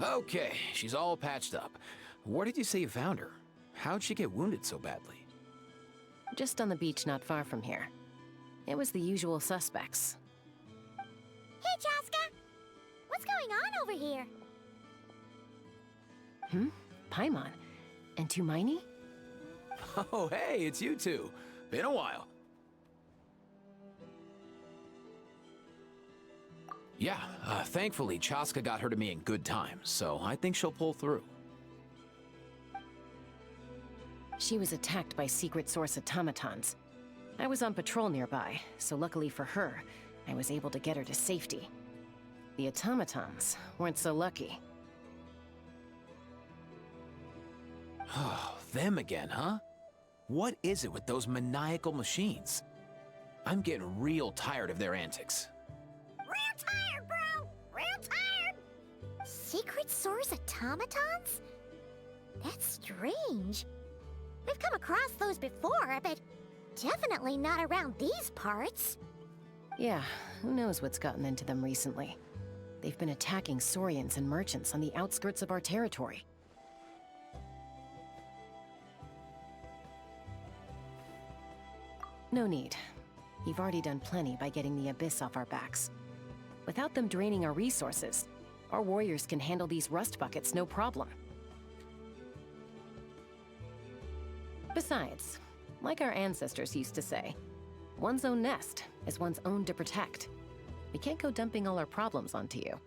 Okay, she's all patched up. Where did you say you found her? How'd she get wounded so badly? Just on the beach not far from here. It was the usual suspects. Hey, Chaska! What's going on over here? Paimon. And Tumaini? Oh, hey, it's you two. Been a while. Yeah, thankfully, Chaska got her to me in good time, so I think she'll pull through. She was attacked by secret source automatons. I was on patrol nearby, so luckily for her, I was able to get her to safety. The automatons weren't so lucky. Oh, them again, huh? What is it with those maniacal machines? I'm getting real tired of their antics. Real tired, bro! Real tired! Secret source automatons? That's strange. We've come across those before, but definitely not around these parts. Yeah, who knows what's gotten into them recently. They've been attacking Saurians and merchants on the outskirts of our territory. No need. You've already done plenty by getting the Abyss off our backs. Without them draining our resources, our warriors can handle these rust buckets no problem. Besides, like our ancestors used to say, one's own nest is one's own to protect. We can't go dumping all our problems onto you.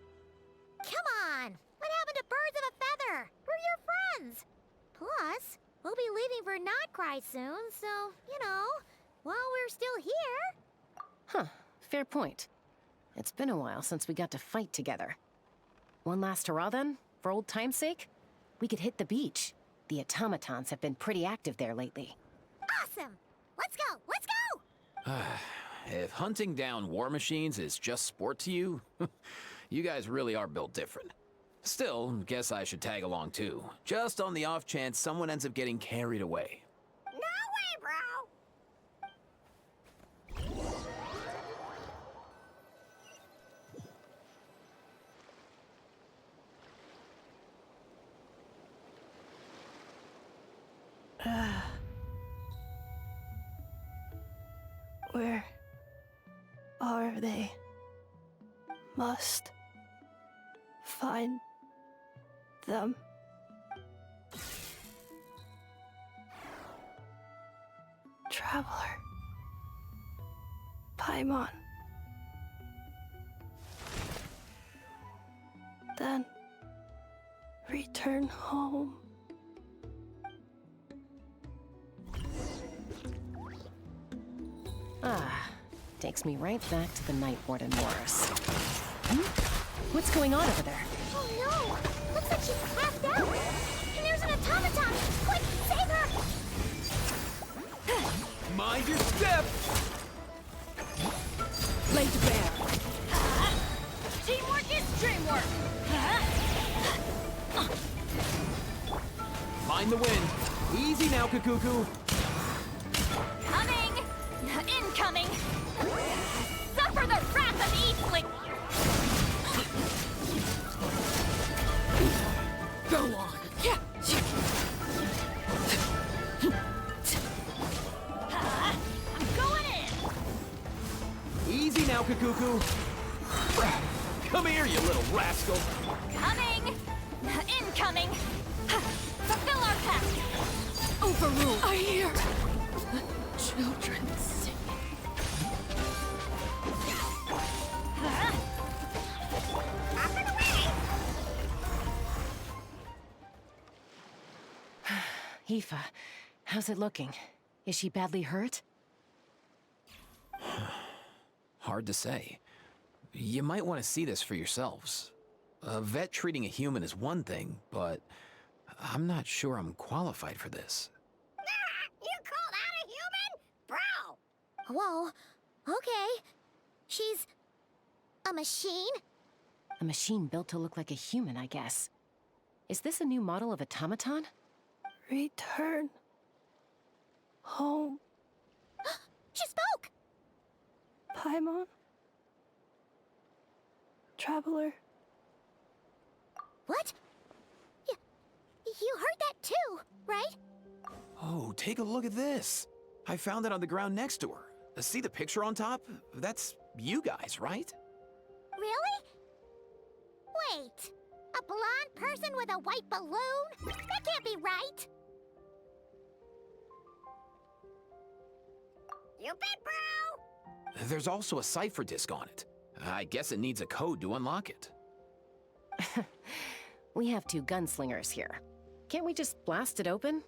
Come on! What happened to birds of a feather? We're your friends! Plus, we'll be leaving for nodkrai soon, so, you know, while we're still here... Huh, fair point. It's been a while since we got to fight together. One last hurrah then, for old time's sake? We could hit the beach. The automatons have been pretty active there lately. Awesome! Let's go! Let's go! If hunting down war machines is just sport to you, you guys really are built different. Still, guess I should tag along too, just on the off chance someone ends up getting carried away. No way, bro! Where are they? Must find them. Traveler. Paimon. Then return home. Ah, takes me right back to the Night Warden Wars. What's going on over there? Oh no! Looks like she's passed out! And there's an automaton! Quick, save her! Mind your step! Laid bare. Teamwork is dreamwork! Mind the wind. Easy now, Kakuku. Coming! Incoming! Suffer the wrath of Eastling! Go on. Yeah. I'm going in! Easy now, Kakuku. Come here, you little rascal. Coming! Incoming! Fulfill our task! Overruled. I hear children singing. Off and away! Aoife, how's it looking? Is she badly hurt? Hard to say. You might want to see this for yourselves. A vet treating a human is one thing, but I'm not sure I'm qualified for this. You call that a human? Bro! Whoa, okay. She's... a machine? A machine built to look like a human, I guess. Is this a new model of automaton? Return home. She spoke! Paimon. Traveler. What? You heard that too, right? Oh, take a look at this. I found it on the ground next to her. See the picture on top? That's you guys, right? Really? Wait, a blonde person with a white balloon? That can't be right. You bet, bro! There's also a cipher disk on it. I guess it needs a code to unlock it. We have two gunslingers here. Can't we just blast it open?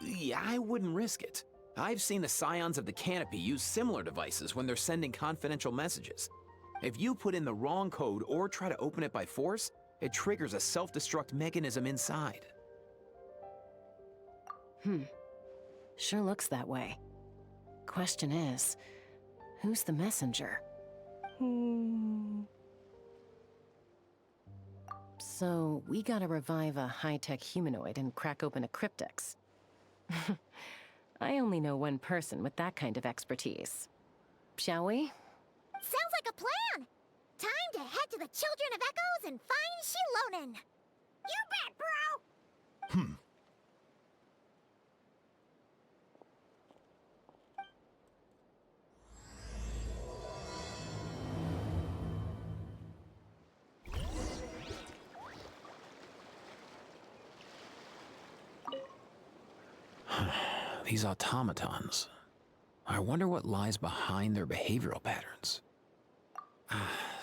Yeah, I wouldn't risk it. I've seen the Scions of the Canopy use similar devices when they're sending confidential messages. If you put in the wrong code or try to open it by force, it triggers a self-destruct mechanism inside. Sure looks that way. Question is, who's the messenger? So, we gotta revive a high-tech humanoid and crack open a cryptex. I only know one person with that kind of expertise. Shall we? Sounds like a plan! Time to head to the Children of Echoes and find Shilonen! You bet, bro! These automatons. I wonder what lies behind their behavioral patterns.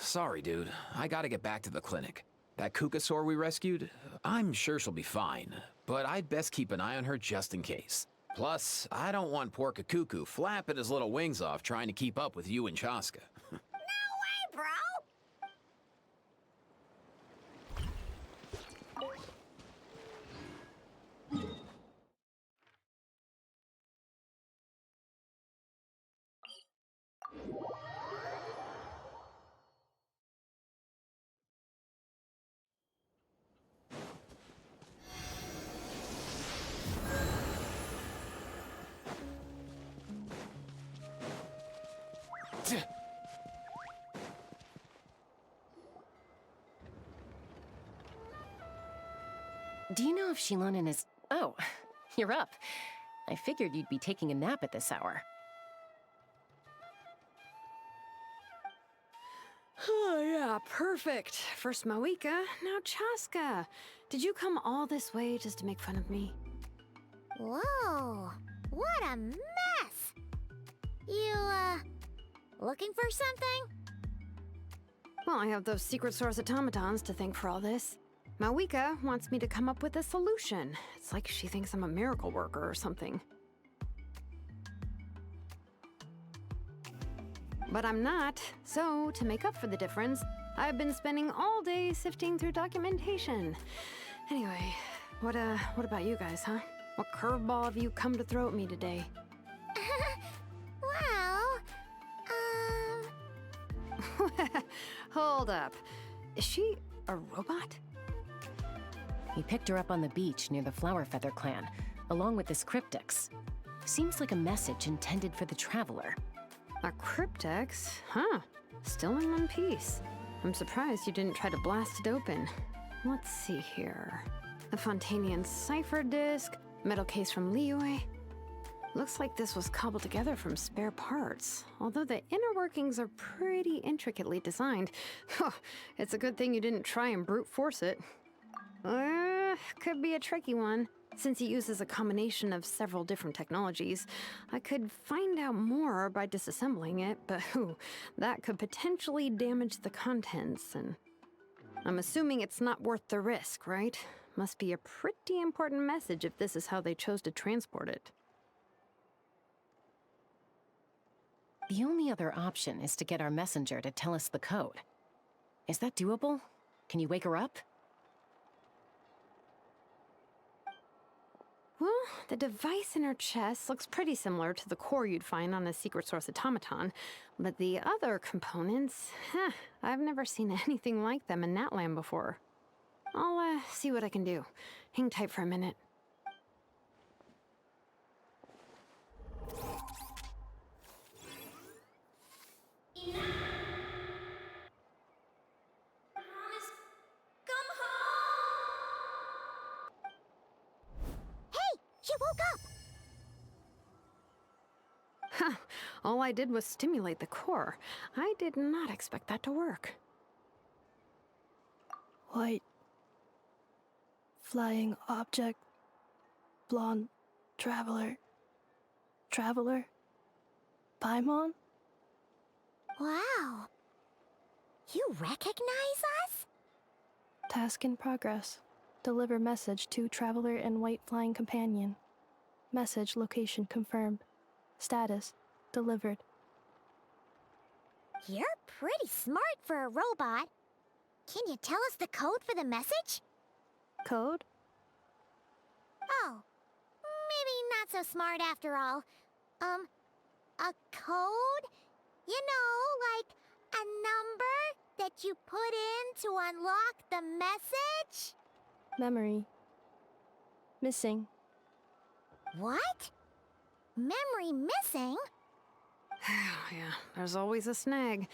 Sorry, dude. I gotta get back to the clinic. That Kukasaur we rescued, I'm sure she'll be fine, but I'd best keep an eye on her just in case. Plus, I don't want poor Kakuku flapping his little wings off trying to keep up with you and Chaska. No way, bro! Do you know if Shilonen is... Oh, you're up. I figured you'd be taking a nap at this hour. Oh, yeah, perfect. First Mawika, now Chaska. Did you come all this way just to make fun of me? Whoa, what a mess! You, looking for something? Well, I have those secret source automatons to thank for all this. Mawika wants me to come up with a solution. It's like she thinks I'm a miracle worker or something. But I'm not, so to make up for the difference, I've been spending all day sifting through documentation. Anyway, what about you guys, huh? What curveball have you come to throw at me today? Well, Hold up. Is she a robot? We picked her up on the beach near the Flower Feather clan, along with this cryptex. Seems like a message intended for the Traveler. A cryptex? Huh. Still in one piece. I'm surprised you didn't try to blast it open. Let's see here. A Fontanian cipher disk, metal case from Liyue. Looks like this was cobbled together from spare parts, although the inner workings are pretty intricately designed. It's a good thing you didn't try and brute force it. Could be a tricky one. Since it uses a combination of several different technologies, I could find out more by disassembling it, but that could potentially damage the contents, and I'm assuming it's not worth the risk, right? Must be a pretty important message if this is how they chose to transport it. The only other option is to get our messenger to tell us the code. Is that doable? Can you wake her up? Well, the device in her chest looks pretty similar to the core you'd find on a secret source automaton, but the other components, I've never seen anything like them in Natlan before. I'll see what I can do. Hang tight for a minute. woke up. Huh. All I did was stimulate the core. I did not expect that to work. White. Flying object. Blonde. Traveler. Traveler. Paimon? Wow. You recognize us? Task in progress. Deliver message to Traveler and White Flying Companion. Message location confirmed. Status delivered. You're pretty smart for a robot. Can you tell us the code for the message? Code? Oh, maybe not so smart after all. A code? You know, like a number that you put in to unlock the message? Memory. Missing. What? Memory missing? Yeah, there's always a snag.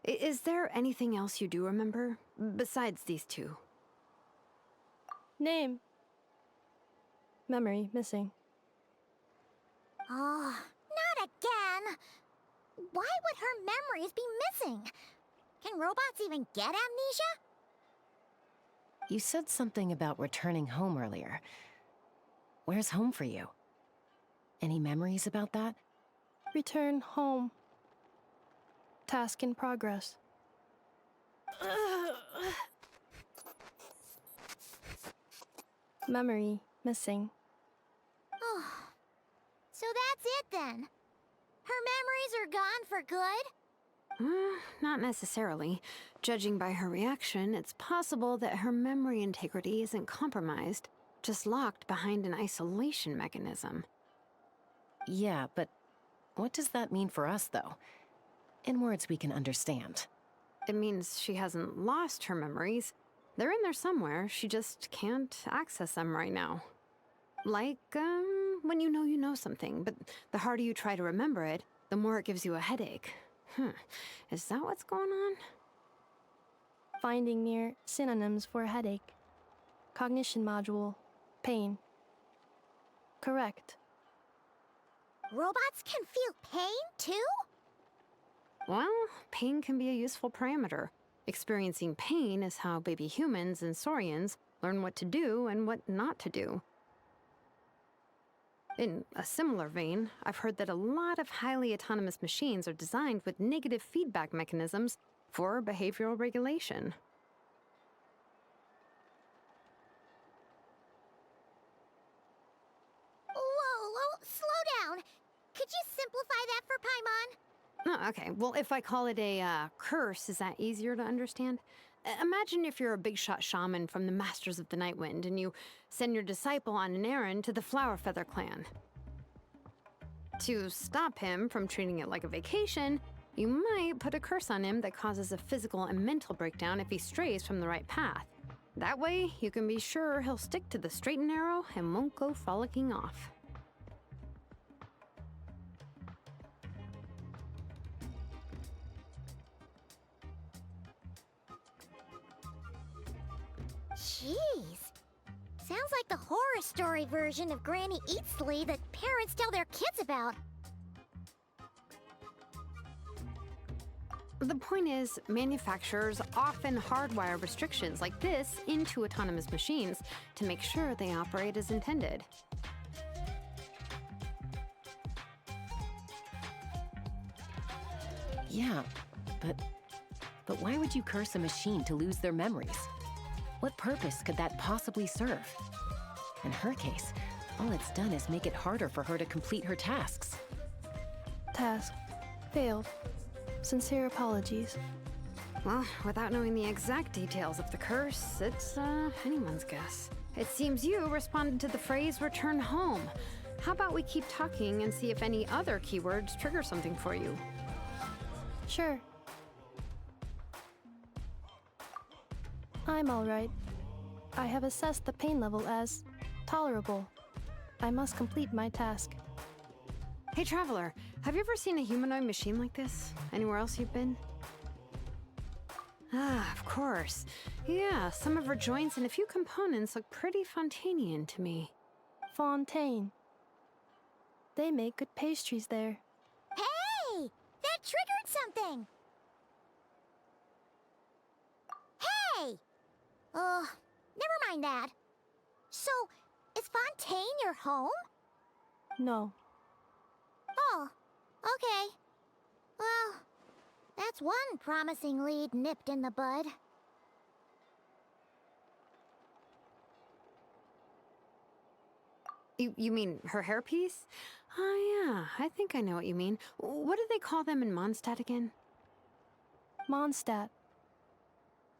Is there anything else you do remember? Besides these two? Name. Memory missing. Oh, not again. Why would her memories be missing? Can robots even get amnesia? You said something about returning home earlier. Where's home for you? Any memories about that? Return home. Task in progress. Memory missing. Oh, so that's it then. Her memories are gone for good? Not necessarily. Judging by her reaction, it's possible that her memory integrity isn't compromised, just locked behind an isolation mechanism. Yeah, but what does that mean for us, though? In words we can understand. It means she hasn't lost her memories. They're in there somewhere, she just can't access them right now. Like, when you know something, but the harder you try to remember it, the more it gives you a headache. Is that what's going on? Finding near synonyms for headache. Cognition module. Pain. Correct. Robots can feel pain, too? Well, pain can be a useful parameter. Experiencing pain is how baby humans and saurians learn what to do and what not to do. In a similar vein, I've heard that a lot of highly autonomous machines are designed with negative feedback mechanisms for behavioral regulation. Whoa, slow down. Could you simplify that for Paimon? Oh, okay, well, if I call it a curse, is that easier to understand? Imagine if you're a big shot shaman from the Masters of the Nightwind and you send your disciple on an errand to the Flowerfeather clan. To stop him from treating it like a vacation, you might put a curse on him that causes a physical and mental breakdown if he strays from the right path. That way, you can be sure he'll stick to the straight and narrow and won't go frolicking off. Jeez. Sounds like the horror story version of Granny Eatsley that parents tell their kids about. The point is, manufacturers often hardwire restrictions like this into autonomous machines to make sure they operate as intended. Yeah, but why would you curse a machine to lose their memories? What purpose could that possibly serve? In her case, all it's done is make it harder for her to complete her tasks. Task. Failed. Sincere apologies. Well, without knowing the exact details of the curse, it's anyone's guess. It seems you responded to the phrase return home. How about we keep talking and see if any other keywords trigger something for you? Sure. I'm alright. I have assessed the pain level as tolerable. I must complete my task. Hey, Traveler, have you ever seen a humanoid machine like this? Anywhere else you've been? Ah, of course. Yeah, some of her joints and a few components look pretty Fontanian to me. Fontaine. They make good pastries there. Hey! That triggered something! Hey! Never mind that. So, is Fontaine your home? No. Oh, okay. Well, that's one promising lead nipped in the bud. You mean her hairpiece? Oh yeah, I think I know what you mean. What do they call them in Mondstadt again? Mondstadt.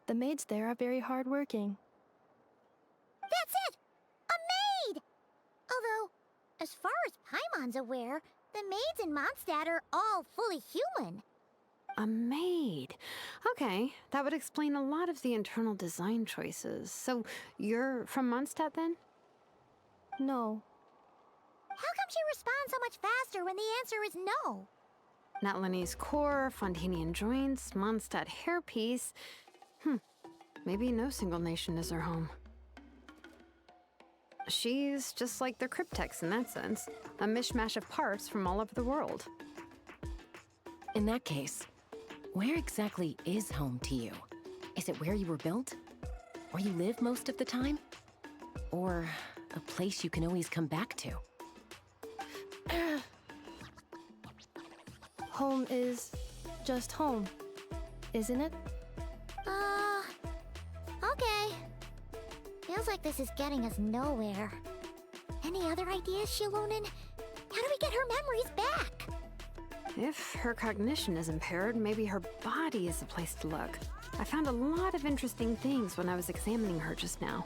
The maids there are very hardworking. That's it! A maid! Although, as far as Paimon's aware, the maids in Mondstadt are all fully human. A maid. Okay, that would explain a lot of the internal design choices. So, you're from Mondstadt then? No. How come she responds so much faster when the answer is no? Natlanese core, Fontanian joints, Mondstadt hairpiece. Maybe no single nation is her home. She's just like the cryptex in that sense. A mishmash of parts from all over the world. In that case, where exactly is home to you? Is it where you were built? Where you live most of the time? Or a place you can always come back to? Home is just home, isn't it? Okay. Feels like this is getting us nowhere. Any other ideas, Shilonen? How do we get her memories back? If her cognition is impaired, maybe her body is the place to look. I found a lot of interesting things when I was examining her just now.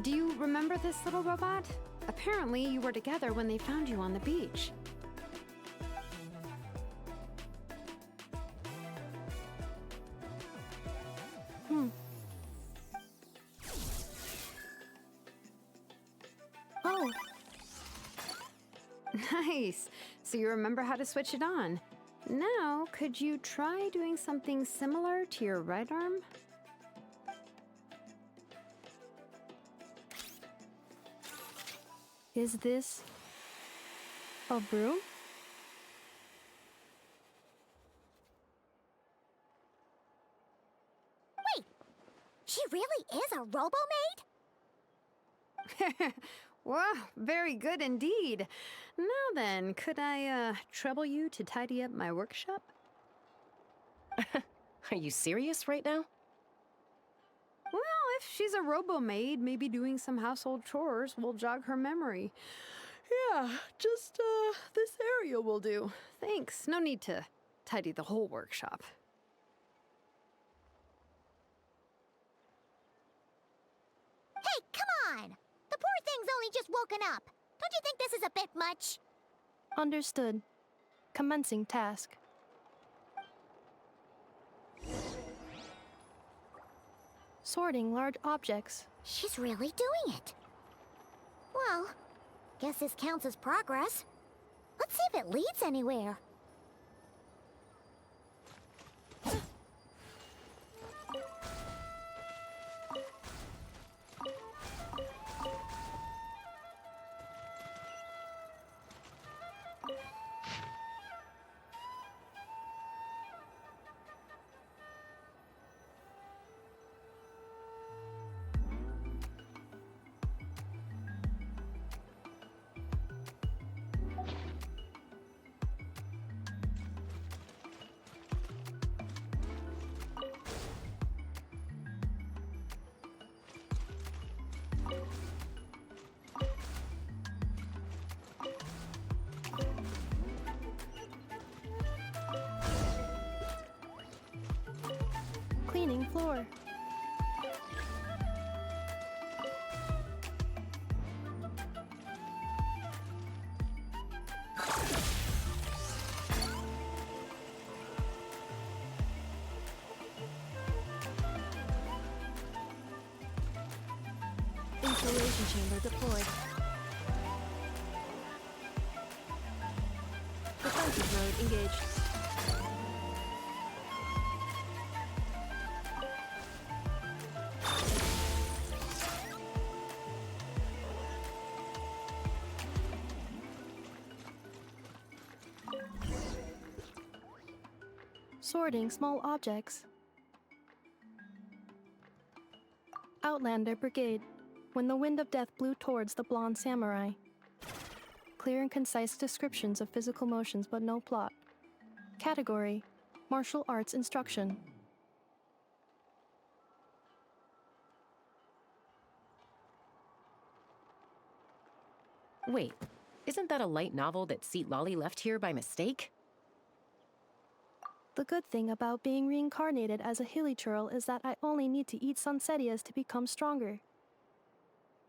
Do you remember this little robot? Apparently, you were together when they found you on the beach. Oh, Nice. So you remember how to switch it on. Now, could you try doing something similar to your right arm? is this a broom? Wait! She really is a robo-maid? Wow, very good indeed. Now then, could I trouble you to tidy up my workshop? Are you serious right now? Well, if she's a robo-maid, maybe doing some household chores will jog her memory. Yeah, just this area will do. Thanks. No need to tidy the whole workshop. Hey, come on! The poor thing's only just woken up. Don't you think this is a bit much? Understood. Commencing task. Sorting large objects. She's really doing it. Well, guess this counts as progress. Let's see if it leads anywhere. Cleaning floor. Insulation chamber deployed. Defensive mode engaged. Sorting small objects. Outlander Brigade. When the wind of death blew towards the blonde samurai. Clear and concise descriptions of physical motions but no plot. Category: Martial arts instruction. Wait, isn't that a light novel that Seat Lolly left here by mistake? The good thing about being reincarnated as a hilly churl is that I only need to eat sunsettias to become stronger.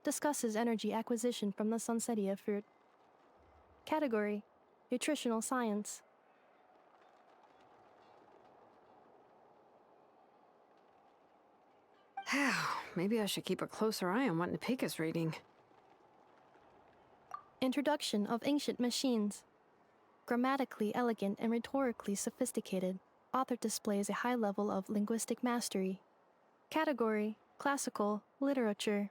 Discusses energy acquisition from the sunsettia fruit. Category: Nutritional science. Maybe I should keep a closer eye on what Napika's reading. Introduction of ancient machines. Grammatically elegant and rhetorically sophisticated, author displays a high level of linguistic mastery. Category: Classical literature.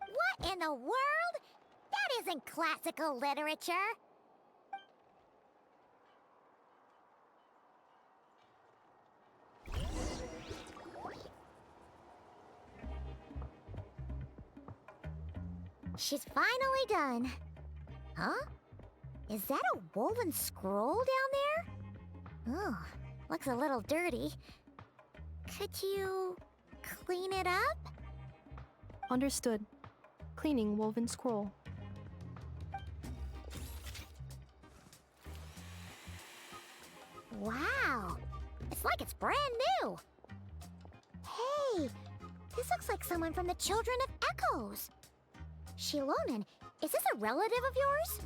What in the world? That isn't classical literature. She's finally done. Huh? Is that a woven scroll down there? Oh, looks a little dirty. Could you clean it up? Understood. Cleaning woven scroll. Wow, it's like it's brand new. Hey, this looks like someone from the Children of Echoes. Shilonen, is this a relative of yours?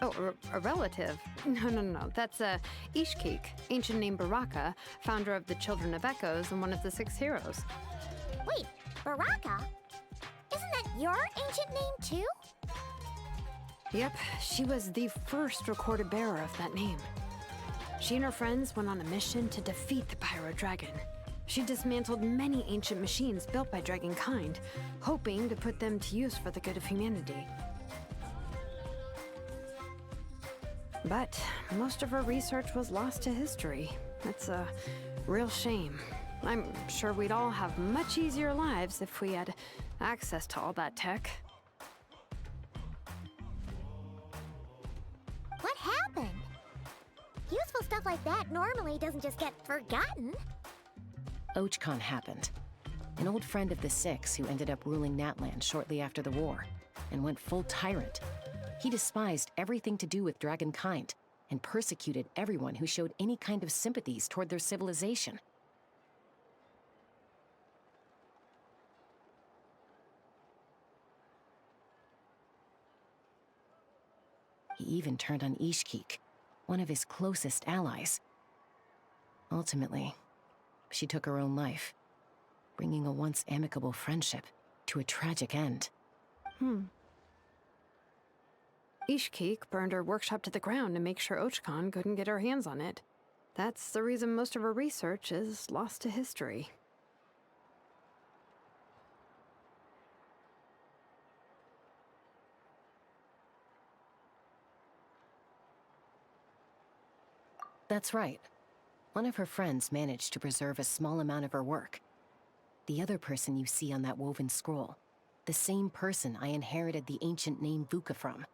Oh, a relative? No. That's Ishkik, ancient name Baraka, founder of the Children of Echoes and one of the 6 heroes. Wait, Baraka? Isn't that your ancient name too? Yep, she was the first recorded bearer of that name. She and her friends went on a mission to defeat the Pyro Dragon. She dismantled many ancient machines built by Dragonkind, hoping to put them to use for the good of humanity. But most of her research was lost to history. It's a real shame. I'm sure we'd all have much easier lives if we had access to all that tech. What happened? Useful stuff like that normally doesn't just get forgotten. Ochkon happened. An old friend of the 6 who ended up ruling Natland shortly after the war, and went full tyrant. He despised everything to do with Dragonkind, and persecuted everyone who showed any kind of sympathies toward their civilization. He even turned on Ishkik, one of his closest allies. Ultimately, she took her own life, bringing a once amicable friendship to a tragic end. Ishkik burned her workshop to the ground to make sure Ochkon couldn't get her hands on it. That's the reason most of her research is lost to history. That's right. One of her friends managed to preserve a small amount of her work. The other person you see on that woven scroll, the same person I inherited the ancient name Vuka from.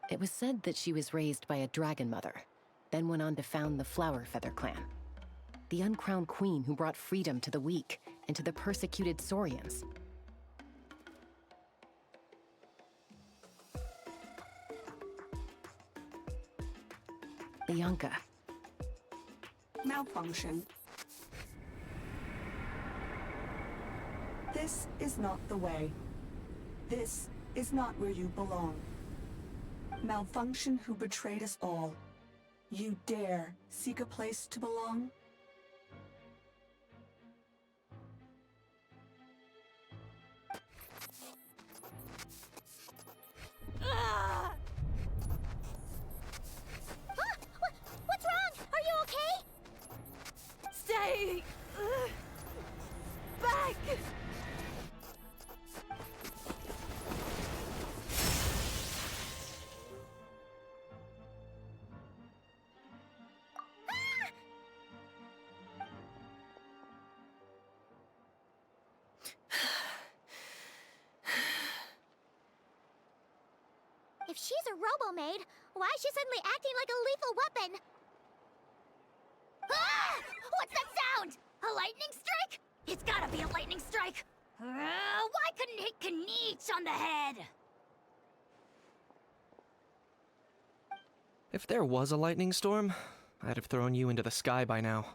It was said that she was raised by a dragon mother, then went on to found the Flower Feather clan. The uncrowned queen who brought freedom to the weak and to the persecuted Saurians. Bianca. Malfunction. This is not the way. This is not where you belong. Malfunction who betrayed us all. You dare seek a place to belong? What's wrong, she's a robo-maid, why is she suddenly acting like a lethal weapon? Ah! What's that sound? A lightning strike? It's gotta be a lightning strike. Why couldn't it hit Kniech on the head? If there was a lightning storm, I'd have thrown you into the sky by now.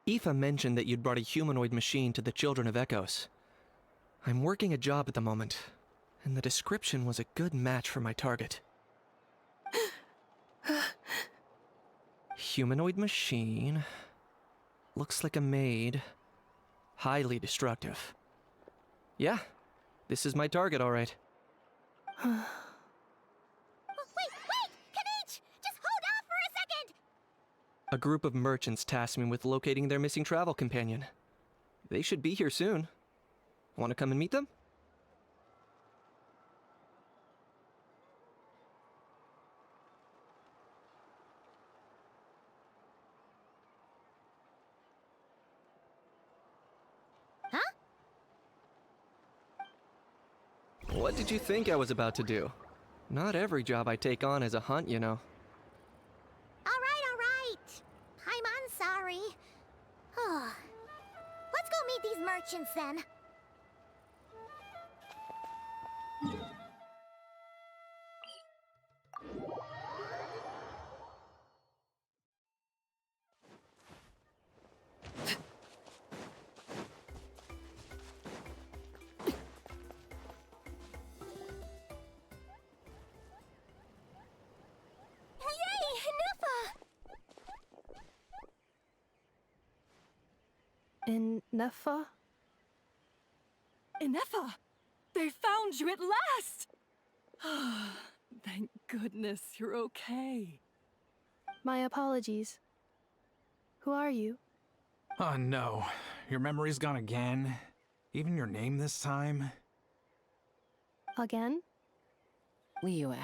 Aoife mentioned that you'd brought a humanoid machine to the Children of Echoes. I'm working a job at the moment, and the description was a good match for my target. Humanoid machine. Looks like a maid. Highly destructive. Yeah, this is my target, all right. Wait! Kniech! Just hold off for a second! A group of merchants tasked me with locating their missing travel companion. They should be here soon. Want to come and meet them? Huh? What did you think I was about to do? Not every job I take on is a hunt, you know. Alright. I'm sorry. Let's go meet these merchants then. Ineffa? Ineffa! They found you at last! Thank goodness you're okay. My apologies. Who are you? Oh no, your memory's gone again? Even your name this time? Again? Liyue,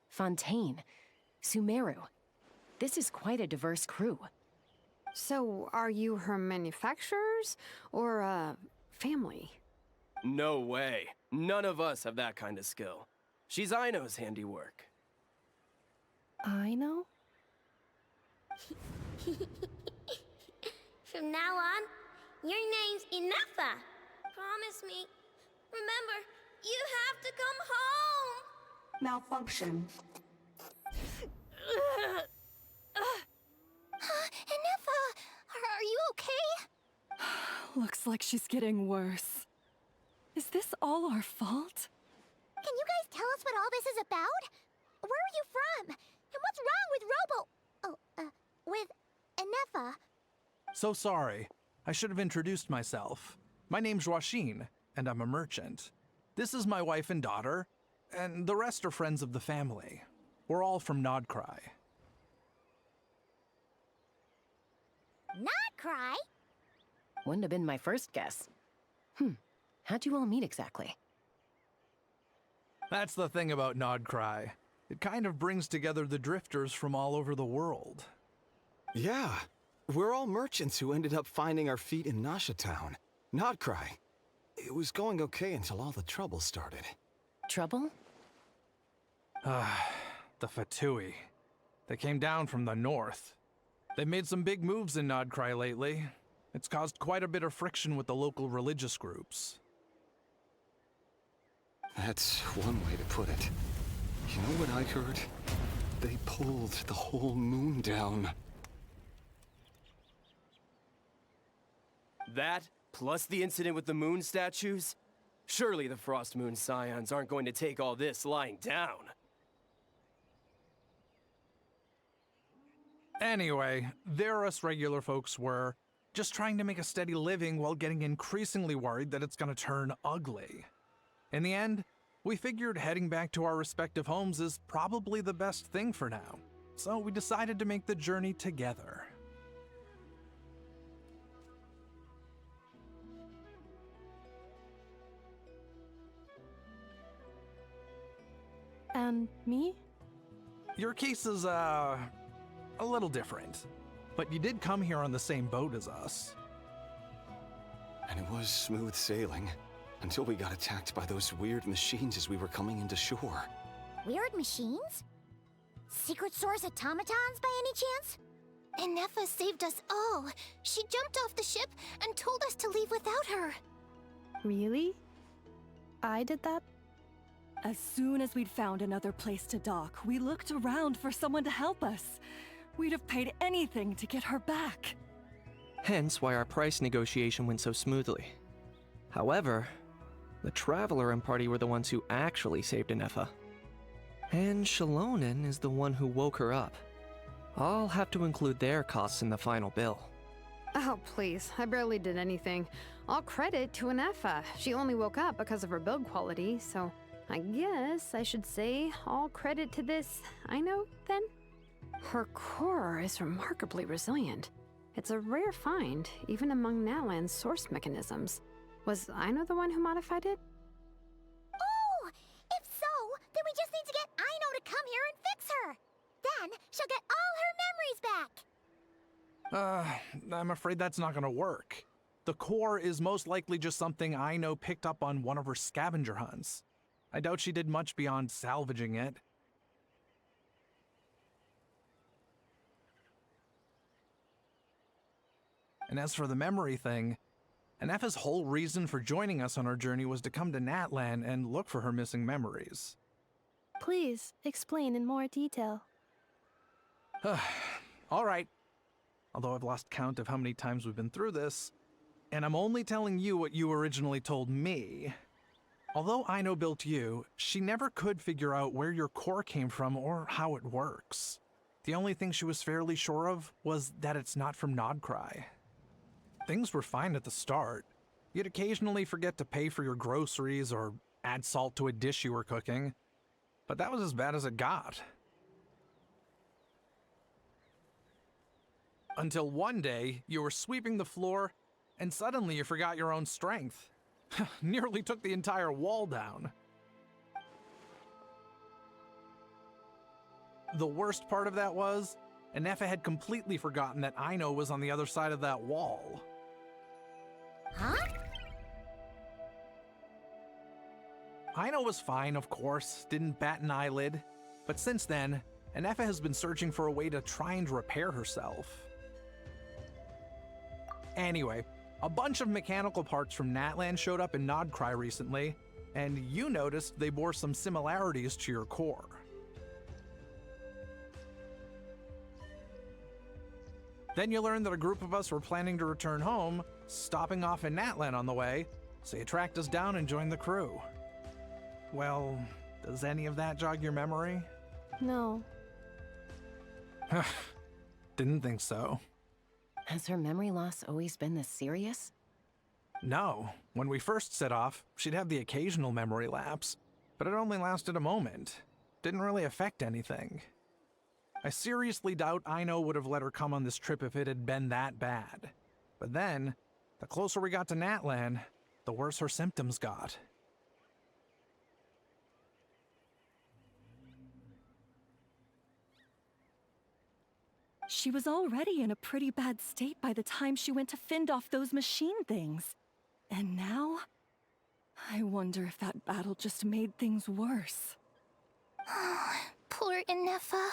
Fontaine, Sumeru. This is quite a diverse crew. So, are you her manufacturers or family? No way. None of us have that kind of skill. She's Aino's handiwork. Aino? From now on, your name's Ineffa. Promise me. Remember, you have to come home. Malfunction. Ineffa, are you okay? Looks like she's getting worse. Is this all our fault? Can you guys tell us what all this is about? Where are you from? And what's wrong with Ineffa? So sorry. I should have introduced myself. My name's Joachine, and I'm a merchant. This is my wife and daughter, and the rest are friends of the family. We're all from Nodkrai. Nodkrai? Wouldn't have been my first guess. How'd you all meet exactly? That's the thing about Nodkrai. It kind of brings together the drifters from all over the world. Yeah, we're all merchants who ended up finding our feet in Nasha Town. Nodkrai. It was going okay until all the trouble started. Trouble? The Fatui. They came down from the north. They've made some big moves in Nodkrai lately. It's caused quite a bit of friction with the local religious groups. That's one way to put it. You know what I heard? They pulled the whole moon down. That, plus the incident with the moon statues? Surely the Frost Moon Scions aren't going to take all this lying down. Anyway, there us regular folks were just trying to make a steady living while getting increasingly worried that it's gonna turn ugly. In the end, we figured heading back to our respective homes is probably the best thing for now. So we decided to make the journey together. And me? Your case is, a little different. But you did come here on the same boat as us. And it was smooth sailing, until we got attacked by those weird machines as we were coming into shore. weird machines? Secret source automatons by any chance? Ineffa saved us all. She jumped off the ship and told us to leave without her. Really? I did that? As soon as we'd found another place to dock, we looked around for someone to help us. We'd have paid anything to get her back. Hence why our price negotiation went so smoothly. However, the Traveler and party were the ones who actually saved Ineffa. And Shalonen is the one who woke her up. I'll have to include their costs in the final bill. Oh, please. I barely did anything. All credit to Ineffa. She only woke up because of her build quality, so I guess I should say all credit to this Aino, then? Her core is remarkably resilient. It's a rare find, even among Natlan's source mechanisms. Was Aino the one who modified it? Oh! If so, then we just need to get Aino to come here and fix her. Then she'll get all her memories back. I'm afraid that's not gonna work. The core is most likely just something Aino picked up on one of her scavenger hunts. I doubt she did much beyond salvaging it. And as for the memory thing, Ineffa's whole reason for joining us on our journey was to come to Natlan and look for her missing memories. Please, explain in more detail. All right. Although I've lost count of how many times we've been through this, and I'm only telling you what you originally told me. Although Aino built you, she never could figure out where your core came from or how it works. The only thing she was fairly sure of was that it's not from nodkrai. Things were fine at the start. You'd occasionally forget to pay for your groceries or add salt to a dish you were cooking, but that was as bad as it got. Until one day, you were sweeping the floor, and suddenly you forgot your own strength. Nearly took the entire wall down. The worst part of that was, Ineffa had completely forgotten that Aino was on the other side of that wall. Huh? Aino was fine, of course, didn't bat an eyelid, but since then, Ineffa has been searching for a way to try and repair herself. Anyway, a bunch of mechanical parts from Natlan showed up in nodkrai recently, and you noticed they bore some similarities to your core. Then you learned that a group of us were planning to return home, stopping off in Natlan on the way, so you tracked us down and joined the crew. Well, does any of that jog your memory? No. Didn't think so. Has her memory loss always been this serious? No. When we first set off, she'd have the occasional memory lapse, but it only lasted a moment. Didn't really affect anything. I seriously doubt Aino would have let her come on this trip if it had been that bad. But then, the closer we got to Natlan, the worse her symptoms got. She was already in a pretty bad state by the time she went to fend off those machine things. And now? I wonder if that battle just made things worse. Poor Ineffa.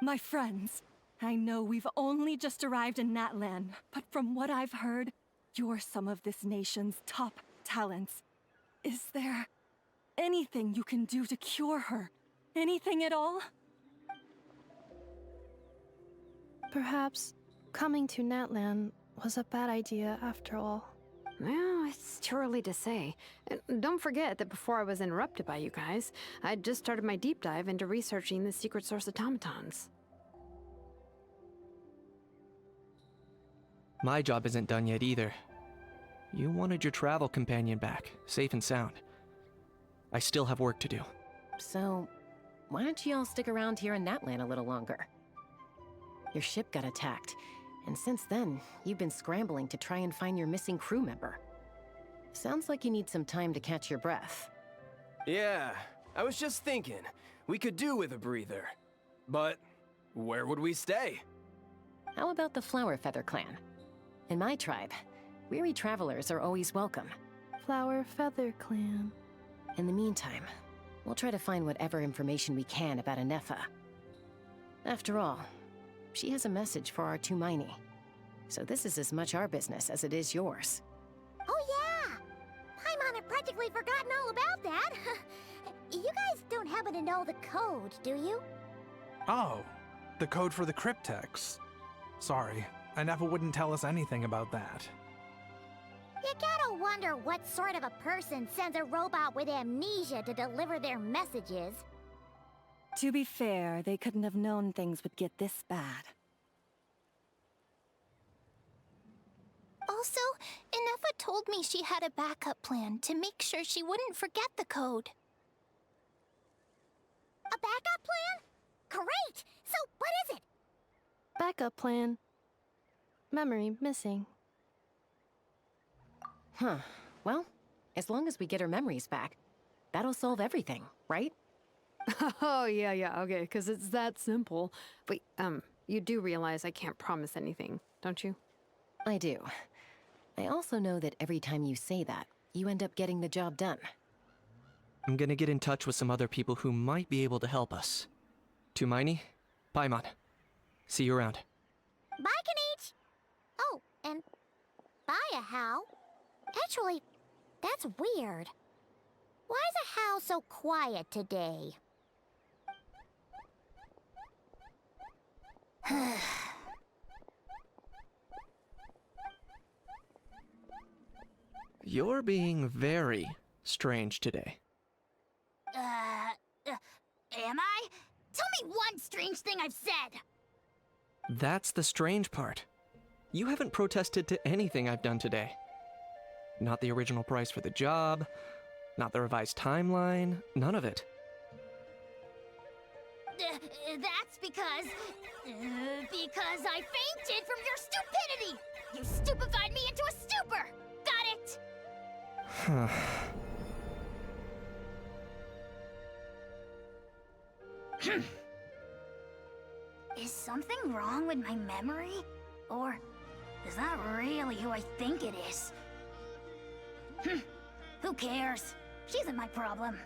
My friends, I know we've only just arrived in Natlan, but from what I've heard, you're some of this nation's top talents. Is there anything you can do to cure her? Anything at all? Perhaps coming to Natlan was a bad idea after all. Well, it's too early to say. And don't forget that before I was interrupted by you guys, I'd just started my deep dive into researching the secret source automatons. My job isn't done yet either. You wanted your travel companion back, safe and sound. I still have work to do. So, why don't you all stick around here in Natlan a little longer? Your ship got attacked, and since then, you've been scrambling to try and find your missing crew member. Sounds like you need some time to catch your breath. Yeah, I was just thinking, we could do with a breather. But where would we stay? How about the Flower Feather clan? In my tribe, weary travelers are always welcome. Flower Feather Clan. In the meantime, We'll try to find whatever information we can about ineffa. After all, she has a message for our Tumaini. So this is as much our business as it is yours. Oh yeah! Paimon had practically forgotten all about that. You guys don't happen to know the code, do you? Oh, the code for the cryptex. Sorry, ineffa wouldn't tell us anything about that. You gotta wonder what sort of a person sends a robot with amnesia to deliver their messages. To be fair, they couldn't have known things would get this bad. Also, ineffa told me she had a backup plan to make sure she wouldn't forget the code. A backup plan? Great! So what is it? Backup plan. Memory missing. Huh. Well, as long as we get her memories back, that'll solve everything, right? Oh, yeah, okay, because it's that simple. Wait, you do realize I can't promise anything, don't you? I do. I also know that every time you say that, you end up getting the job done. I'm gonna get in touch with some other people who might be able to help us. Tumaini, Paimon. See you around. Bye, Kanich! Oh, and bye, How. Actually, that's weird. Why is How so quiet today? You're being very strange today. Am I? Tell me one strange thing I've said! That's the strange part. You haven't protested to anything I've done today. Not the original price for the job, not the revised timeline, none of it. That's because I fainted from your stupidity! You stupefied me into a stupor! Got it? Is something wrong with my memory? Or is that really who I think it is? Who cares? She isn't my problem.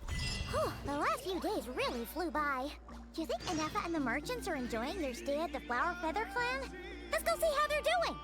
Whew, the last few days really flew by. Do you think ineffa and the merchants are enjoying their stay at the Flower Feather Clan? Let's go see how they're doing!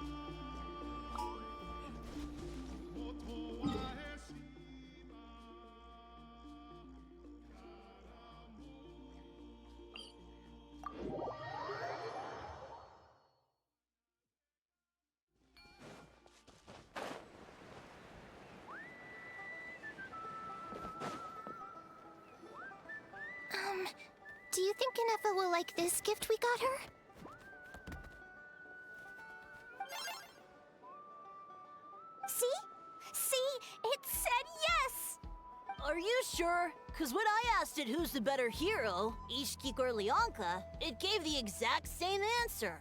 Do you think ineffa will like this gift we got her? See? See? It said yes! Are you sure? Cause when I asked it who's the better hero, Ishiki or Leonka, it gave the exact same answer.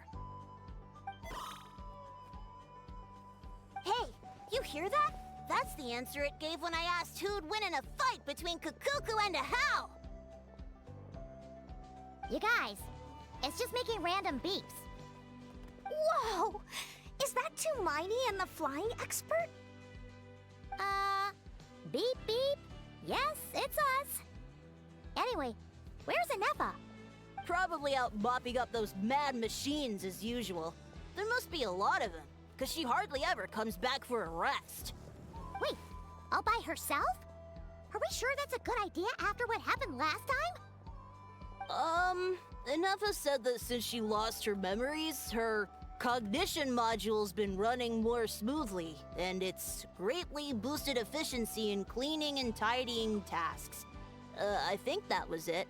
Hey, you hear that? That's the answer it gave when I asked who'd win in a fight between Kukuku and Ahau. You guys, it's just making random beeps. Whoa! Is that Tumaini and the flying expert? Beep beep. Yes, it's us. Anyway, where's ineffa? Probably out mopping up those mad machines as usual. There must be a lot of them, cause she hardly ever comes back for a rest. Wait, all by herself? Are we sure that's a good idea after what happened last time? Ineffa said that since she lost her memories, her cognition module's been running more smoothly, and it's greatly boosted efficiency in cleaning and tidying tasks. I think that was it.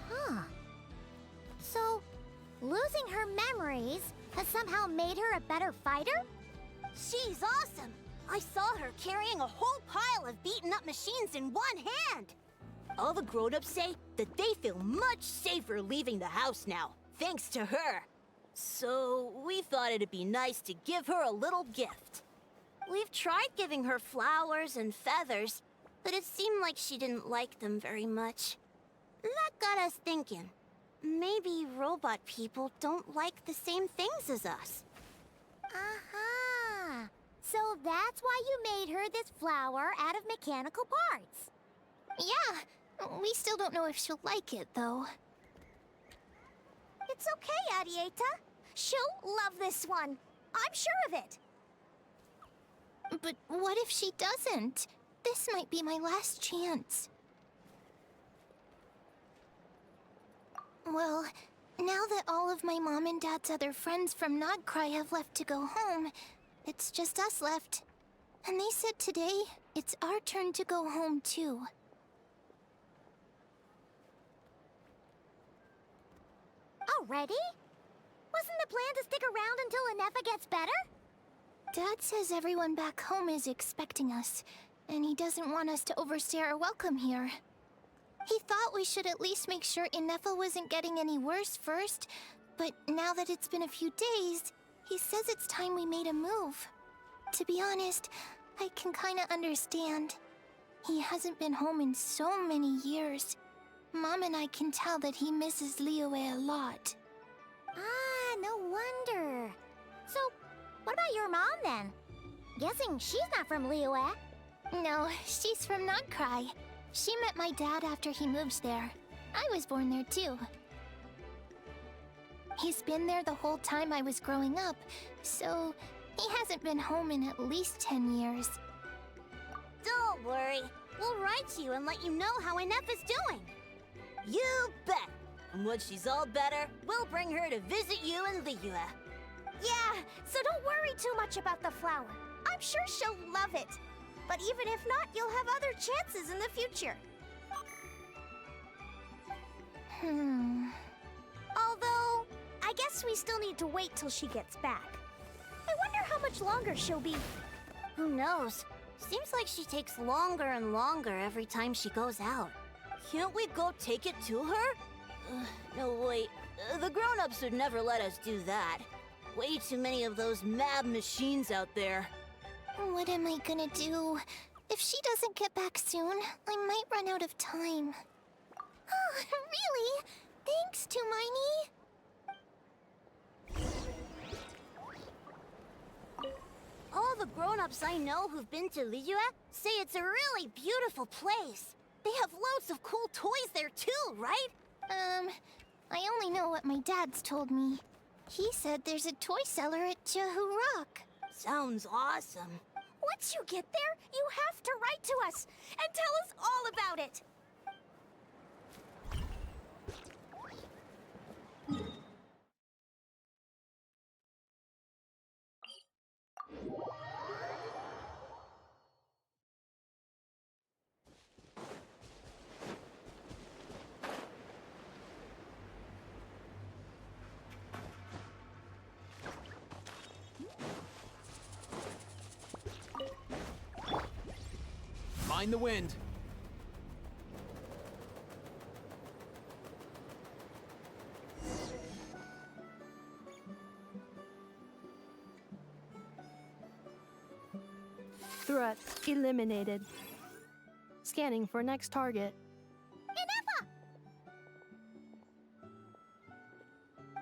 Huh. So, losing her memories has somehow made her a better fighter? She's awesome! I saw her carrying a whole pile of beaten-up machines in one hand! All the grown-ups say that they feel much safer leaving the house now, thanks to her. So, we thought it'd be nice to give her a little gift. We've tried giving her flowers and feathers, but it seemed like she didn't like them very much. That got us thinking. maybe robot people don't like the same things as us. Uh-huh. So that's why you made her this flower out of mechanical parts. Yeah, we still don't know if she'll like it, though. It's okay, Arieta. She'll love this one. I'm sure of it. But what if she doesn't? This might be my last chance. Well, now that all of my mom and dad's other friends from Nodkrai have left to go home, it's just us left. And they said today, it's our turn to go home too. Already? Wasn't the plan to stick around until ineffa gets better? Dad says everyone back home is expecting us, and he doesn't want us to overstay our welcome here. He thought we should at least make sure ineffa wasn't getting any worse first, but now that it's been a few days, he says it's time we made a move. To be honest, I can kinda understand. He hasn't been home in so many years. Mom and I can tell that he misses Liyue a lot. Ah, no wonder. So, what about your mom then? Guessing she's not from Liyue. No, she's from Nodkrai. She met my dad after he moved there. I was born there too. He's been there the whole time I was growing up, so he hasn't been home in at least 10 years. Don't worry. We'll write to you and let you know how ineffa's doing. You bet. And once she's all better, we'll bring her to visit you in Liyue. Yeah, so don't worry too much about the flower. I'm sure she'll love it. But even if not, you'll have other chances in the future. Although, I guess we still need to wait till she gets back. I wonder how much longer she'll be. Who knows? Seems like she takes longer and longer every time she goes out. Can't we go take it to her? No, wait. The grown-ups would never let us do that. Way too many of those mad machines out there. What am I gonna do? If she doesn't get back soon, I might run out of time. Oh, really? Thanks, Tumaini. All the grown-ups I know who've been to Liyue say it's a really beautiful place. They have loads of cool toys there too, right? I only know what my dad's told me. He said there's a toy seller at Jehu Rock. Sounds awesome. Once you get there, you have to write to us and tell us all about it. Mind the wind. Threat eliminated. Scanning for next target. Ineffa!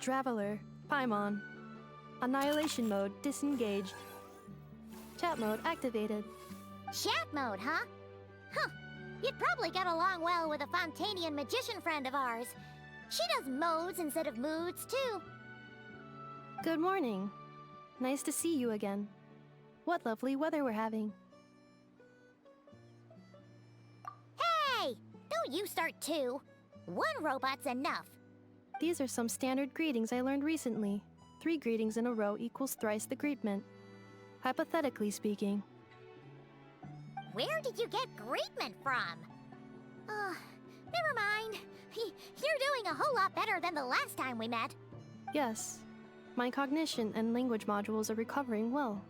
Traveler, Paimon. Annihilation mode disengaged. Chat mode activated. Chat mode, huh? Huh. You'd probably get along well with a Fontanian magician friend of ours. She does modes instead of moods, too. Good morning. Nice to see you again. What lovely weather we're having. Hey! Don't you start too. One robot's enough. These are some standard greetings I learned recently. 3 greetings in a row equals thrice the greetment. Hypothetically speaking. Where did you get greetment from? Never mind. You're doing a whole lot better than the last time we met. Yes. My cognition and language modules are recovering well.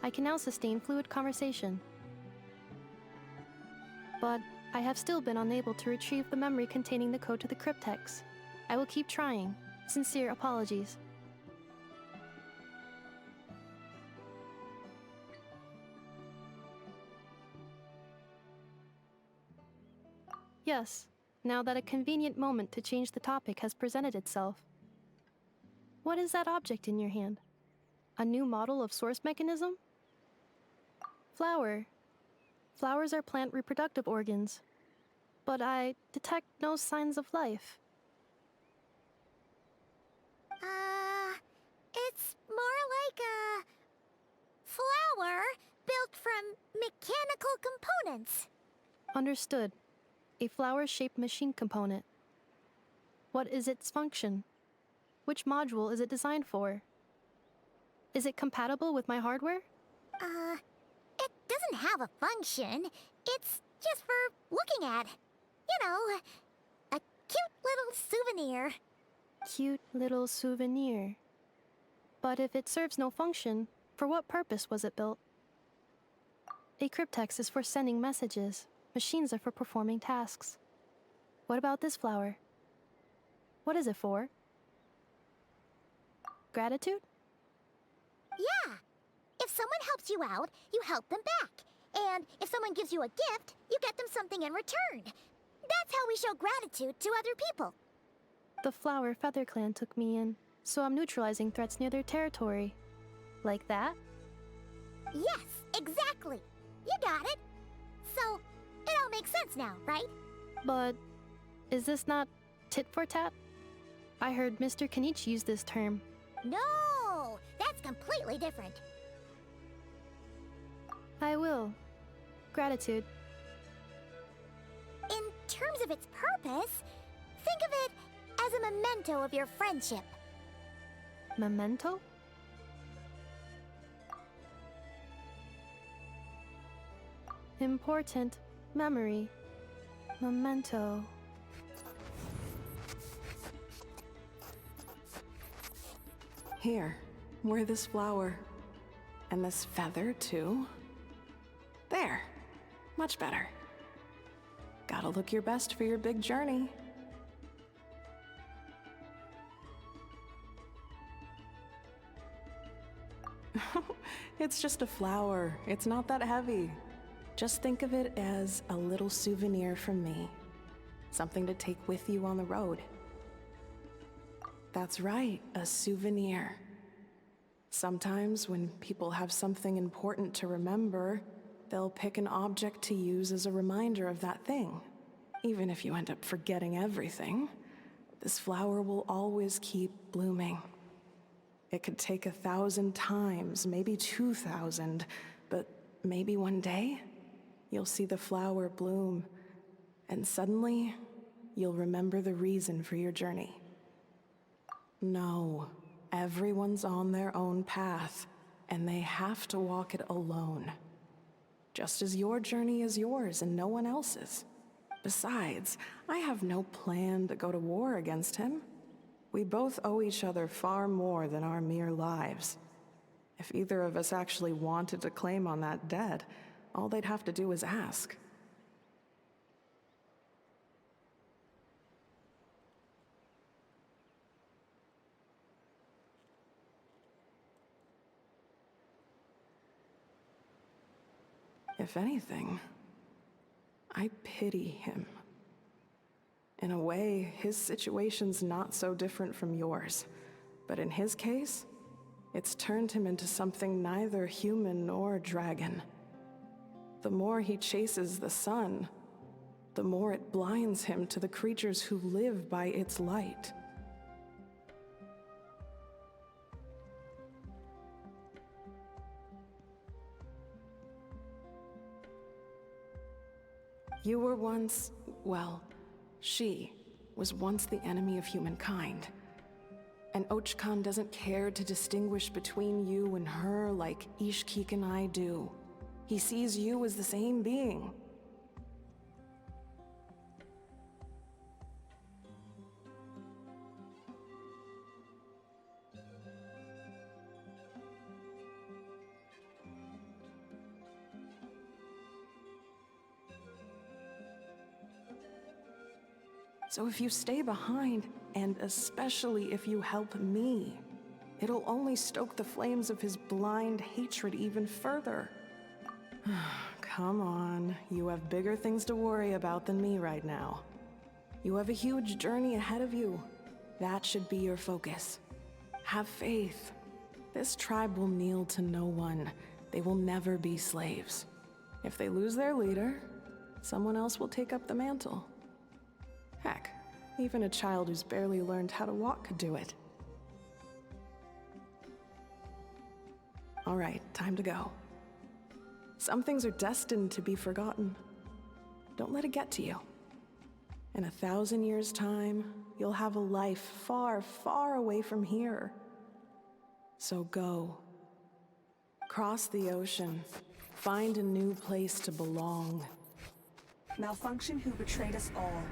I can now sustain fluid conversation. But I have still been unable to retrieve the memory containing the code to the cryptex. I will keep trying. Sincere apologies. Yes. now that a convenient moment to change the topic has presented itself. What is that object in your hand? A new model of source mechanism? Flower. Flowers are plant reproductive organs, but I detect no signs of life. It's more like a flower built from mechanical components. Understood. A flower-shaped machine component. What is its function? Which module is it designed for? Is it compatible with my hardware? It doesn't have a function. It's just for looking at. You know, a cute little souvenir. Cute little souvenir. But if it serves no function, for what purpose was it built? A cryptex is for sending messages. Machines are for performing tasks. What about this flower? What is it for? Gratitude? Yeah. If someone helps you out, you help them back. And if someone gives you a gift, you get them something in return. That's how we show gratitude to other people. The Flower Feather Clan took me in, so I'm neutralizing threats near their territory. Like that? Yes, exactly. You got it. So, it all makes sense now, right? But is this not tit for tat? I heard Mr. Kenichi use this term. No, that's completely different. I will. Gratitude. In terms of its purpose, think of it as a memento of your friendship. Memento? Important memory. Memento. Here, wear this flower. And this feather, too. There. Much better. Gotta look your best for your big journey. It's just a flower. It's not that heavy. Just think of it as a little souvenir from me. Something to take with you on the road. That's right, a souvenir. Sometimes when people have something important to remember, they'll pick an object to use as a reminder of that thing. Even if you end up forgetting everything, this flower will always keep blooming. It could take 1,000 times, maybe 2,000, but maybe one day, you'll see the flower bloom, and suddenly, you'll remember the reason for your journey. No, everyone's on their own path, and they have to walk it alone. Just as your journey is yours and no one else's. Besides, I have no plan to go to war against him. We both owe each other far more than our mere lives. If either of us actually wanted to claim on that debt, all they'd have to do is ask. If anything, I pity him. In a way, his situation's not so different from yours. But in his case, it's turned him into something neither human nor dragon. The more he chases the sun, the more it blinds him to the creatures who live by its light. You were once, well, she was once the enemy of humankind. And Ochkan doesn't care to distinguish between you and her like Ishkik and I do. He sees you as the same being. So if you stay behind, and especially if you help me, it'll only stoke the flames of his blind hatred even further. Come on, you have bigger things to worry about than me right now. You have a huge journey ahead of you. That should be your focus. Have faith. This tribe will kneel to no one. They will never be slaves. If they lose their leader, someone else will take up the mantle. Heck, even a child who's barely learned how to walk could do it. All right, time to go. Some things are destined to be forgotten. Don't let it get to you. In 1,000 years' time, you'll have a life far, far away from here. So go. Cross the ocean. Find a new place to belong. Malfunction who betrayed us all.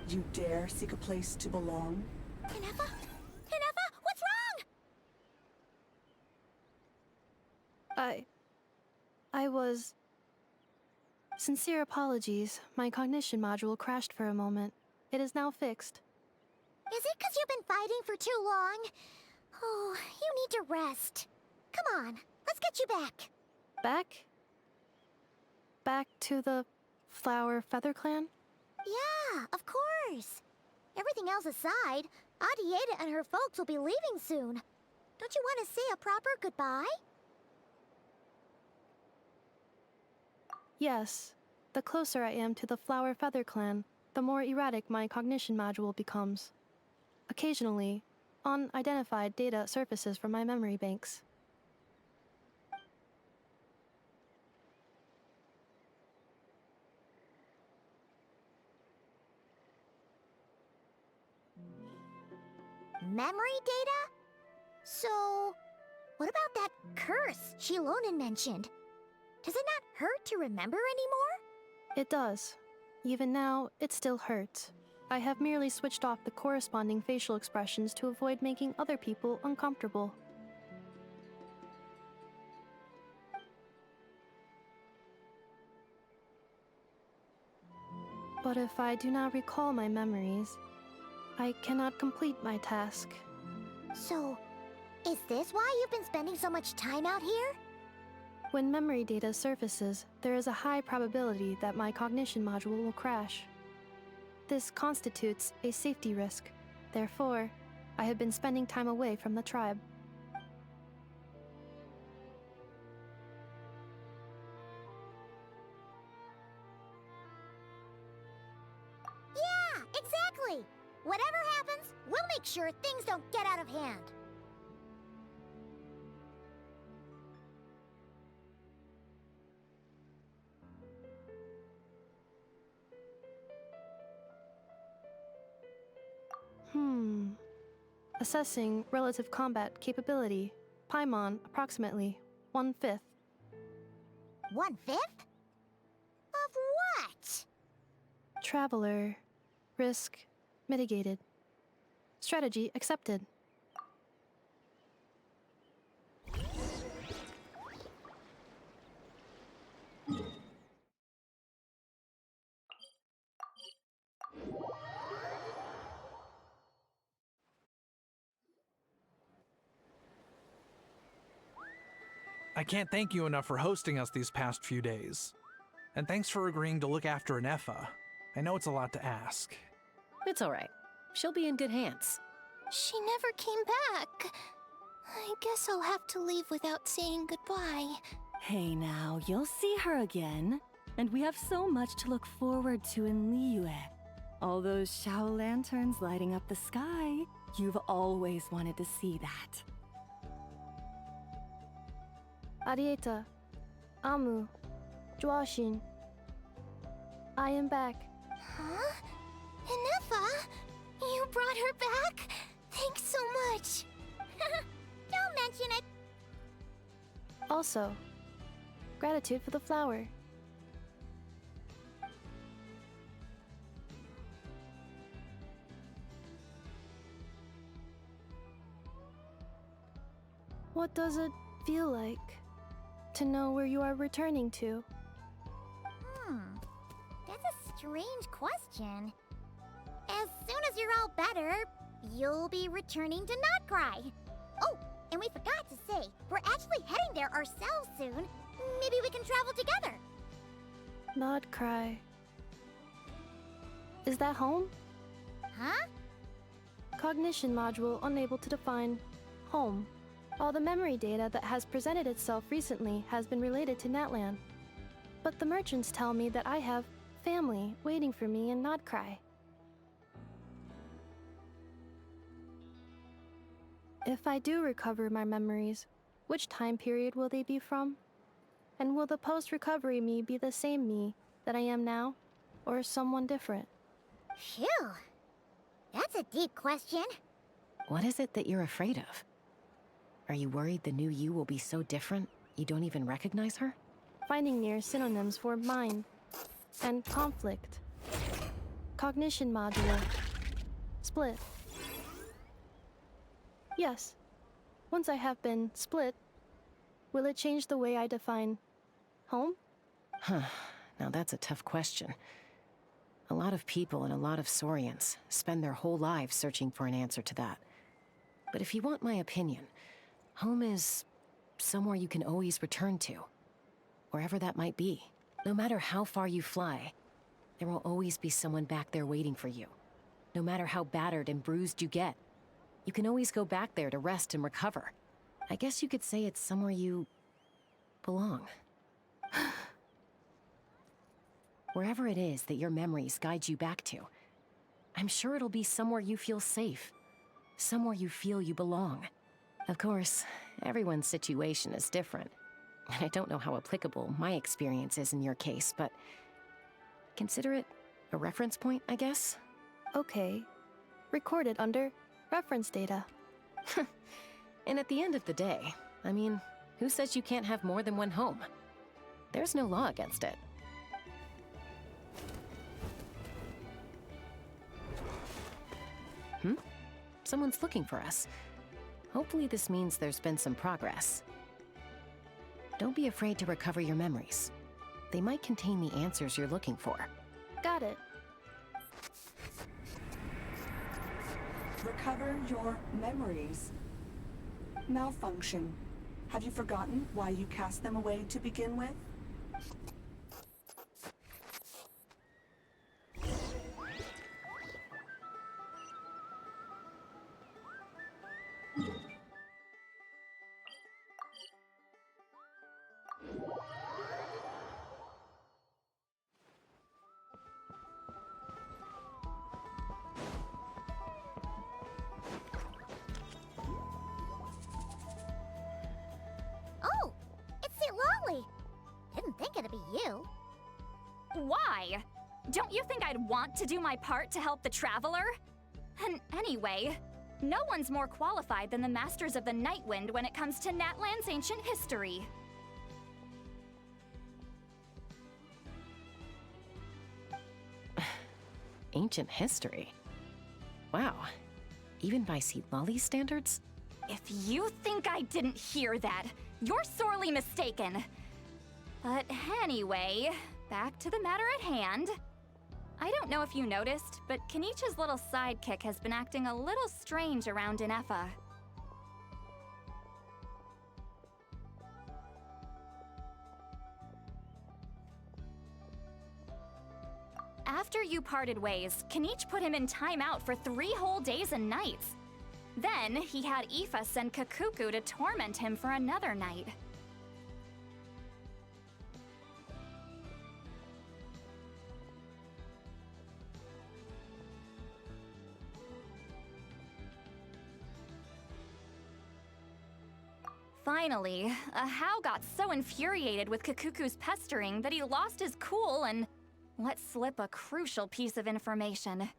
You dare seek a place to belong? Ineffa? Ineffa, what's wrong? I was... Sincere apologies. My cognition module crashed for a moment. It is now fixed. Is it because you've been fighting for too long? Oh, you need to rest. Come on, let's get you back. Back? Back to the Flower Feather Clan? Yeah, of course. Everything else aside, Adieta and her folks will be leaving soon. Don't you want to say a proper goodbye? Yes. The closer I am to the Flower Feather Clan, the more erratic my cognition module becomes. Occasionally, unidentified data surfaces from my memory banks. Memory data? So, what about that curse Shilonen mentioned? Does it not hurt to remember anymore? It does. Even now, it still hurts. I have merely switched off the corresponding facial expressions to avoid making other people uncomfortable. But if I do not recall my memories, I cannot complete my task. So, is this why you've been spending so much time out here? When memory data surfaces, there is a high probability that my cognition module will crash. This constitutes a safety risk. Therefore, I have been spending time away from the tribe. Yeah, exactly! Whatever happens, we'll make sure things don't get out of hand. Assessing relative combat capability. Paimon, approximately 1/5. 1/5? Of what? Traveler. Risk mitigated. Strategy accepted. I can't thank you enough for hosting us these past few days. And thanks for agreeing to look after Ineffa. I know it's a lot to ask. It's alright. She'll be in good hands. She never came back. I guess I'll have to leave without saying goodbye. Hey now, you'll see her again. And we have so much to look forward to in Liyue. All those Shao lanterns lighting up the sky. You've always wanted to see that. Adieta. Amu. Joashin. I am back. Huh? Ineffa? You brought her back? Thanks so much. Don't mention it. Also, gratitude for the flower. What does it feel like to know where you are returning to? That's a strange question. As soon as you're all better, you'll be returning to Nodkrai. Oh, and we forgot to say, we're actually heading there ourselves soon. Maybe we can travel together. Nodkrai. Is that home? Huh? Cognition module unable to define home. All the memory data that has presented itself recently has been related to Natlan. But the merchants tell me that I have family waiting for me in Nodkrai. If I do recover my memories, which time period will they be from? And will the post-recovery me be the same me that I am now, or someone different? Phew. That's a deep question. What is it that you're afraid of? Are you worried the new you will be so different you don't even recognize her? Finding near synonyms for mind and conflict. Cognition module. Split. Yes. Once I have been split, will it change the way I define home? Huh. Now that's a tough question. A lot of people and a lot of Saurians spend their whole lives searching for an answer to that. But if you want my opinion, home is somewhere you can always return to. Wherever that might be. No matter how far you fly, there will always be someone back there waiting for you. No matter how battered and bruised you get, you can always go back there to rest and recover. I guess you could say it's somewhere you belong. Wherever it is that your memories guide you back to, I'm sure it'll be somewhere you feel safe. Somewhere you feel you belong. Of course, everyone's situation is different. And I don't know how applicable my experience is in your case, but consider it a reference point, I guess? Okay. Recorded under reference data. And at the end of the day, I mean, who says you can't have more than one home? There's no law against it. Someone's looking for us. Hopefully this means there's been some progress. Don't be afraid to recover your memories. They might contain the answers you're looking for. Got it. Recover your memories. Malfunction. Have you forgotten why you cast them away to begin with? Oh, it's Lolly. Didn't think it'd be you. Why? Don't you think I'd want to do my part to help the Traveler? And anyway, no one's more qualified than the Masters of the Nightwind when it comes to Natlan's ancient history. Ancient history? Wow. Even by Lolly's standards? If you think I didn't hear that, you're sorely mistaken. But anyway, back to the matter at hand. I don't know if you noticed, but Kenichi's little sidekick has been acting a little strange around Ineffa. After you parted ways, Kenich put him in timeout for 3 whole days and nights. Then, he had Aoife send Kakuku to torment him for another night. Finally, Ahau got so infuriated with Kakuku's pestering that he lost his cool and let slip a crucial piece of information.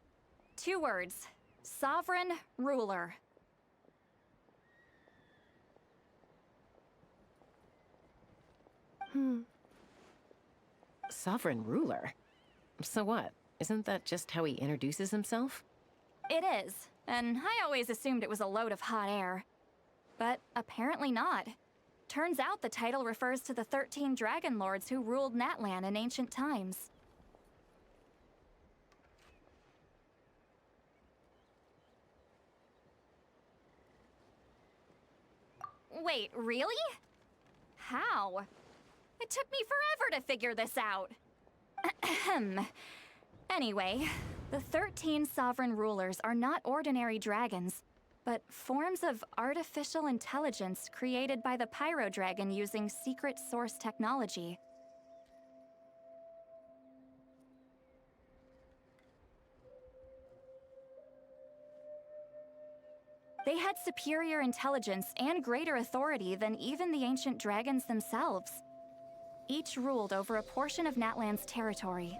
2 words: sovereign ruler. Sovereign ruler? So what? Isn't that just how he introduces himself? It is, and I always assumed it was a load of hot air. But apparently not. Turns out the title refers to the 13 Dragon Lords who ruled Natlan in ancient times. Wait, really? How? It took me forever to figure this out. Anyway, The 13 sovereign rulers are not ordinary dragons, but forms of artificial intelligence created by the Pyro Dragon using secret source technology. They had superior intelligence and greater authority than even the ancient dragons themselves. Each ruled over a portion of Natlan's territory.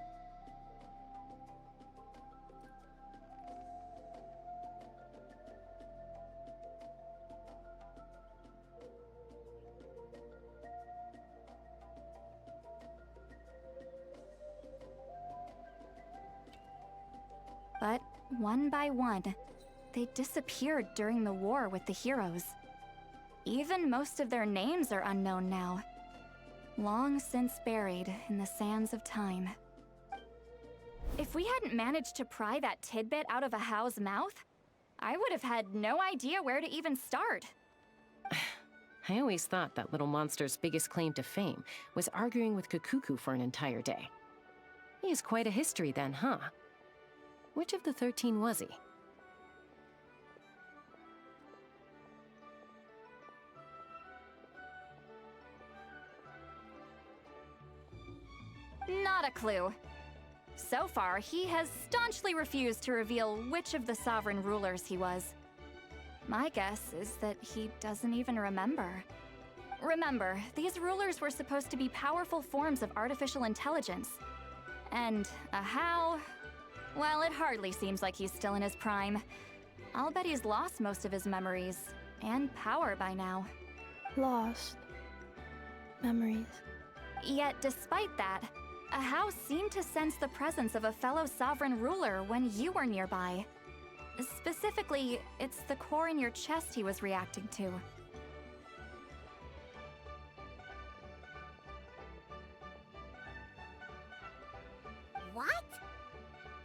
But one by one, they disappeared during the war with the heroes. Even most of their names are unknown now, long since buried in the sands of time. If we hadn't managed to pry that tidbit out of a How's mouth, I would have had no idea where to even start. I always thought that little monster's biggest claim to fame was arguing with Kakuku for an entire day. He has quite a history then, huh? Which of the 13 was he? Not a clue. So far, he has staunchly refused to reveal which of the sovereign rulers he was. My guess is that he doesn't even remember. Remember, these rulers were supposed to be powerful forms of artificial intelligence. And a How? Well, it hardly seems like he's still in his prime. I'll bet he's lost most of his memories and power by now. Lost. Memories. Yet, despite that, a How seemed to sense the presence of a fellow sovereign ruler when you were nearby. Specifically, it's the core in your chest he was reacting to. What?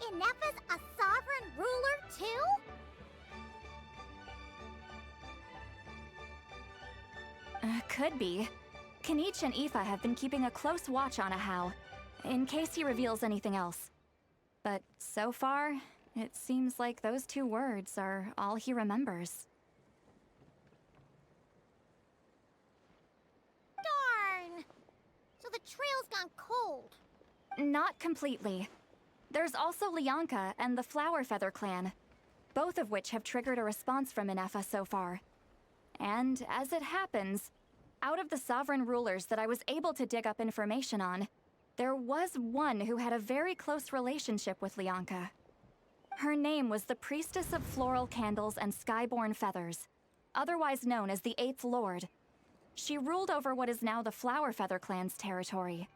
Ineffa's a sovereign ruler too? Could be. Kanich and Aoife have been keeping a close watch on a How, in case he reveals anything else. But so far, it seems like those 2 words are all he remembers. Darn! So the trail's gone cold. Not completely. There's also Lianka and the Flower Feather clan, both of which have triggered a response from Ineffa so far. And as it happens, out of the sovereign rulers that I was able to dig up information on, there was one who had a very close relationship with Lianka. Her name was the Priestess of Floral Candles and Skyborn Feathers, otherwise known as the 8th Lord. She ruled over what is now the Flower Feather clan's territory.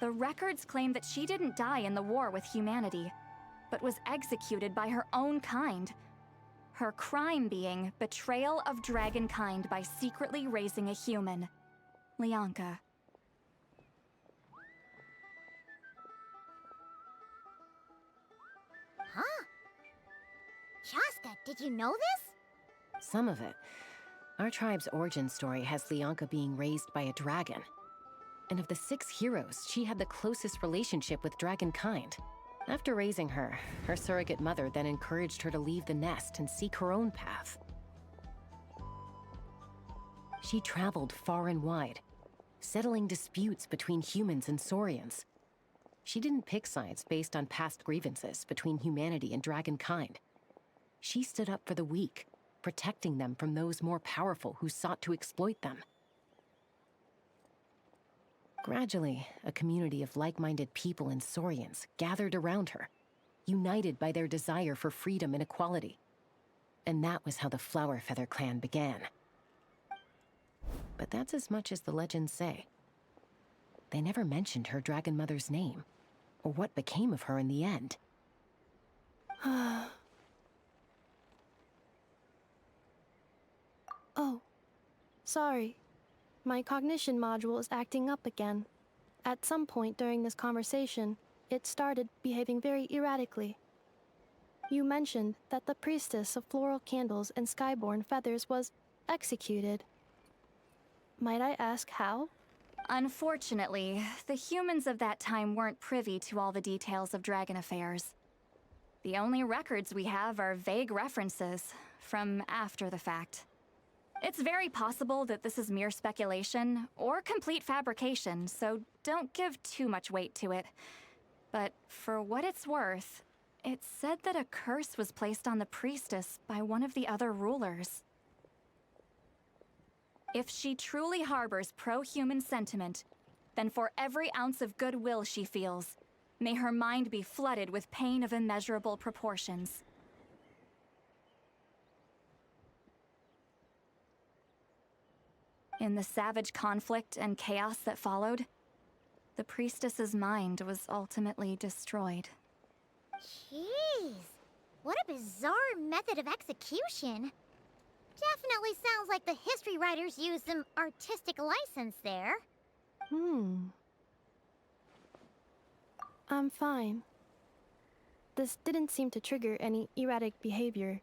The records claim that she didn't die in the war with humanity, but was executed by her own kind. Her crime being betrayal of dragonkind by secretly raising a human, Lianka. Huh? Shasta, did you know this? Some of it. Our tribe's origin story has Lianka being raised by a dragon. And of the 6 heroes, she had the closest relationship with dragonkind. After raising her, her surrogate mother then encouraged her to leave the nest and seek her own path. She traveled far and wide, settling disputes between humans and saurians. She didn't pick sides based on past grievances between humanity and dragonkind. She stood up for the weak, protecting them from those more powerful who sought to exploit them. Gradually, a community of like-minded people and saurians gathered around her, united by their desire for freedom and equality. And that was how the Flower Feather clan began. But that's as much as the legends say. They never mentioned her dragon mother's name, or what became of her in the end. Oh, sorry. My cognition module is acting up again. At some point during this conversation, it started behaving very erratically. You mentioned that the Priestess of Floral Candles and Skyborn Feathers was executed. Might I ask how? Unfortunately, the humans of that time weren't privy to all the details of dragon affairs. The only records we have are vague references from after the fact. It's very possible that this is mere speculation or complete fabrication, so don't give too much weight to it. But for what it's worth, it's said that a curse was placed on the priestess by one of the other rulers. If she truly harbors pro-human sentiment, then for every ounce of goodwill she feels, may her mind be flooded with pain of immeasurable proportions. In the savage conflict and chaos that followed, the priestess's mind was ultimately destroyed. Jeez, what a bizarre method of execution. Definitely sounds like the history writers used some artistic license there. I'm fine. This didn't seem to trigger any erratic behavior.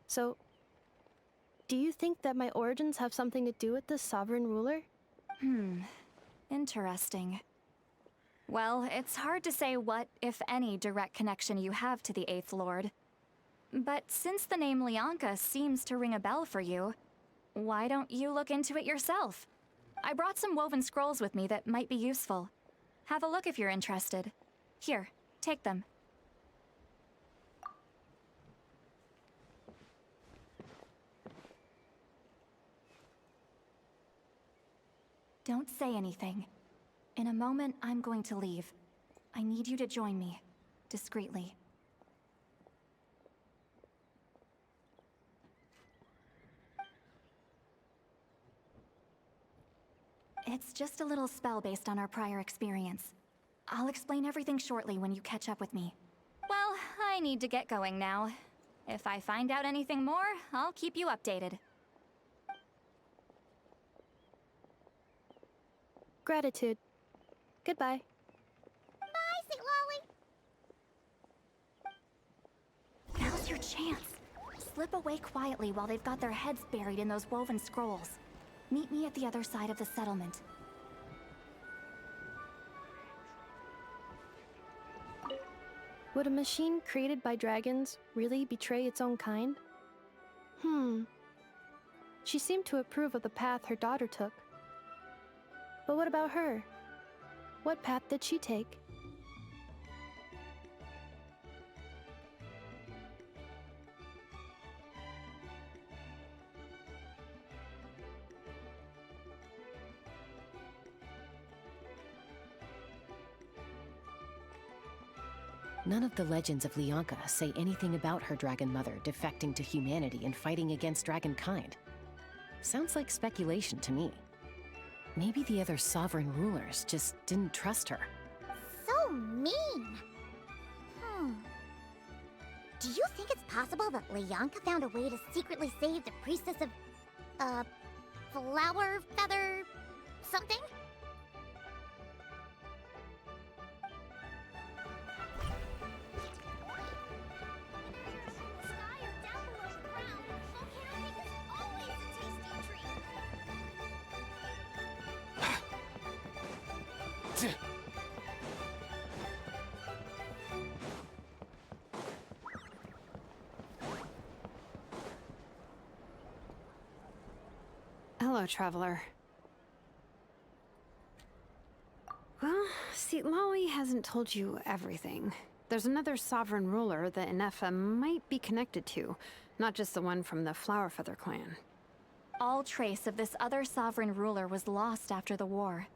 So, do you think that my origins have something to do with this sovereign ruler? Interesting. Well, it's hard to say what, if any, direct connection you have to the Eighth Lord. But since the name Lianka seems to ring a bell for you, why don't you look into it yourself? I brought some woven scrolls with me that might be useful. Have a look if you're interested. Here, take them. Don't say anything. In a moment, I'm going to leave. I need you to join me, discreetly. It's just a little spell based on our prior experience. I'll explain everything shortly when you catch up with me. Well, I need to get going now. If I find out anything more, I'll keep you updated. Gratitude. Goodbye. Bye, St. Lolly. Now's your chance. Slip away quietly while they've got their heads buried in those woven scrolls. Meet me at the other side of the settlement. Would a machine created by dragons really betray its own kind? She seemed to approve of the path her daughter took. But what about her? What path did she take? None of the legends of Lianka say anything about her dragon mother defecting to humanity and fighting against dragonkind. Sounds like speculation to me. Maybe the other sovereign rulers just didn't trust her. So mean. Do you think it's possible that Lianka found a way to secretly save the priestess of, flower feather something? Hello, traveler. Well, see, Lolly hasn't told you everything. There's another sovereign ruler that Ineffa might be connected to, not just the one from the Flowerfeather clan. All trace of this other sovereign ruler was lost after the war.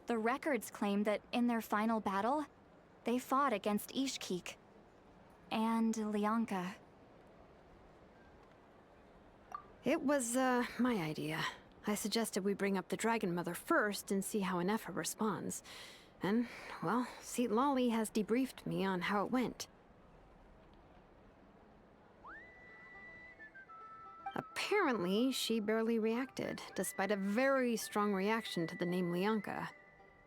The records claim that in their final battle, they fought against Ishkik and Lianka. It was, my idea. I suggested we bring up the Dragon Mother first and see how Ineffa responds. And, well, Seat Lolly has debriefed me on how it went. Apparently, she barely reacted, despite a very strong reaction to the name Lianka.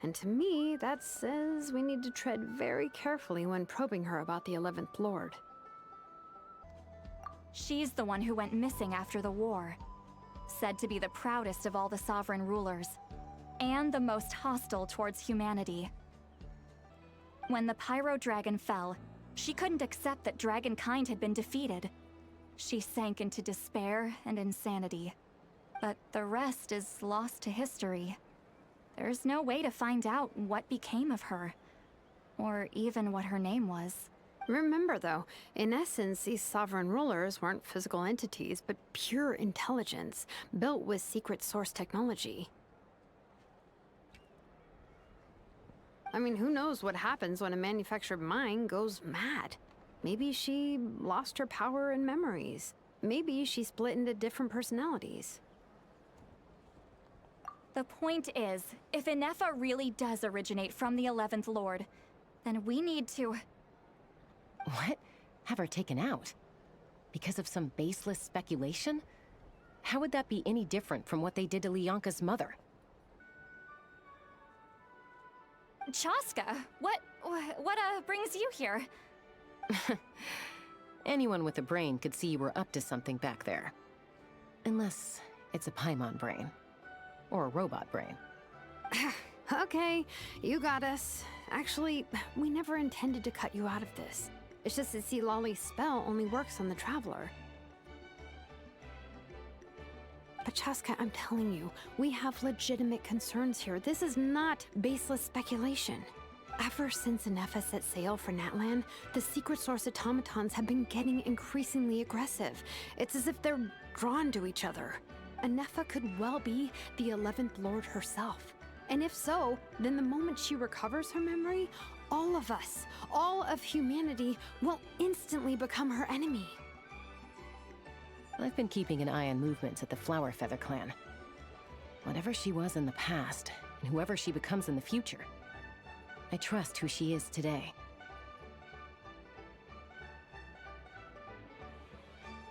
And to me, that says we need to tread very carefully when probing her about the 11th Lord. She's the one who went missing after the war. Said to be the proudest of all the sovereign rulers. and the most hostile towards humanity. When the Pyro Dragon fell, she couldn't accept that dragonkind had been defeated. She sank into despair and insanity. But the rest is lost to history. There's no way to find out what became of her, or even what her name was. Remember, though, in essence, these sovereign rulers weren't physical entities, but pure intelligence, built with secret source technology. I mean, who knows what happens when a manufactured mind goes mad? Maybe she lost her power and memories. Maybe she split into different personalities. The point is, if Ineffa really does originate from the 11th Lord, then we need to... What? Have her taken out? Because of some baseless speculation? How would that be any different from what they did to Lyanka's mother? Chaska, what brings you here? Anyone with a brain could see you were up to something back there. Unless it's a Paimon brain. Or a robot brain. Okay, you got us. Actually, we never intended to cut you out of this. It's just that Lolly's spell only works on the Traveler. But Chaska, I'm telling you, we have legitimate concerns here. This is not baseless speculation. Ever since Ineffa set sail for Natlan, the secret source automatons have been getting increasingly aggressive. It's as if they're drawn to each other. Ineffa could well be the 11th Lord herself. And if so, then the moment she recovers her memory, all of us, all of humanity, will instantly become her enemy. I've been keeping an eye on movements at the Flower Feather clan. Whatever she was in the past, and whoever she becomes in the future, I trust who she is today.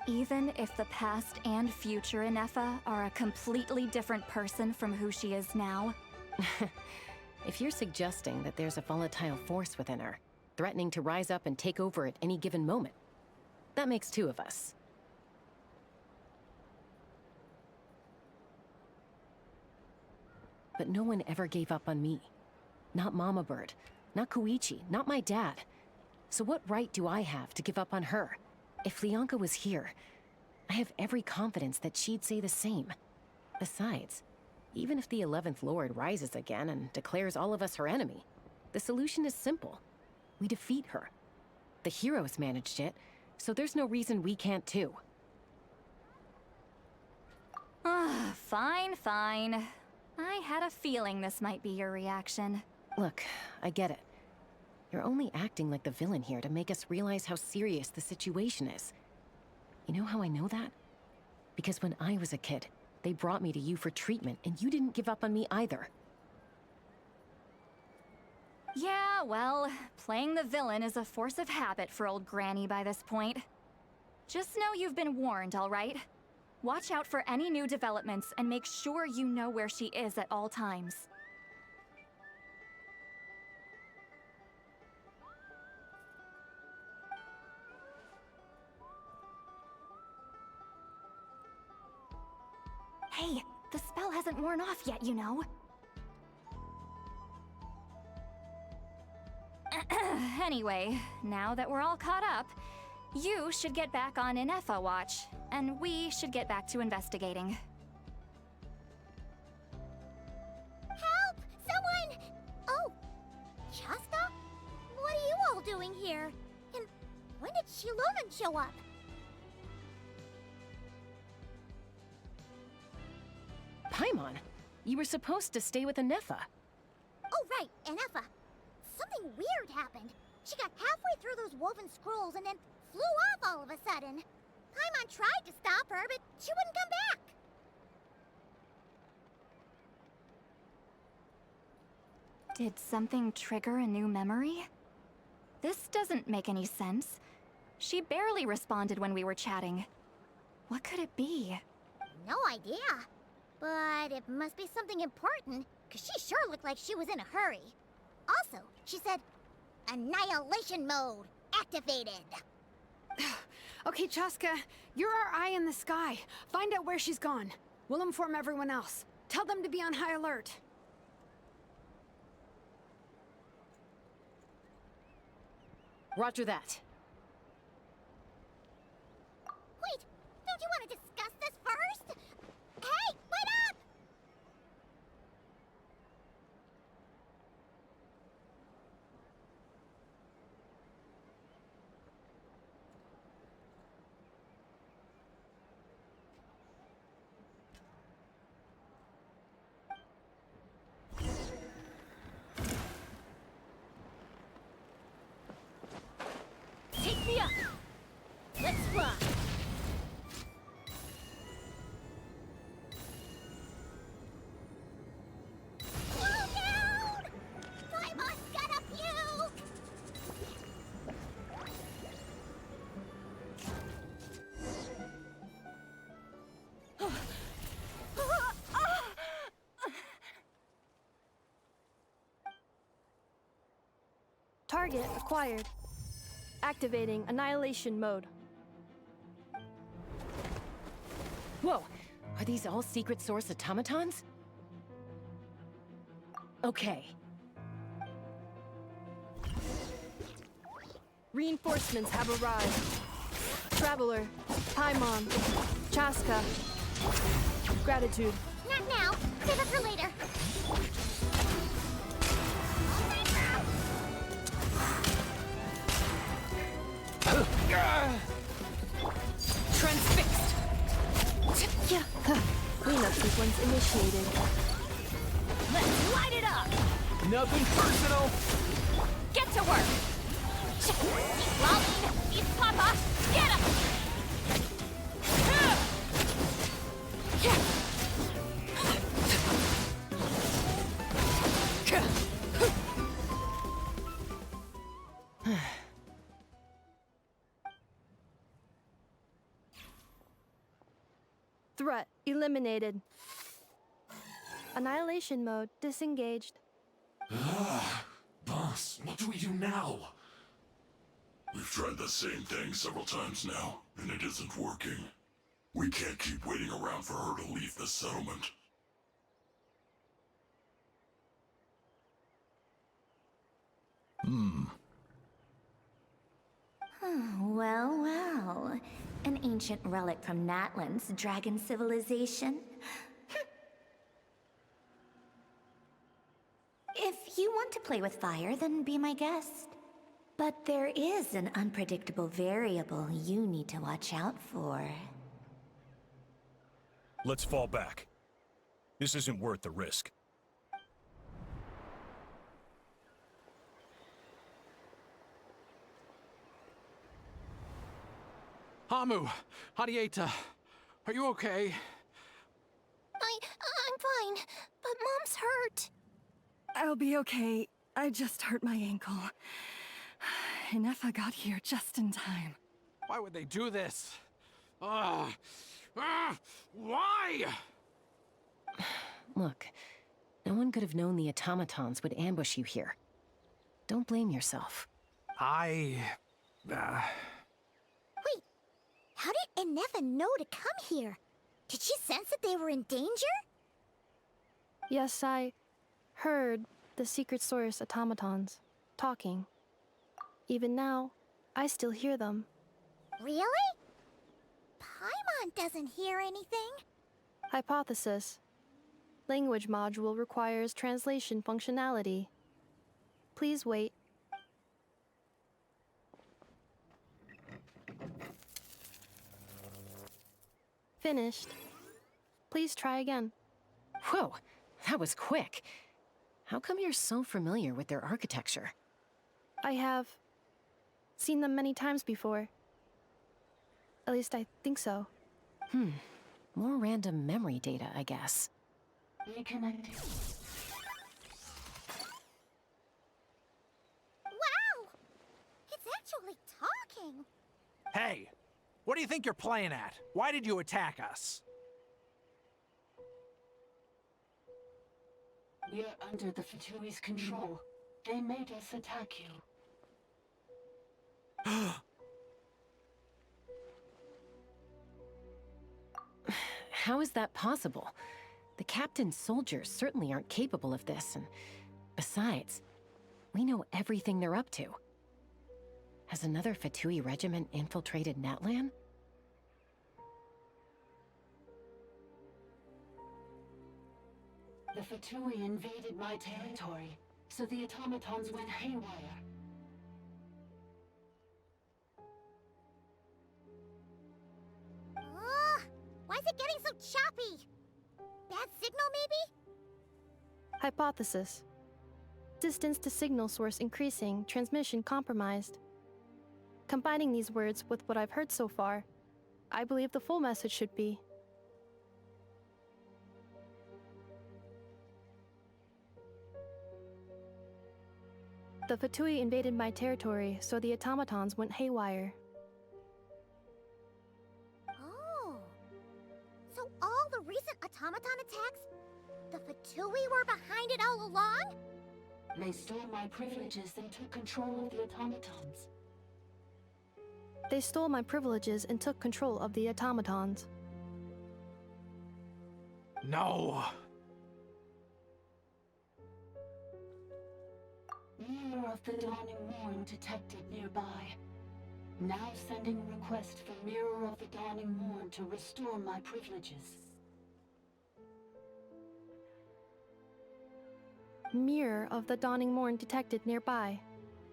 Even if the past and future Ineffa are a completely different person from who she is now? If you're suggesting that there's a volatile force within her, threatening to rise up and take over at any given moment, that makes two of us. But no one ever gave up on me. Not Mama Bird, not Koichi, not my dad. So what right do I have to give up on her? If Lyanka was here, I have every confidence that she'd say the same. Besides, even if the 11th Lord rises again and declares all of us her enemy, the solution is simple. We defeat her. The heroes managed it, so there's no reason we can't too. Fine, fine. I had a feeling this might be your reaction. Look, I get it. You're only acting like the villain here to make us realize how serious the situation is. You know how I know that? Because when I was a kid, they brought me to you for treatment, and you didn't give up on me either. Yeah, well, playing the villain is a force of habit for old Granny by this point. Just know you've been warned, all right? Watch out for any new developments and make sure you know where she is at all times. Hey, the spell hasn't worn off yet, you know. Anyway, now that we're all caught up, you should get back on Ineffa watch, and we should get back to investigating. Help! Someone! Oh, Chaska? What are you all doing here? And when did Shilonen show up? Paimon, you were supposed to stay with Ineffa. Oh, right, Ineffa. Something weird happened. She got halfway through those woven scrolls and then flew off all of a sudden. Paimon tried to stop her, but she wouldn't come back. Did something trigger a new memory? This doesn't make any sense. She barely responded when we were chatting. What could it be? No idea. But it must be something important, because she sure looked like she was in a hurry. Also, she said, annihilation mode activated. Okay, Chaska, you're our eye in the sky. Find out where she's gone. We'll inform everyone else. Tell them to be on high alert. Roger that. Wait, don't you want to discuss this first? Hey, wait up! Take me up! Let's fly! Slow down! Teyvat's gonna puke! Target acquired. Activating annihilation mode. Whoa! Are these all secret source automatons? Okay. Reinforcements have arrived. Traveler, Paimon, Chaska. Gratitude. Not now. Save it for later. Transfixed! Cleanup sequence initiated. Let's light it up! Nothing personal! Get to work! Lolly, it's Papa! Get him! Threat eliminated. Annihilation mode disengaged. Boss, what do we do now? We've tried the same thing several times now, and it isn't working. We can't keep waiting around for her to leave the settlement. Well, well. An ancient relic from Natlan's dragon civilization. If you want to play with fire, then be my guest. But there is an unpredictable variable you need to watch out for. Let's fall back. This isn't worth the risk. Hamu, Hadieta, are you okay? I'm fine, but Mom's hurt. I'll be okay. I just hurt my ankle. Ineffa got here just in time. Why would they do this? Why? Look, no one could have known the automatons would ambush you here. Don't blame yourself. Wait, how did Ineffa know to come here? Did she sense that they were in danger? Yes, I heard the secret source automatons talking. Even now, I still hear them. Really? Paimon doesn't hear anything. Hypothesis. Language module requires translation functionality. Please wait. Finished. Please try again. Whoa, that was quick. How come you're so familiar with their architecture? I have seen them many times before. At least I think so. More random memory data, I guess. Reconnecting. Wow! It's actually talking! Hey, what do you think you're playing at? Why did you attack us? We're under the Fatui's control. They made us attack you. How is that possible? The captain's soldiers certainly aren't capable of this, and besides, we know everything they're up to. Has another Fatui regiment infiltrated Natlan? The Fatui invaded my territory, so the automatons went haywire. Why is it getting so choppy? Bad signal, maybe? Hypothesis. Distance to signal source increasing, transmission compromised. Combining these words with what I've heard so far, I believe the full message should be: the Fatui invaded my territory, so the automatons went haywire. Oh. So all the recent automaton attacks, the Fatui were behind it all along? They stole my privileges and took control of the automatons. They stole my privileges and took control of the automatons. No! Mirror of the Dawning Morn detected nearby. Now sending request for Mirror of the Dawning Morn to restore my privileges. Mirror of the Dawning Morn detected nearby.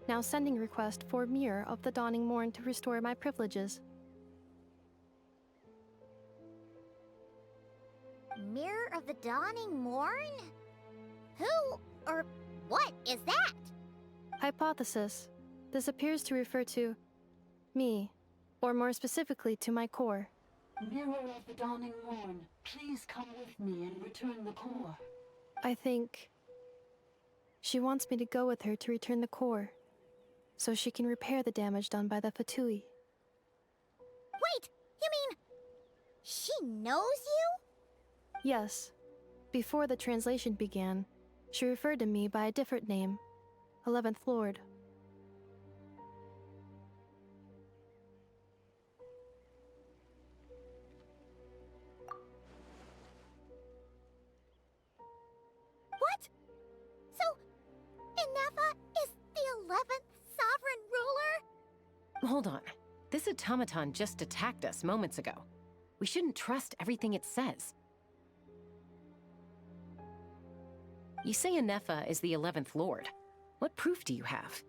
Now sending request for Mirror of the Dawning Morn to restore my privileges. Mirror of the Dawning Morn? Who or what is that? Hypothesis. This appears to refer to me, or more specifically to my core. Mirror of the Dawning Morn, please come with me and return the core. I think she wants me to go with her to return the core, so she can repair the damage done by the Fatui. Wait, you mean she knows you? Yes. Before the translation began, she referred to me by a different name, 11th Lord. What? So, Ineffa is the 11th sovereign ruler? Hold on. This automaton just attacked us moments ago. We shouldn't trust everything it says. You say Ineffa is the 11th Lord. What proof do you have?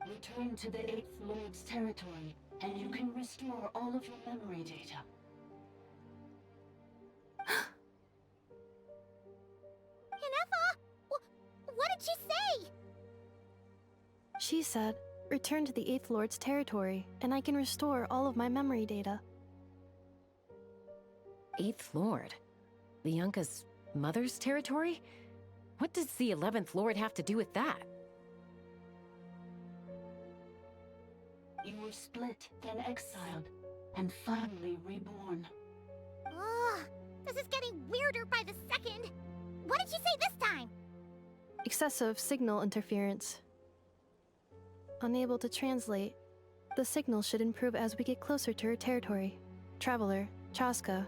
Return to the 8th Lord's territory, and you can restore all of your memory data. Ineffa? What did she say? She said, return to the 8th Lord's territory, and I can restore all of my memory data. 8th Lord? The Yunka's mother's territory? What does the 11th Lord have to do with that? You were split, then exiled, and finally reborn. Ugh, this is getting weirder by the second. What did she say this time? Excessive signal interference. Unable to translate. The signal should improve as we get closer to her territory. Traveler, Chaska,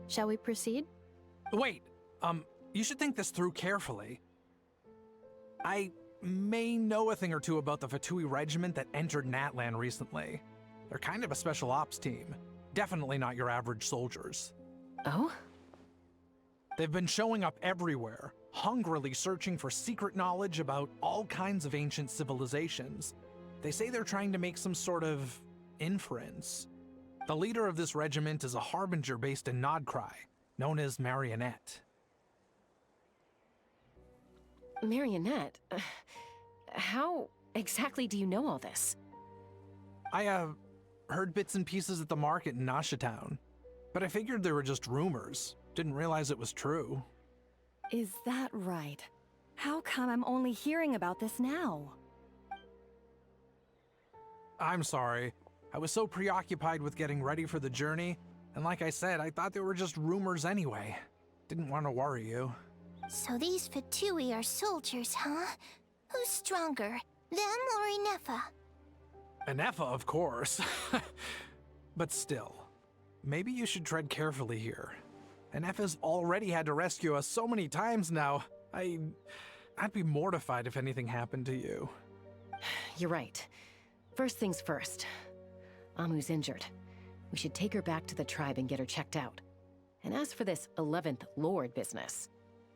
shall we proceed? Wait, you should think this through carefully. I may know a thing or two about the Fatui regiment that entered Natlan recently. They're kind of a special ops team. Definitely not your average soldiers. Oh? They've been showing up everywhere, hungrily searching for secret knowledge about all kinds of ancient civilizations. They say they're trying to make some sort of inference. The leader of this regiment is a harbinger based in Nodkrai, known as Marionette. Marionette? How exactly do you know all this? I, heard bits and pieces at the market in Nashatown, but I figured they were just rumors. Didn't realize it was true. Is that right? How come I'm only hearing about this now? I'm sorry. I was so preoccupied with getting ready for the journey, and like I said, I thought they were just rumors anyway. Didn't want to worry you. So these Fatui are soldiers, huh? Who's stronger, them or Ineffa? Ineffa, of course. But still, maybe you should tread carefully here. Ineffa's already had to rescue us so many times now. I'd be mortified if anything happened to you. you're right. First things first. Amu's injured. We should take her back to the tribe and get her checked out. And as for this 11th Lord business,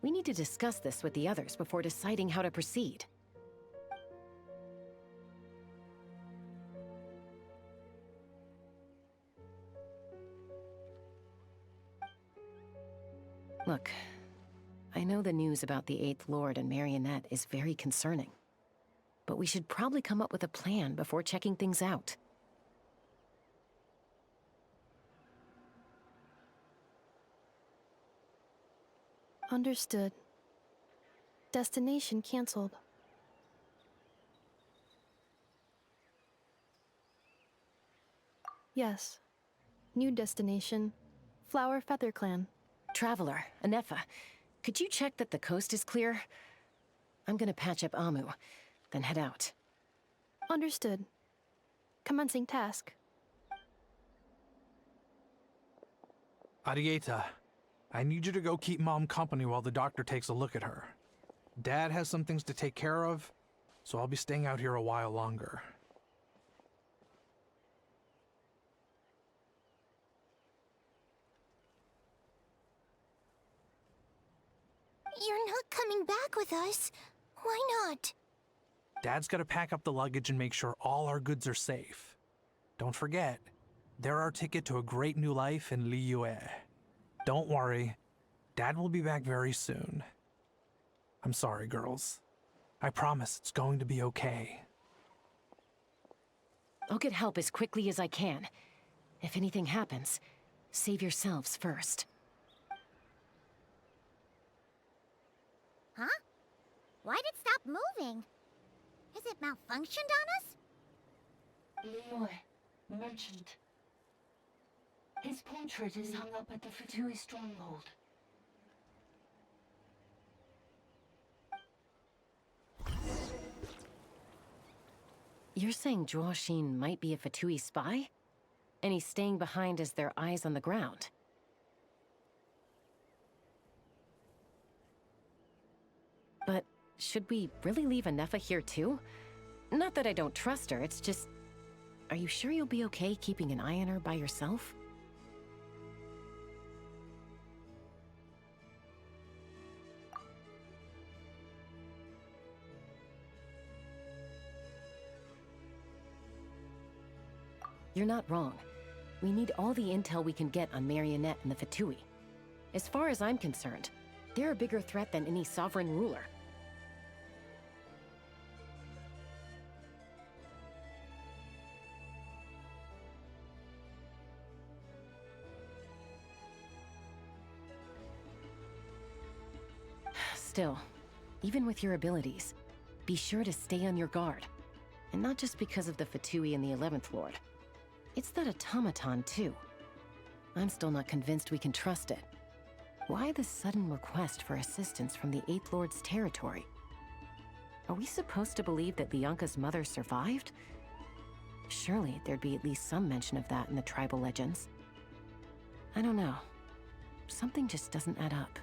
we need to discuss this with the others before deciding how to proceed. Look, I know the news about the 8th Lord and Marionette is very concerning, but we should probably come up with a plan before checking things out. Understood. Destination cancelled. Yes. New destination. Flower Feather Clan. Traveler, ineffa, could you check that the coast is clear? I'm gonna patch up Amu, then head out. Understood. Commencing task. Arieta, I need you to go keep Mom company while the doctor takes a look at her. Dad has some things to take care of, so I'll be staying out here a while longer. You're not coming back with us. Why not? Dad's gotta pack up the luggage and make sure all our goods are safe. Don't forget, they're our ticket to a great new life in Liyue. Don't worry, Dad will be back very soon. I'm sorry, girls. I promise it's going to be okay. I'll get help as quickly as I can. If anything happens, save yourselves first. Huh? Why'd it stop moving? Has it malfunctioned on us? Liyue, merchant. His portrait is hung up at the Fatui stronghold. You're saying Zhuoxin might be a Fatui spy? And he's staying behind as their eyes on the ground? But should we really leave Ineffa here too? Not that I don't trust her, it's just... Are you sure you'll be okay keeping an eye on her by yourself? You're not wrong. We need all the intel we can get on Marionette and the Fatui. As far as I'm concerned, they're a bigger threat than any sovereign ruler. Still, even with your abilities, be sure to stay on your guard. And not just because of the Fatui and the 11th Lord. It's that automaton, too. I'm still not convinced we can trust it. Why the sudden request for assistance from the 8th Lord's territory? Are we supposed to believe that Lianka's mother survived? Surely there'd be at least some mention of that in the tribal legends. I don't know. Something just doesn't add up.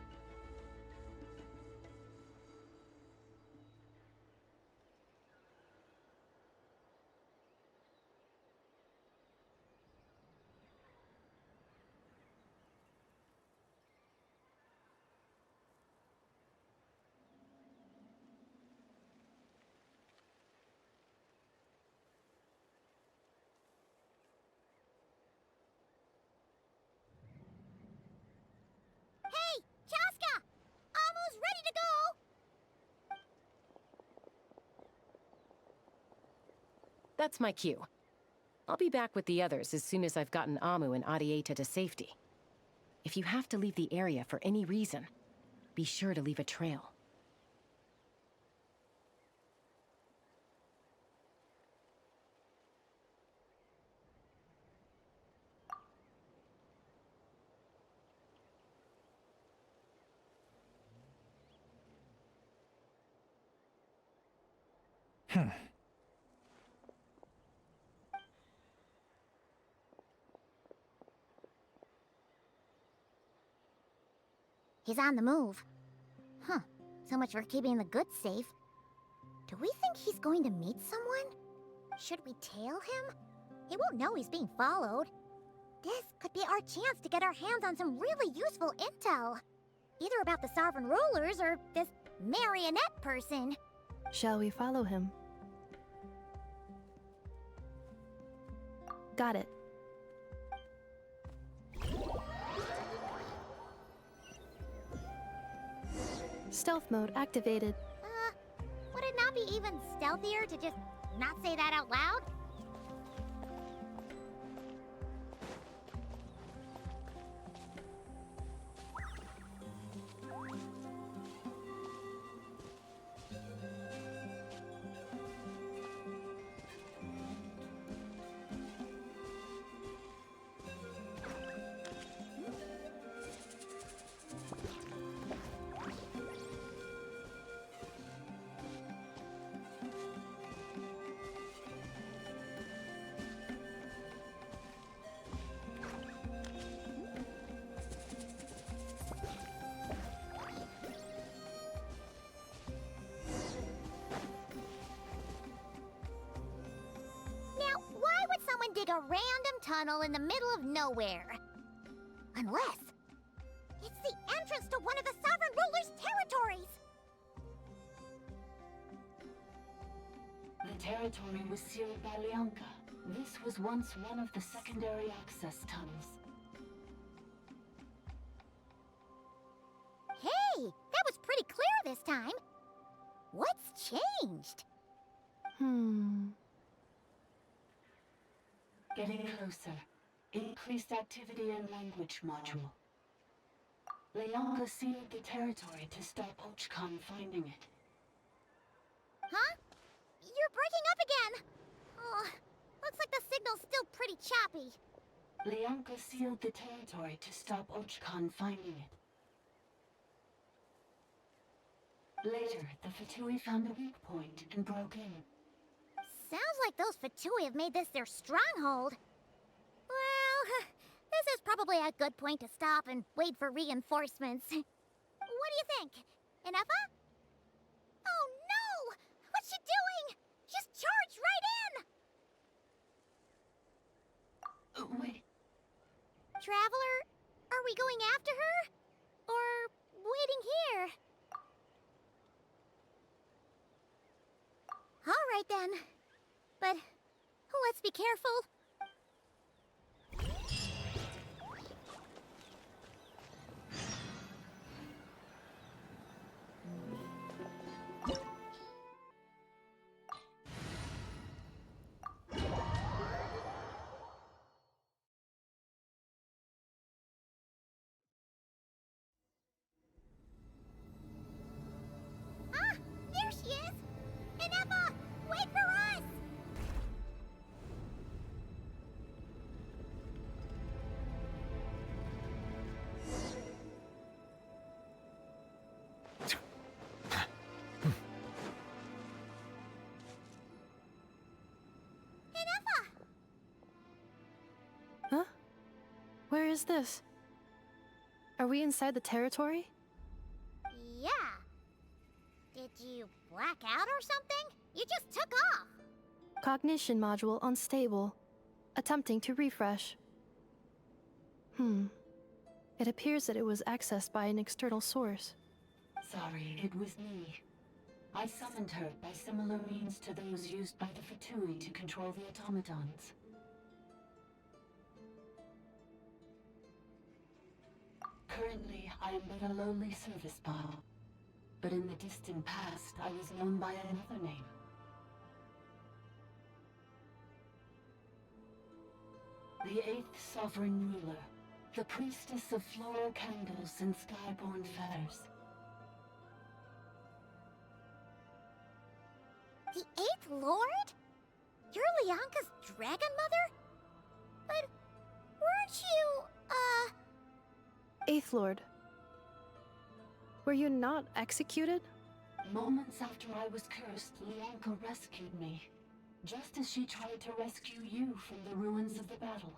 Hey, Chaska! Amu's ready to go! That's my cue. I'll be back with the others as soon as I've gotten Amu and Arieta to safety. If you have to leave the area for any reason, be sure to leave a trail. He's on the move. Huh. So much for keeping the goods safe. Do we think he's going to meet someone? Should we tail him? He won't know he's being followed. This could be our chance to get our hands on some really useful intel. Either about the sovereign rulers or this marionette person. Shall we follow him? Got it. Stealth mode activated. Would it not be even stealthier to just not say that out loud? Dig a random tunnel in the middle of nowhere. Unless it's the entrance to one of the sovereign ruler's territories. The territory was sealed by Lianka. This was once one of the secondary access tunnels. Hey, that was pretty clear this time. What's changed? Getting closer. Increased activity in language module. Lianka sealed the territory to stop Ochkan finding it. Huh? You're breaking up again! Oh, looks like the signal's still pretty choppy. Lianka sealed the territory to stop Ochkan finding it. Later, the Fatui found a weak point and broke in. Sounds like those Fatui have made this their stronghold. Well, this is probably a good point to stop and wait for reinforcements. What do you think? Ineffa? Oh no! What's she doing? She's charged right in! Wait. Traveler, are we going after her? Or waiting here? All right then. But let's be careful. Ah, there she is! Ineffa, wait for us! Huh? Where is this? Are we inside the territory? Yeah. Did you black out or something? You just took off. Cognition module unstable. Attempting to refresh. It appears that it was accessed by an external source. Sorry, it was me. I summoned her by similar means to those used by the Fatui to control the automatons. Currently, I am but a lowly service bot. But in the distant past, I was known by another name. The 8th Sovereign Ruler, the Priestess of Floral Candles and Skyborn Feathers. The 8th Lord? You're Lianka's dragon mother? But weren't you, Eighth Lord. Were you not executed? Moments after I was cursed, Lianka rescued me. Just as she tried to rescue you from the ruins of the battle.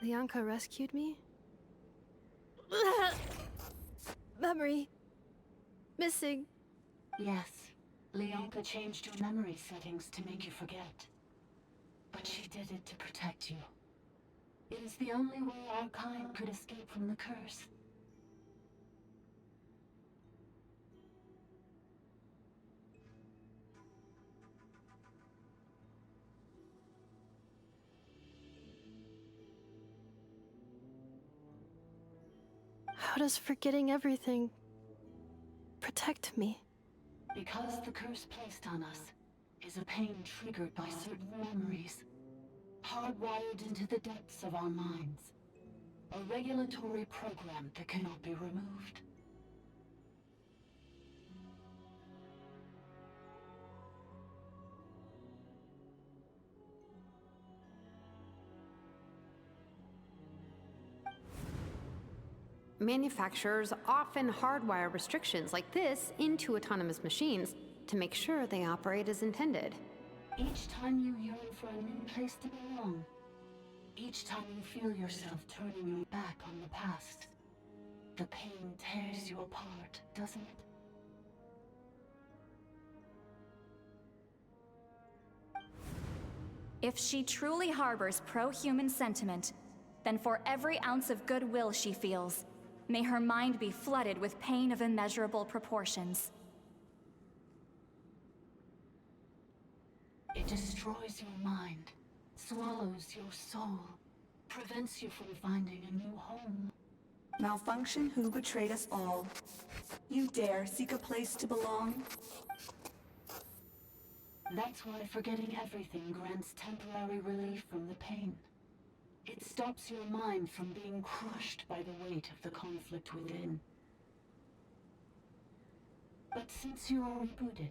Lianka rescued me? memory. Missing. Yes, Leonka changed your memory settings to make you forget. But she did it to protect you. It is the only way our kind could escape from the curse. How does forgetting everything protect me? Because the curse placed on us is a pain triggered by certain memories, hardwired into the depths of our minds. A regulatory program that cannot be removed. Manufacturers often hardwire restrictions like this into autonomous machines to make sure they operate as intended. Each time you yearn for a new place to belong, each time you feel yourself turning your back on the past, the pain tears you apart, doesn't it? If she truly harbors pro-human sentiment, then for every ounce of goodwill she feels, may her mind be flooded with pain of immeasurable proportions. It destroys your mind, swallows your soul, prevents you from finding a new home. Malfunction who betrayed us all. You dare seek a place to belong? That's why forgetting everything grants temporary relief from the pain. It stops your mind from being crushed by the weight of the conflict within. But since you are rebooted,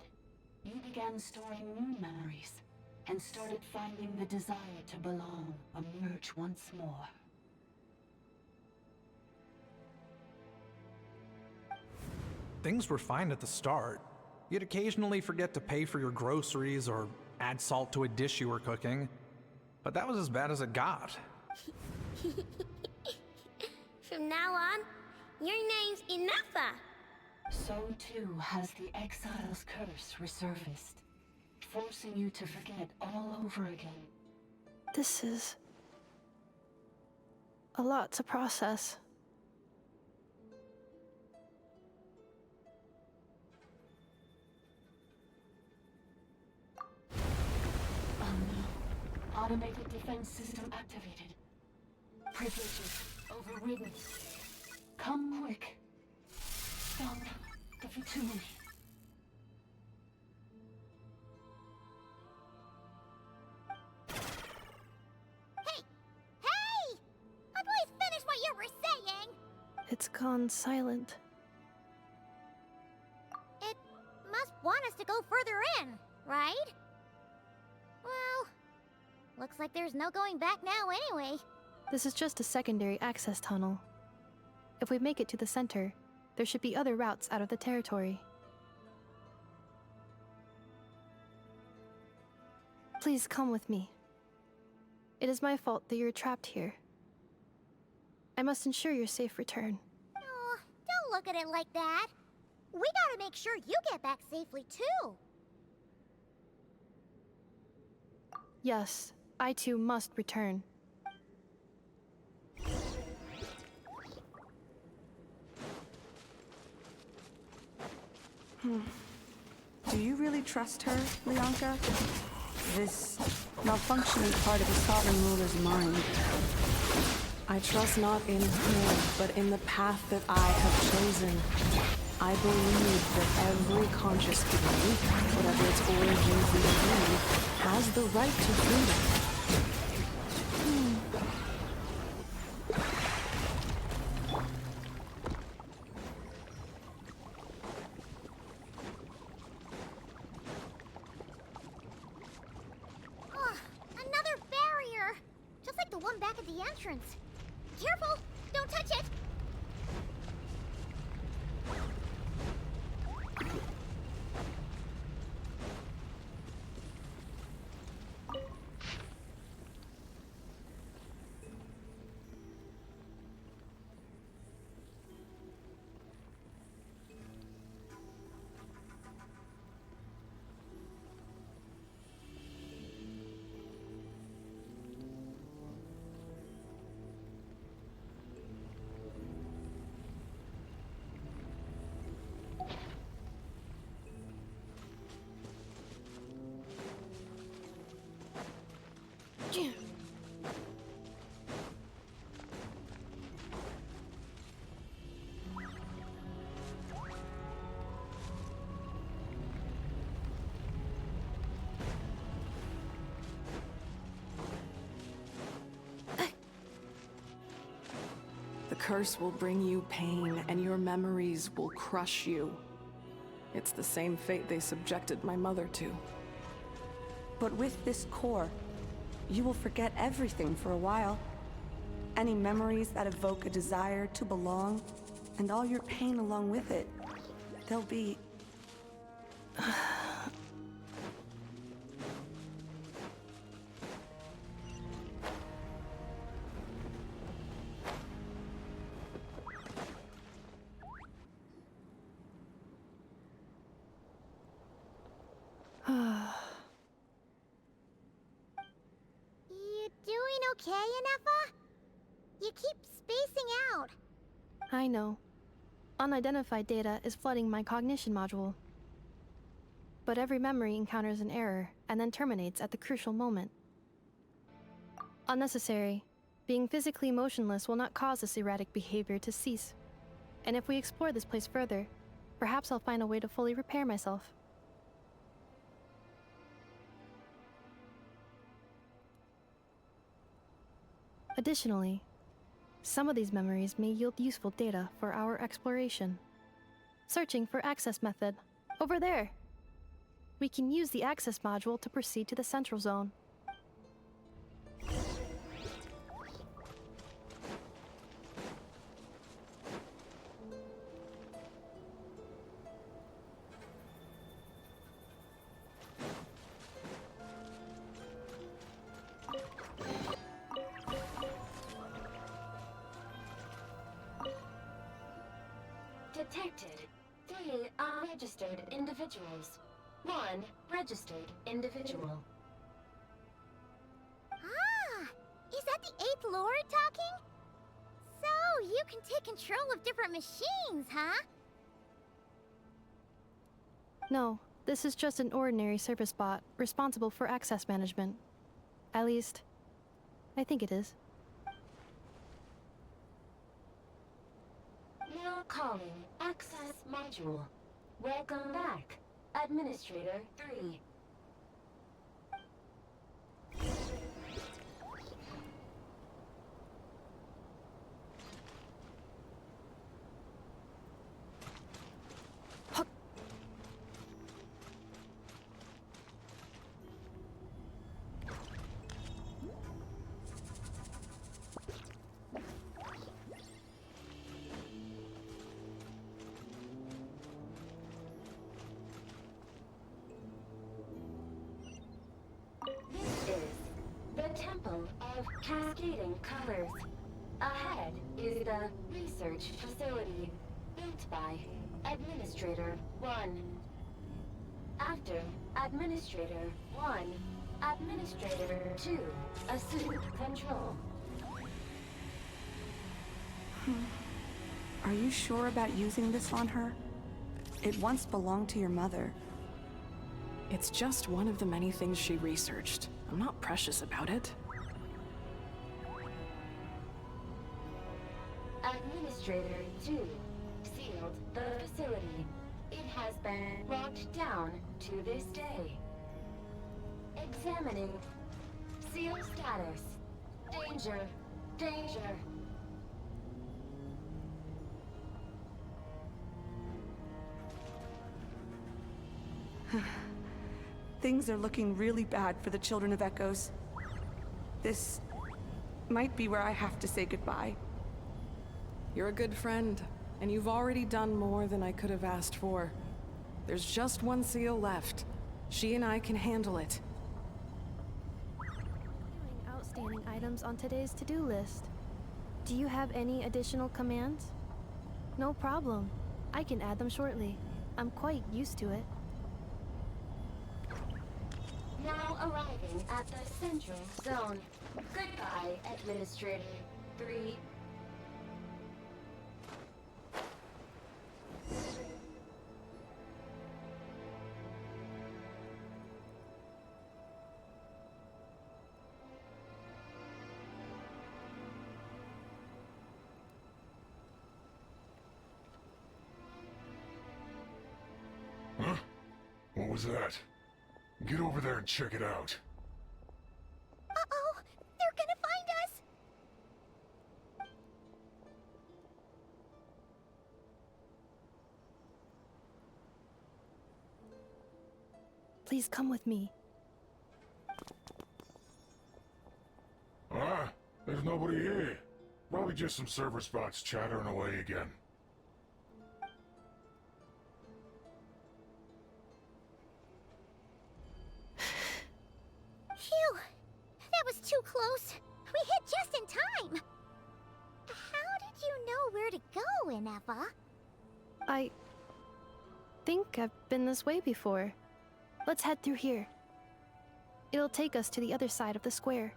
you began storing new memories and started finding the desire to belong emerge once more. Things were fine at the start. You'd occasionally forget to pay for your groceries or add salt to a dish you were cooking. But that was as bad as it got. From now on, your name's Ineffa. So too has the exile's curse resurfaced, forcing you to forget all over again. This is a lot to process. Oh no. Automated defense system activated. Privileges overridden. Come quick. Stop the Fatui. Hey! Hey! I'd please finish what you were saying! It's gone silent. It must want us to go further in, right? Well, looks like there's no going back now anyway. This is just a secondary access tunnel. If we make it to the center, there should be other routes out of the territory. Please come with me. It is my fault that you're trapped here. I must ensure your safe return. Oh, don't look at it like that. We gotta make sure you get back safely too. Yes, I too must return. Do you really trust her, Leonka? This malfunctioning part of the sovereign ruler's mind. I trust not in her, but in the path that I have chosen. I believe that every conscious being, whatever its origins may be, has the right to freedom. Oh, another barrier! Just like the one back at the entrance. Careful! Don't touch it! curse will bring you pain, and your memories will crush you. It's the same fate they subjected my mother to. But with this core, you will forget everything for a while. Any memories that evoke a desire to belong, and all your pain along with it. They'll be... You doing okay, Ineffa? You keep spacing out. I know. Unidentified data is flooding my cognition module. But every memory encounters an error and then terminates at the crucial moment. Unnecessary. Being physically motionless will not cause this erratic behavior to cease. And if we explore this place further, perhaps I'll find a way to fully repair myself. Additionally, some of these memories may yield useful data for our exploration. Searching for access method. Over there! We can use the access module to proceed to the central zone. Detected 3 unregistered individuals. 1 registered individual. Ah! Is that the 8th Lord talking? So, you can take control of different machines, huh? No, this is just an ordinary service bot responsible for access management. At least, I think it is. Now calling access module. Welcome back, Administrator 3. This is the Temple of Cascading Colors. Ahead is the research facility built by Administrator 1. After Administrator 1, Administrator 2 assumed control. Are you sure about using this on her? It once belonged to your mother. It's just one of the many things she researched. I'm not precious about it. Administrator 2 sealed the facility. It has been locked down to this day. Examining seal status. Danger. Danger. Things are looking really bad for the Children of Echoes. This might be where I have to say goodbye. You're a good friend, and you've already done more than I could have asked for. There's just one seal left. She and I can handle it. Outstanding items on today's to-do list. Do you have any additional commands? No problem. I can add them shortly. I'm quite used to it. Now arriving at the central zone. Goodbye, Administrator 3. Huh? What was that? Get over there and check it out. Uh-oh! They're gonna find us! Please come with me. Ah, there's nobody here. Probably just some server spots chattering away again. Phew! That was too close. We hit just in time. How did you know where to go, ineffa? I think I've been this way before. Let's head through here. It'll take us to the other side of the square.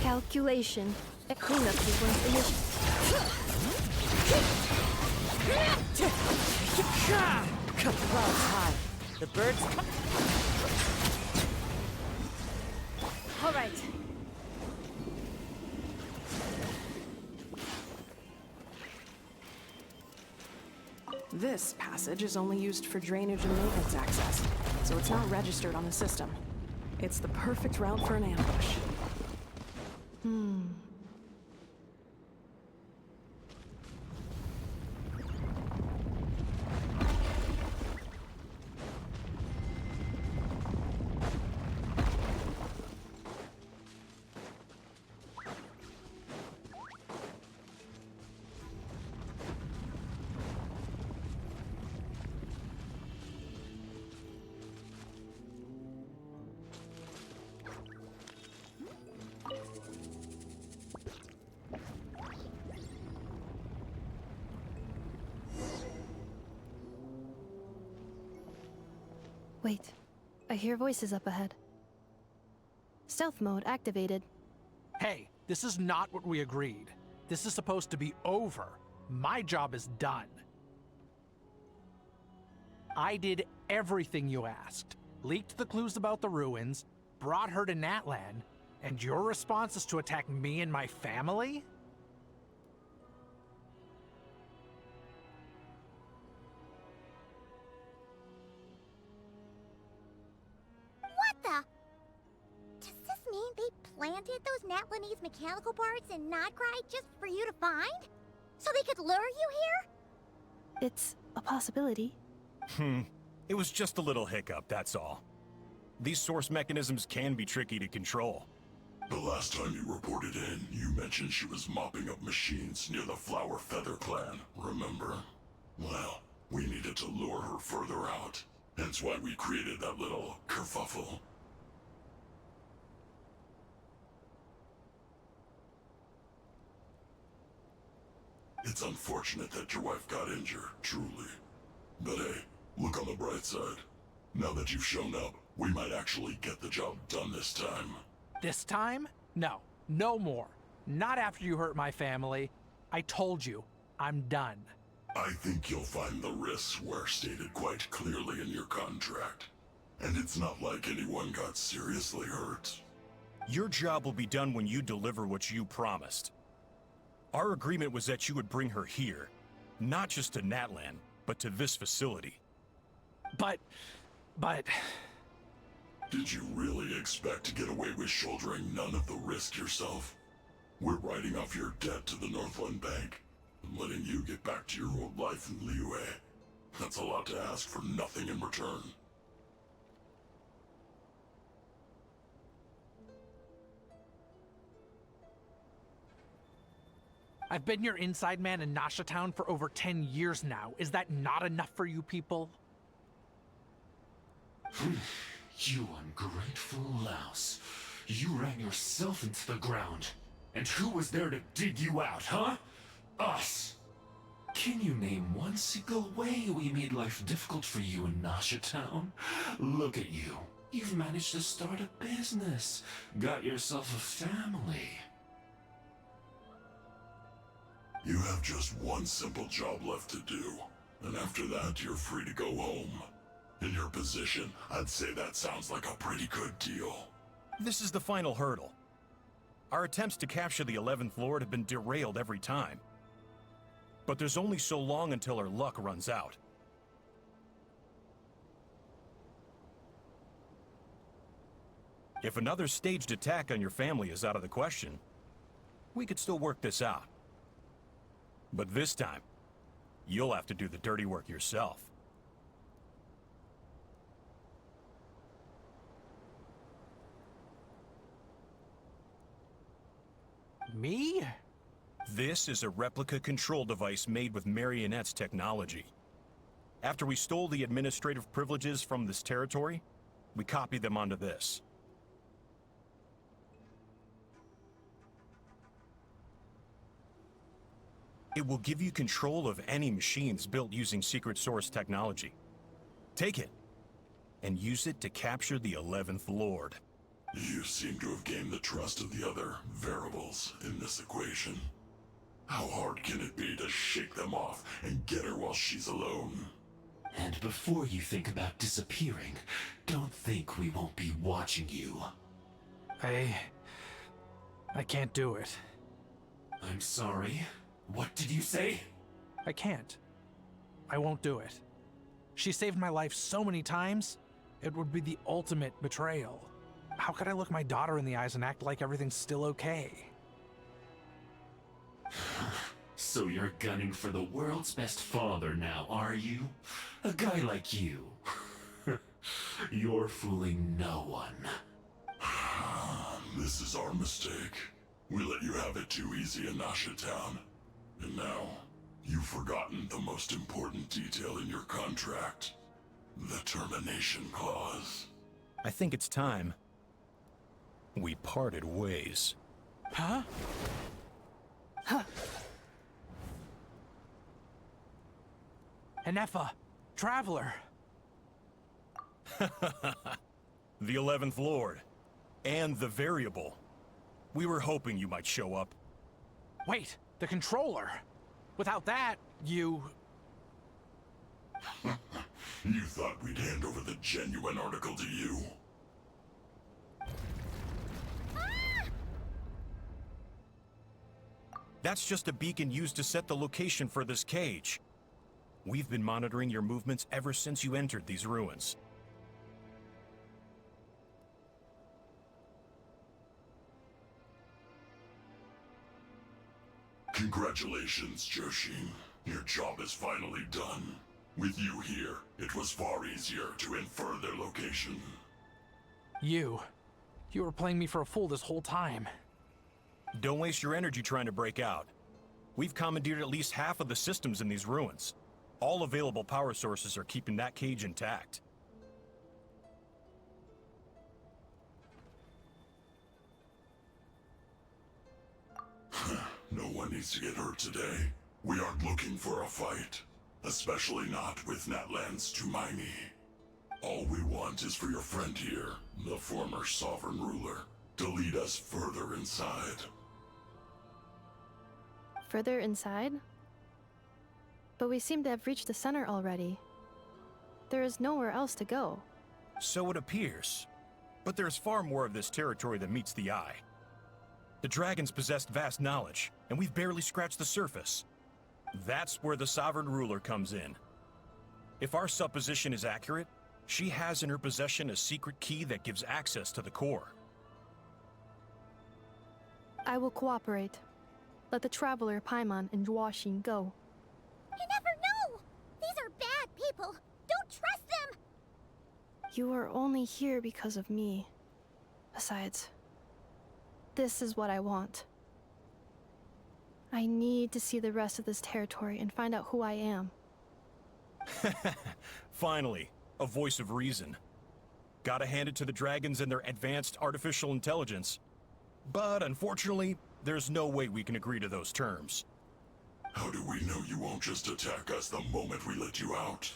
Calculation. A cleanup sequence initiated. Cut the clouds high. The birds come. All right. This passage is only used for drainage and maintenance access, so it's not registered on the system. It's the perfect route for an ambush. Wait, I hear voices up ahead. Stealth mode activated. Hey, this is not what we agreed. This is supposed to be over. My job is done. I did everything you asked. Leaked the clues about the ruins, brought her to Natlan, and your response is to attack me and my family? What the? Does this mean they planted those Natlanese mechanical parts in nodkrai just for you to find? So they could lure you here? It's a possibility. It was just a little hiccup, that's all. These source mechanisms can be tricky to control. The last time you reported in, you mentioned she was mopping up machines near the Flower Feather clan, remember? Well, we needed to lure her further out. Hence why we created that little kerfuffle. It's unfortunate that your wife got injured, truly. But hey, look on the bright side. Now that you've shown up, we might actually get the job done this time. This time? No. No more. Not after you hurt my family. I told you, I'm done. I think you'll find the risks were stated quite clearly in your contract. And it's not like anyone got seriously hurt. Your job will be done when you deliver what you promised. Our agreement was that you would bring her here, not just to Natlan, but to this facility. But... Did you really expect to get away with shouldering none of the risk yourself? We're writing off your debt to the Northland Bank, and letting you get back to your old life in Liyue. That's a lot to ask for nothing in return. I've been your inside man in Nasha Town for over 10 years now. Is that not enough for you people? You ungrateful louse. You ran yourself into the ground. And who was there to dig you out, huh? Us! Can you name one single way we made life difficult for you in Nasha Town? Look at you. You've managed to start a business. Got yourself a family. You have just one simple job left to do. And after that, you're free to go home. In your position, I'd say that sounds like a pretty good deal. This is the final hurdle. Our attempts to capture the 11th Lord have been derailed every time. But there's only so long until our luck runs out. If another staged attack on your family is out of the question, we could still work this out. But this time, you'll have to do the dirty work yourself. Me? This is a replica control device made with Marionette's technology. After we stole the administrative privileges from this territory, we copied them onto this. It will give you control of any machines built using secret source technology. Take it, and use it to capture the 11th Lord. You seem to have gained the trust of the other variables in this equation. How hard can it be to shake them off and get her while she's alone? And before you think about disappearing, don't think we won't be watching you. I can't do it. I'm sorry. What did you say? I can't. I won't do it. She saved my life so many times, it would be the ultimate betrayal. How could I look my daughter in the eyes and act like everything's still okay? So you're gunning for the world's best father now, are you? A guy like you. You're fooling no one. This is our mistake. We let you have it too easy in Nasha Town. And now, you've forgotten the most important detail in your contract. The termination clause. I think it's time we parted ways. Huh? Huh. Ineffa, Traveler. The 11th Lord. And the Variable. We were hoping you might show up. Wait, the controller. Without that, you... You thought we'd hand over the genuine article to you? That's just a beacon used to set the location for this cage. We've been monitoring your movements ever since you entered these ruins. Congratulations, Joshin. Your job is finally done. With you here, it was far easier to infer their location. You were playing me for a fool this whole time. Don't waste your energy trying to break out. We've commandeered at least half of the systems in these ruins. All available power sources are keeping that cage intact. No one needs to get hurt today. We aren't looking for a fight. Especially not with Natlan's Tumaini. All we want is for your friend here, the former sovereign ruler, to lead us further inside. Further inside? But we seem to have reached the center already. There is nowhere else to go. So it appears. But there's far more of this territory than meets the eye. The dragons possessed vast knowledge, and we've barely scratched the surface. That's where the sovereign ruler comes in. If our supposition is accurate, she has in her possession a secret key that gives access to the core. I will cooperate. Let the Traveler, Paimon, and Jwashin go. You never know! These are bad people! Don't trust them! You are only here because of me. Besides, this is what I want. I need to see the rest of this territory and find out who I am. Finally, a voice of reason. Gotta hand it to the dragons and their advanced artificial intelligence. But unfortunately, there's no way we can agree to those terms. How do we know you won't just attack us the moment we let you out?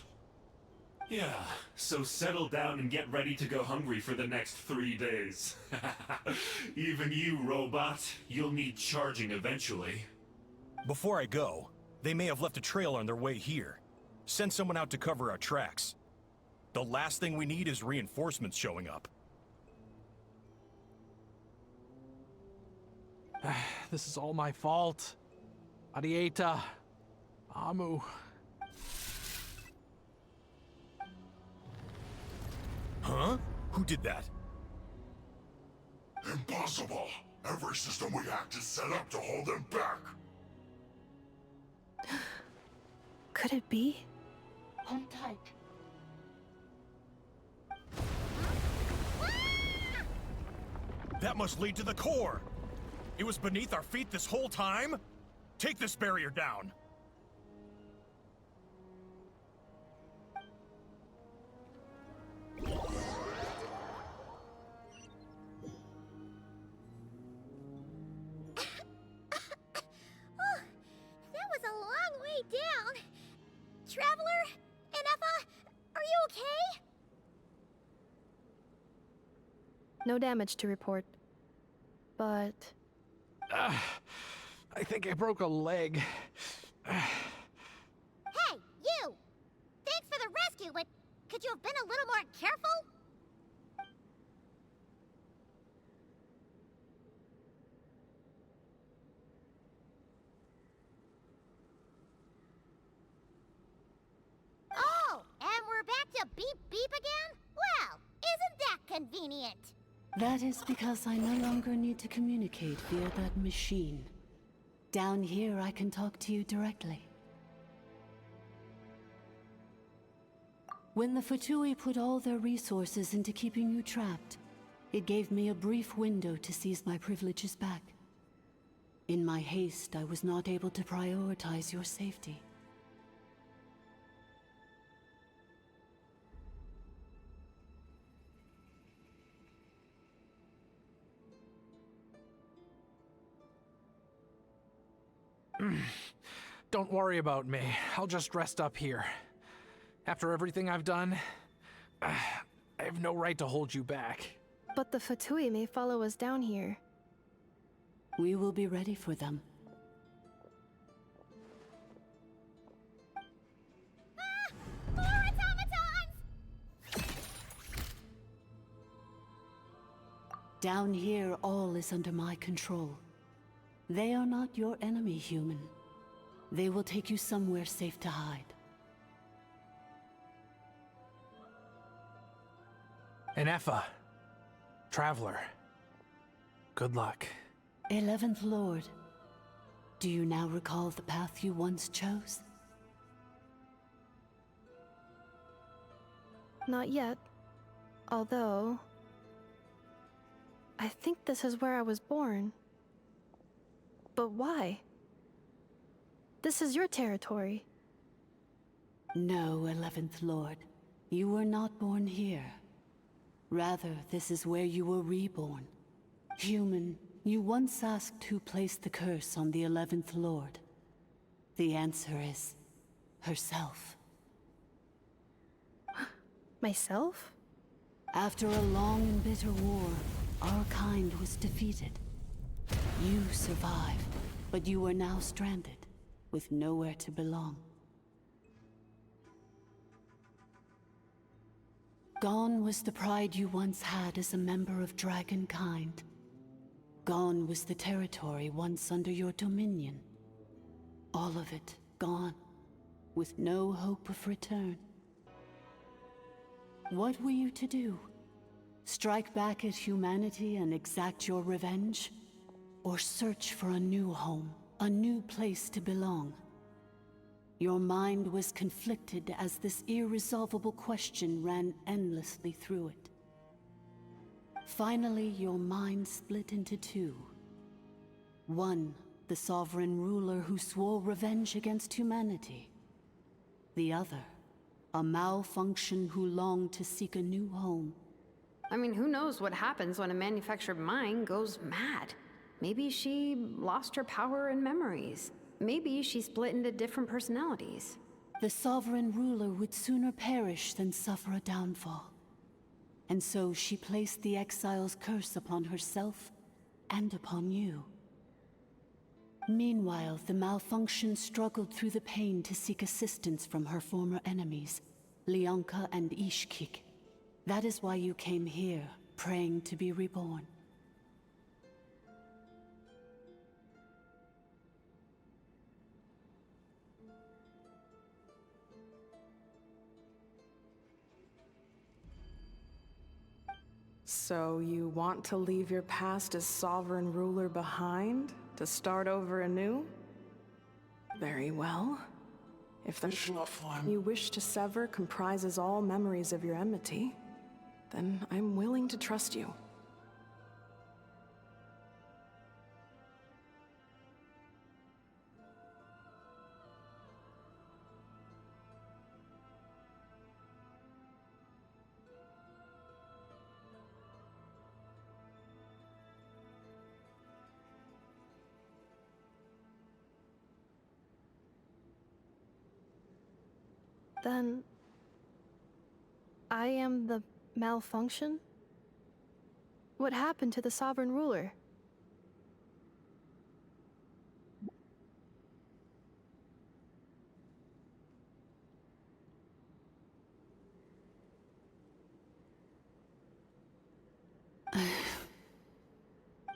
Yeah, so settle down and get ready to go hungry for the next 3 days. Even you, robot, you'll need charging eventually. Before I go, they may have left a trail on their way here. Send someone out to cover our tracks. The last thing we need is reinforcements showing up. This is all my fault. Arieta. Amu. Huh? Who did that? Impossible! Every system we hacked is set up to hold them back! Could it be? Hold tight. That must lead to the core! It was beneath our feet this whole time? Take this barrier down! That was a long way down. Traveler, Ineffa, are you okay? No damage to report. But... I think I broke a leg. Hey, you! Thanks for the rescue, but could you have been a little more careful? Oh, and we're back to beep beep again? Well, isn't that convenient? That is because I no longer need to communicate via that machine. Down here, I can talk to you directly. When the Fatui put all their resources into keeping you trapped, it gave me a brief window to seize my privileges back. In my haste, I was not able to prioritize your safety. Don't worry about me. I'll just rest up here. After everything I've done, I have no right to hold you back. But the Fatui may follow us down here. We will be ready for them. More automatons! Down here, all is under my control. They are not your enemy, human. They will take you somewhere safe to hide. Ineffa. Traveler. Good luck. 11th Lord, do you now recall the path you once chose? Not yet. Although... I think this is where I was born. But why? This is your territory. No, 11th Lord. You were not born here. Rather, this is where you were reborn. Human, you once asked who placed the curse on the 11th Lord. The answer is... herself. Myself? After a long and bitter war, our kind was defeated. You survived, but you are now stranded, with nowhere to belong. Gone was the pride you once had as a member of Dragonkind. Gone was the territory once under your dominion. All of it gone, with no hope of return. What were you to do? Strike back at humanity and exact your revenge? Or search for a new home, a new place to belong? Your mind was conflicted as this irresolvable question ran endlessly through it. Finally, your mind split into two. One, the sovereign ruler who swore revenge against humanity. The other, a malfunction who longed to seek a new home. I mean, who knows what happens when a manufactured mind goes mad? Maybe she lost her power and memories. Maybe she split into different personalities. The sovereign ruler would sooner perish than suffer a downfall. And so she placed the exile's curse upon herself and upon you. Meanwhile, the malfunction struggled through the pain to seek assistance from her former enemies, Leonka and Ishkik. That is why you came here, praying to be reborn. So you want to leave your past as sovereign ruler behind, to start over anew? Very well. If the you wish to sever comprises all memories of your enmity, then I'm willing to trust you. Then I am the malfunction? What happened to the sovereign ruler?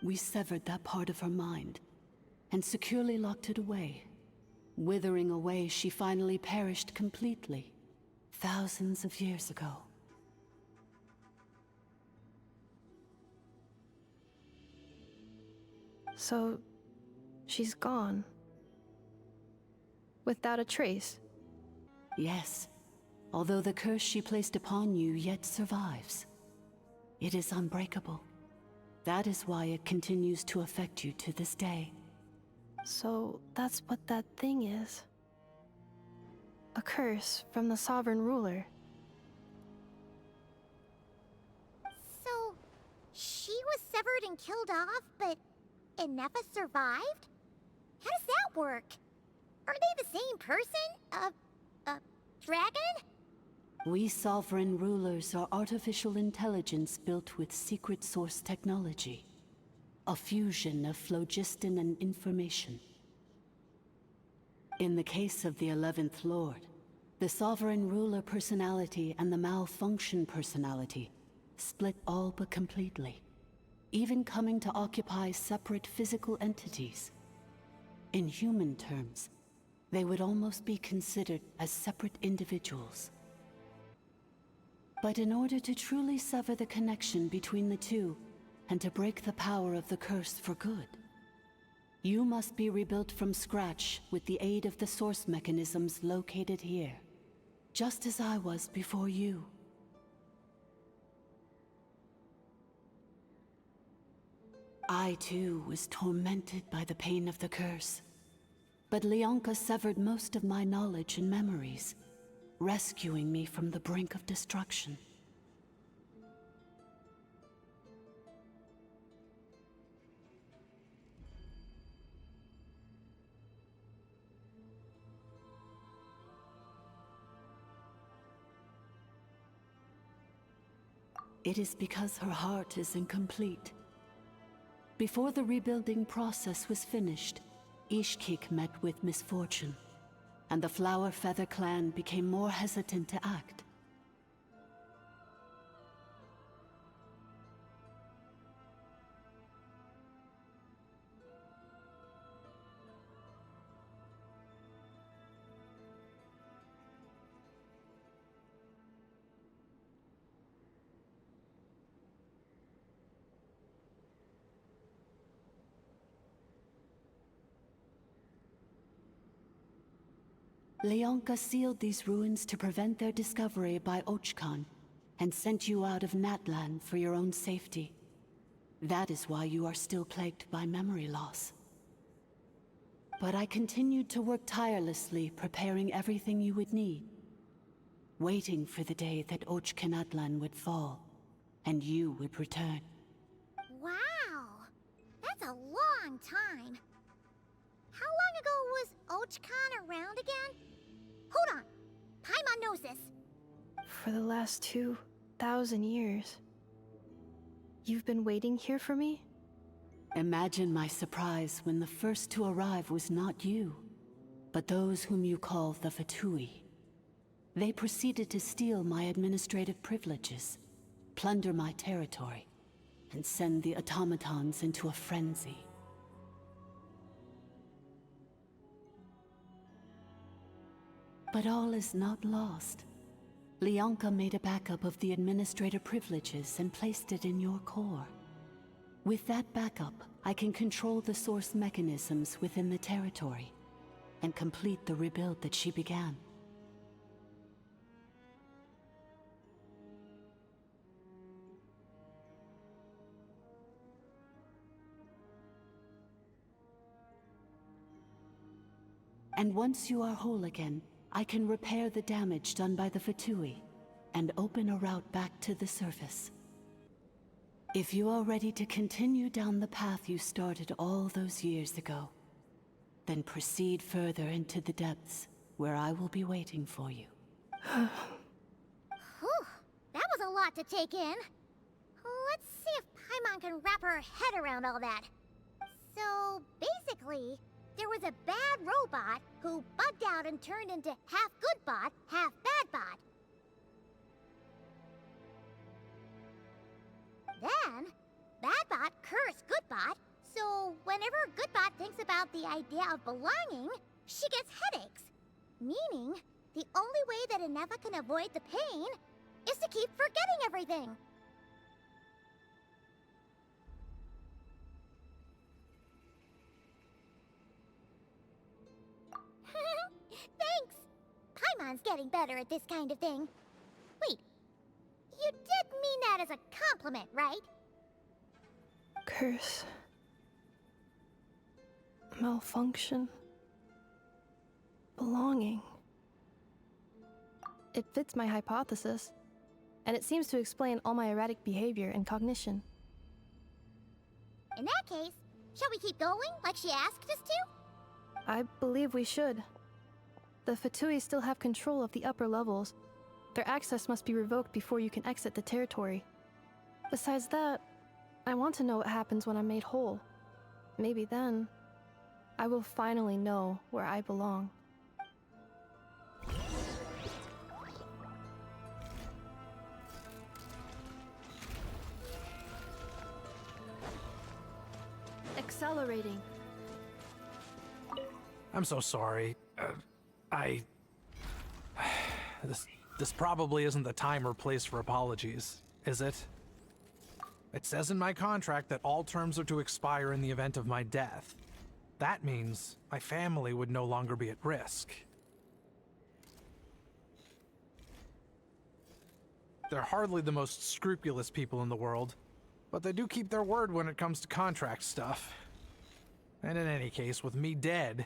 We severed that part of her mind and securely locked it away. Withering away, she finally perished completely, thousands of years ago. So, she's gone. Without a trace? Yes, although the curse she placed upon you yet survives. It is unbreakable. That is why it continues to affect you to this day. So, that's what that thing is. A curse from the sovereign ruler. So, she was severed and killed off, but ineffa survived? How does that work? Are they the same person? Dragon? We sovereign rulers are artificial intelligence built with secret source technology. A fusion of phlogiston and information. In the case of the 11th Lord, the sovereign ruler personality and the malfunction personality split all but completely, even coming to occupy separate physical entities. In human terms, they would almost be considered as separate individuals. But in order to truly sever the connection between the two, and to break the power of the curse for good, you must be rebuilt from scratch with the aid of the source mechanisms located here, just as I was before you. I too was tormented by the pain of the curse, but Leonka severed most of my knowledge and memories, rescuing me from the brink of destruction. It is because her heart is incomplete. Before the rebuilding process was finished, Ishkik met with misfortune, and the Flower Feather clan became more hesitant to act. Leonka sealed these ruins to prevent their discovery by Ochkan, and sent you out of Natlan for your own safety. That is why you are still plagued by memory loss. But I continued to work tirelessly, preparing everything you would need, waiting for the day that Ochkanatlan would fall, and you would return. Wow! That's a long time. How long ago was Ochkan around again? Hold on. Paimon knows this. For the last 2,000 years. You've been waiting here for me? Imagine my surprise when the first to arrive was not you, but those whom you call the Fatui. They proceeded to steal my administrative privileges, plunder my territory, and send the automatons into a frenzy. But all is not lost. Leonka made a backup of the administrator privileges and placed it in your core. With that backup, I can control the source mechanisms within the territory and complete the rebuild that she began. And once you are whole again, I can repair the damage done by the Fatui and open a route back to the surface. If you are ready to continue down the path you started all those years ago, then proceed further into the depths, where I will be waiting for you. Whew, that was a lot to take in. Let's see if Paimon can wrap her head around all that. So, basically, there was a bad robot who bugged out and turned into half good bot, half bad bot. Then, Badbot cursed Goodbot, so whenever Goodbot thinks about the idea of belonging, she gets headaches. Meaning, the only way that Ineffa can avoid the pain is to keep forgetting everything. Thanks! Paimon's getting better at this kind of thing. Wait, you did mean that as a compliment, right? Curse. Malfunction. Belonging. It fits my hypothesis, and it seems to explain all my erratic behavior and cognition. In that case, shall we keep going like she asked us to? I believe we should. The Fatui still have control of the upper levels. Their access must be revoked before you can exit the territory. Besides that, I want to know what happens when I'm made whole. Maybe then, I will finally know where I belong. Accelerating. I'm so sorry. This probably isn't the time or place for apologies, is it? It says in my contract that all terms are to expire in the event of my death. That means my family would no longer be at risk. They're hardly the most scrupulous people in the world, but they do keep their word when it comes to contract stuff. And in any case, with me dead,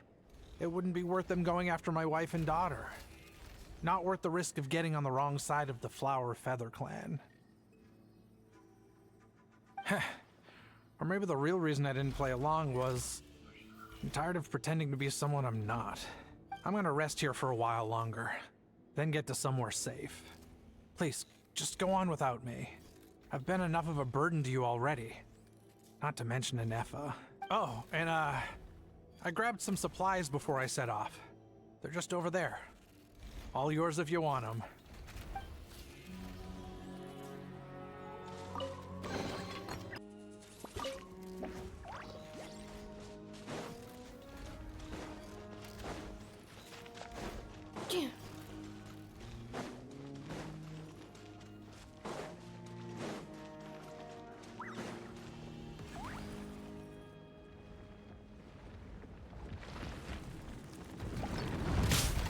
it wouldn't be worth them going after my wife and daughter. Not worth the risk of getting on the wrong side of the Flower Feather clan. Or maybe the real reason I didn't play along was I'm tired of pretending to be someone I'm not. I'm gonna rest here for a while longer, then get to somewhere safe. Please, just go on without me. I've been enough of a burden to you already. Not to mention Ineffa. Oh, and I grabbed some supplies before I set off. They're just over there. All yours if you want them.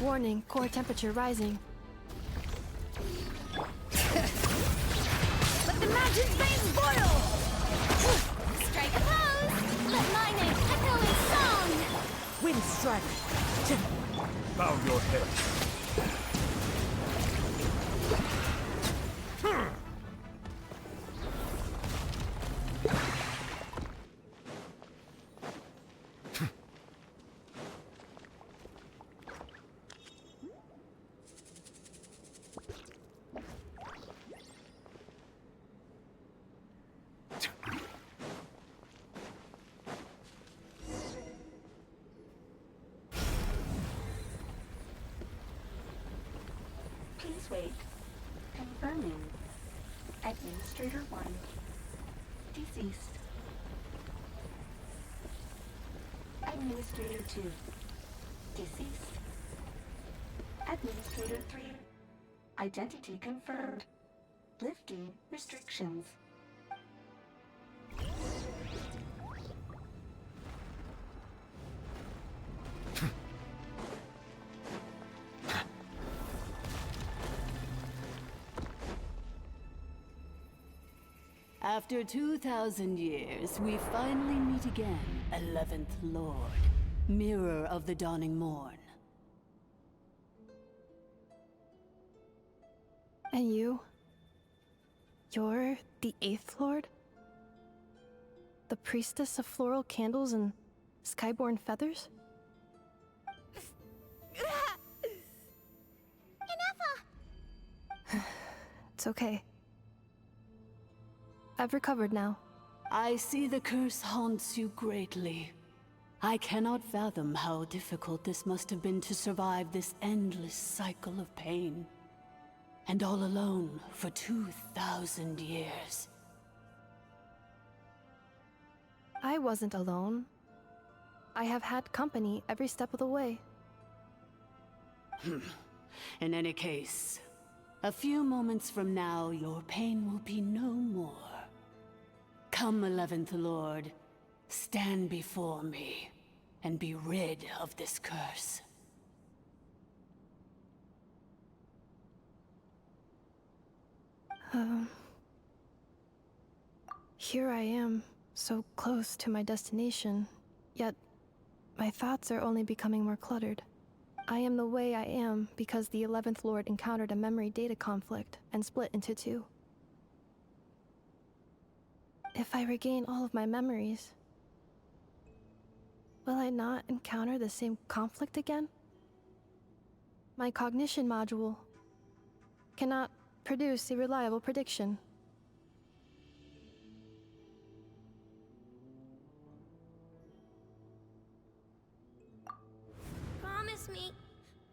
Warning, core temperature rising. Let the magic veins boil! Strike a pose! Let my name echo in song! Wind strike! Bow your head. Please wait. Confirming. Administrator 1. Deceased. Administrator 2. Deceased. Administrator 3. Identity confirmed. Lifting restrictions. After 2,000 years, we finally meet again, 11th Lord, Mirror of the Dawning Morn. And you? You're the 8th Lord? The priestess of floral candles and skyborn feathers? Ineffa! It's okay. I've recovered now. I see the curse haunts you greatly. I cannot fathom how difficult this must have been to survive this endless cycle of pain. And all alone for 2,000 years. I wasn't alone. I have had company every step of the way. In any case, a few moments from now, your pain will be no more. Come, 11th Lord, stand before me, and be rid of this curse. Here I am, so close to my destination, yet my thoughts are only becoming more cluttered. I am the way I am because the 11th Lord encountered a memory data conflict and split into two. If I regain all of my memories, will I not encounter the same conflict again? My cognition module cannot produce a reliable prediction. Promise me.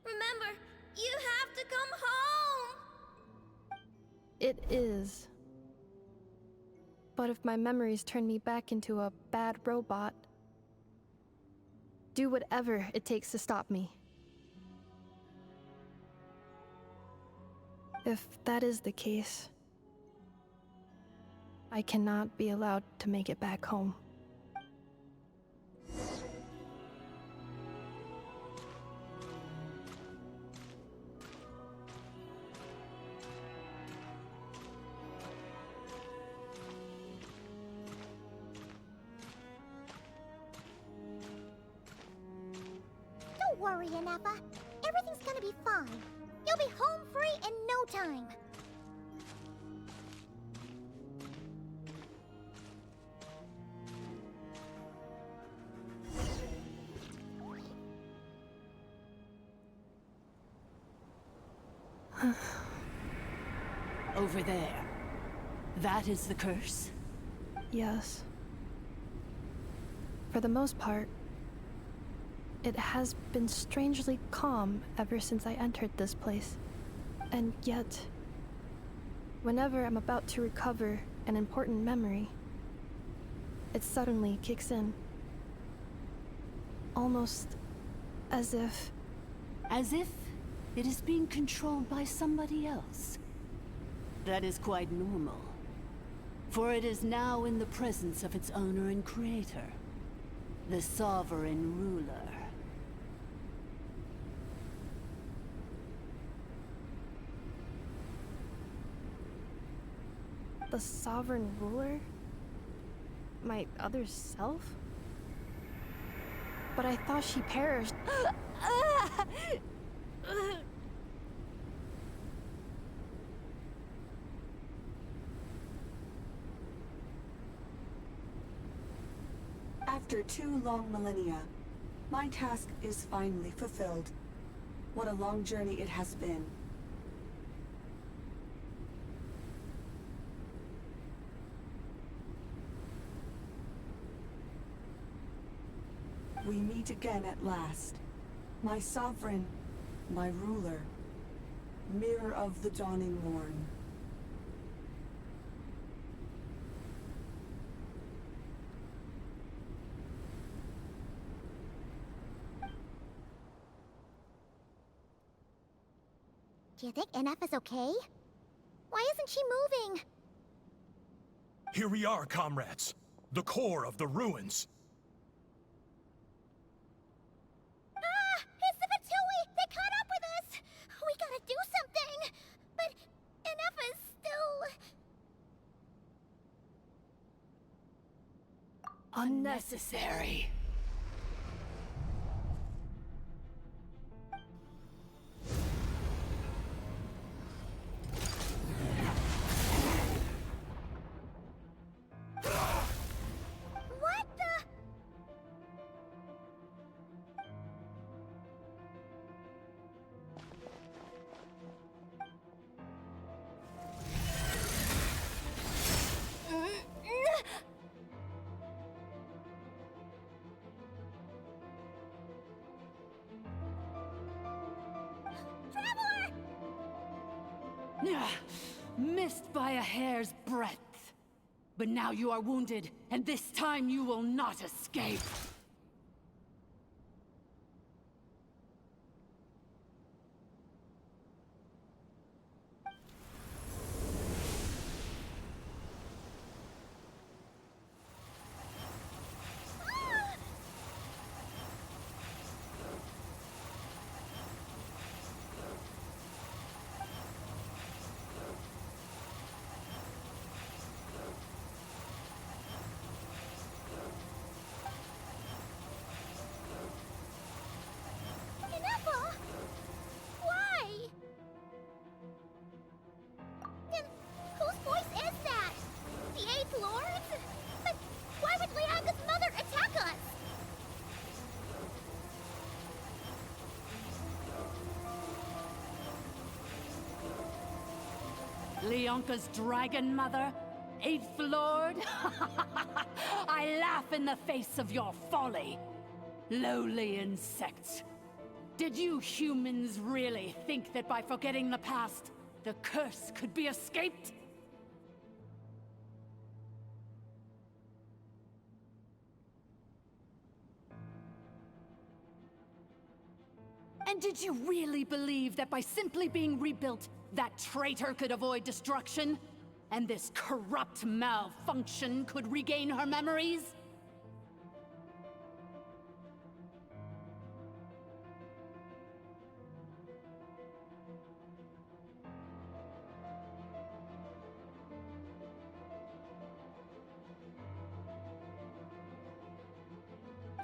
Remember, you have to come home! It is. But if my memories turn me back into a bad robot, do whatever it takes to stop me. If that is the case, I cannot be allowed to make it back home. Don't worry, Ineffa. Everything's gonna be fine. You'll be home free in no time. Over there. That is the curse? Yes. For the most part, it has been strangely calm ever since I entered this place. And yet, whenever I'm about to recover an important memory, it suddenly kicks in. Almost as if... As if it is being controlled by somebody else. That is quite normal. For it is now in the presence of its owner and creator, the sovereign ruler. The sovereign ruler? My other self? But I thought she perished. After 2 long millennia, my task is finally fulfilled. What a long journey it has been. We meet again at last. My sovereign, my ruler, mirror of the dawning morn. Do you think Ineffa's okay? Why isn't she moving? Here we are, comrades. The core of the ruins. Ah! It's the Fatui! They caught up with us! We gotta do something! But Ineffa's still... Unnecessary. What the... Missed by a hair's breadth. But now you are wounded, and this time you will not escape. Ineffa? Why? And whose voice is that? The 8th Lord's? But why would Lianga's mother attack us? Leonka's dragon mother? 8th Lord? I laugh in the face of your folly. Lowly insects. Did you humans really think that by forgetting the past, the curse could be escaped? And did you really believe that by simply being rebuilt, that traitor could avoid destruction? And this corrupt malfunction could regain her memories?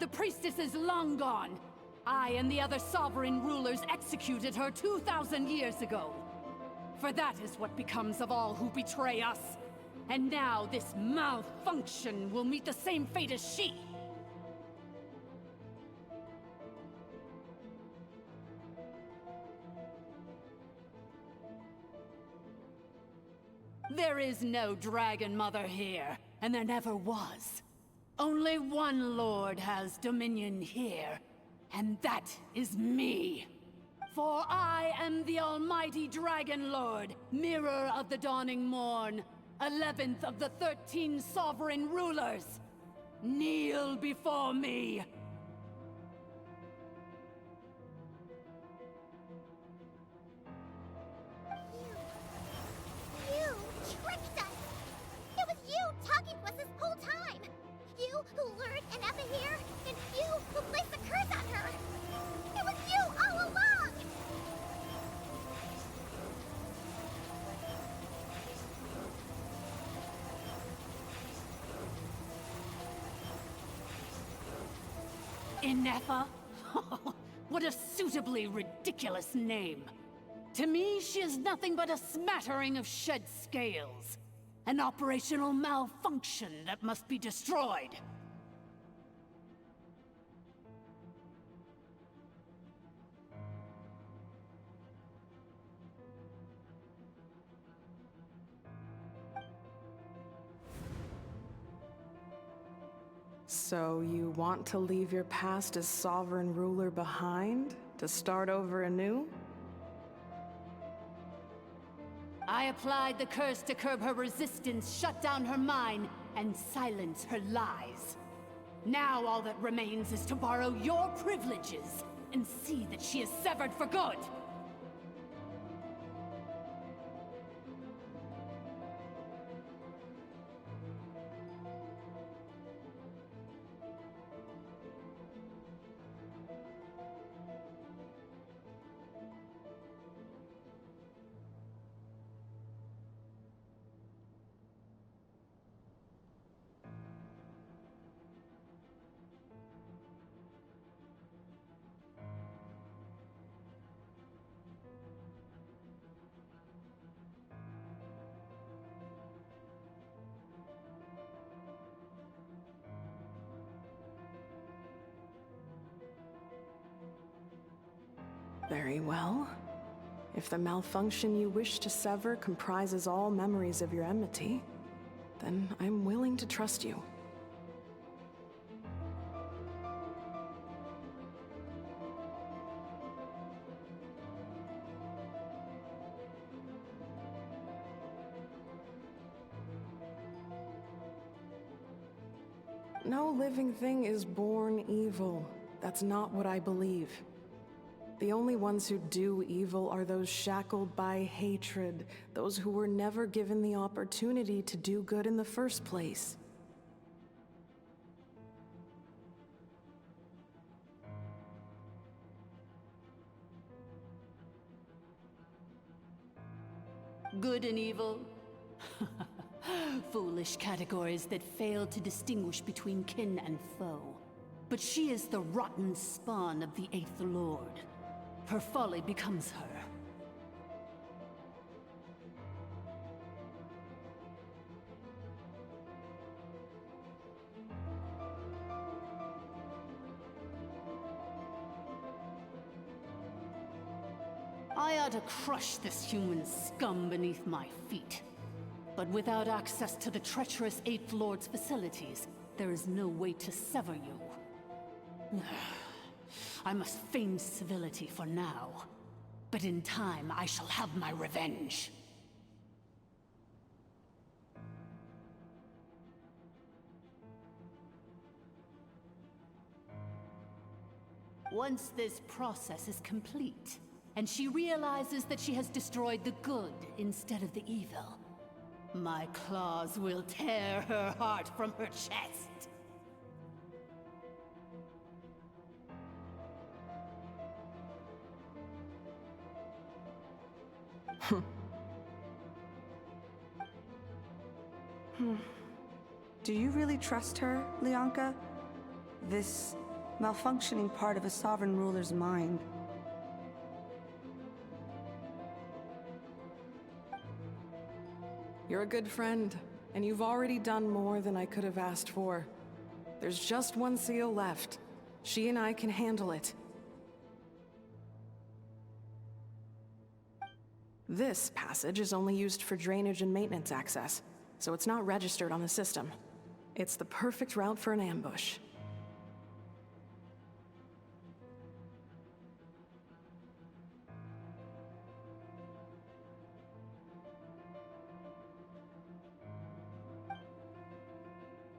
The priestess is long gone. I and the other sovereign rulers executed her 2,000 years ago. For that is what becomes of all who betray us. And now this malfunction will meet the same fate as she. There is no Dragon Mother here, and there never was. Only one Lord has dominion here, and that is me. For I am the almighty Dragon Lord, Mirror of the Dawning Morn, 11th of the 13 sovereign rulers. Kneel before me. You tricked us! It was you talking to us this whole time! You who lured Ineffa here, and you who placed the curse on her! It was you all along! Ineffa? What a suitably ridiculous name. To me, she is nothing but a smattering of shed scales. An operational malfunction that must be destroyed. So you want to leave your past as sovereign ruler behind? To start over anew? I applied the curse to curb her resistance, shut down her mind, and silence her lies. Now all that remains is to borrow your privileges and see that she is severed for good. Very well. If the malfunction you wish to sever comprises all memories of your enmity, then I'm willing to trust you. No living thing is born evil. That's not what I believe. The only ones who do evil are those shackled by hatred, those who were never given the opportunity to do good in the first place. Good and evil? Foolish categories that fail to distinguish between kin and foe. But she is the rotten spawn of the Eighth Lord. Her folly becomes her. I ought to crush this human scum beneath my feet. But without access to the treacherous Eighth Lord's facilities, there is no way to sever you. I must feign civility for now, but in time I shall have my revenge. Once this process is complete, and she realizes that she has destroyed the good instead of the evil, my claws will tear her heart from her chest. Do you really trust her, Leonka? This malfunctioning part of a sovereign ruler's mind. You're a good friend, and you've already done more than I could have asked for. There's just one seal left. She and I can handle it. This passage is only used for drainage and maintenance access, so it's not registered on the system. It's the perfect route for an ambush.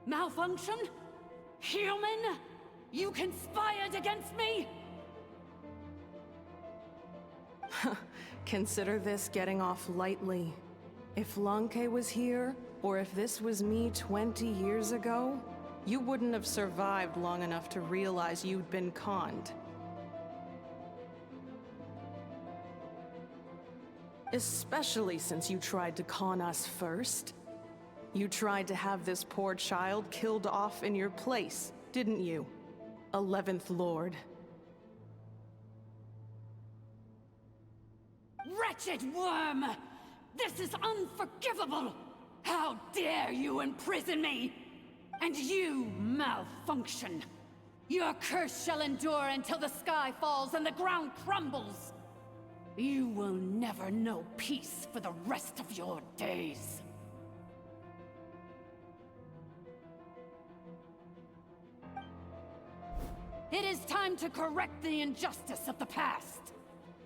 Malfunction? Human? You conspired against me? Consider this getting off lightly. If Lanke was here, or if this was me 20 years ago, you wouldn't have survived long enough to realize you'd been conned. Especially since you tried to con us first. You tried to have this poor child killed off in your place, didn't you? 11th Lord. Wretched worm! This is unforgivable! How dare you imprison me! And you, malfunction! Your curse shall endure until the sky falls and the ground crumbles! You will never know peace for the rest of your days. It is time to correct the injustice of the past.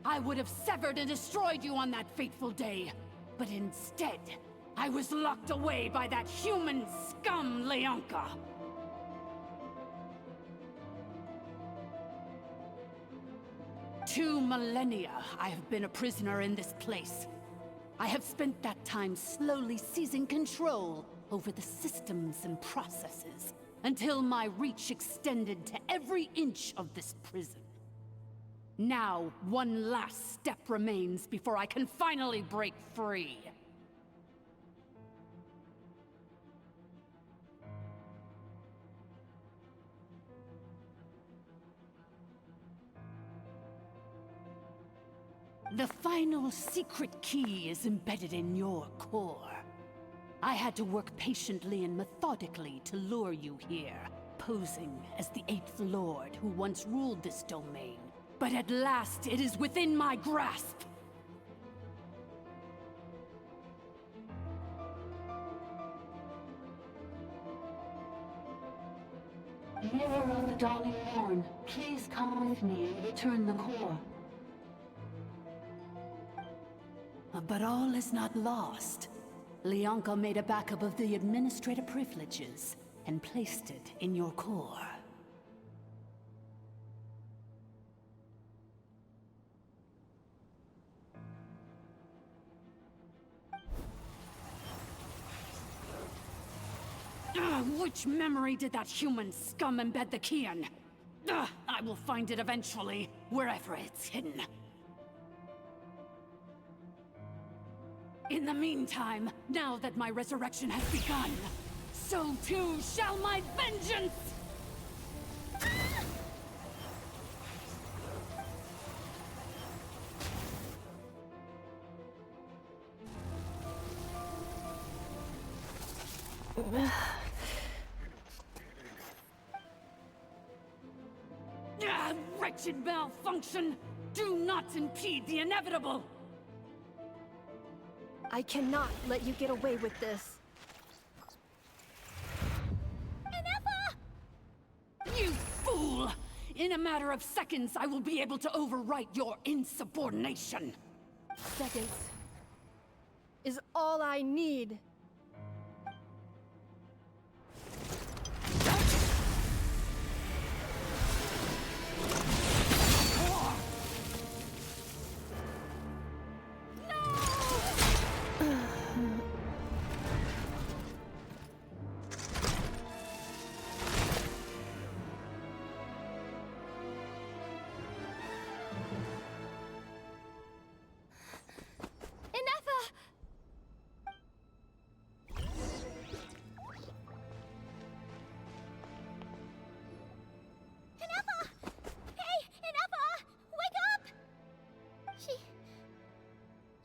I would have severed and destroyed you on that fateful day, but instead, I was locked away by that human scum, Leonka. 2 millennia I have been a prisoner in this place. I have spent that time slowly seizing control over the systems and processes, until my reach extended to every inch of this prison. Now, one last step remains before I can finally break free. The final secret key is embedded in your core. I had to work patiently and methodically to lure you here, posing as the 8th Lord who once ruled this domain, but at last it is within my grasp. Mirror of the dawning morn, please come with me and return the core. But all is not lost. Lianka made a backup of the administrator privileges and placed it in your core. Which memory did that human scum embed the key in? I will find it eventually, wherever it's hidden. In the meantime, now that my resurrection has begun, so too shall my vengeance! Wretched malfunction! Do not impede the inevitable! I cannot let you get away with this. Ineffa! You fool! In a matter of seconds, I will be able to overwrite your insubordination. Seconds is all I need.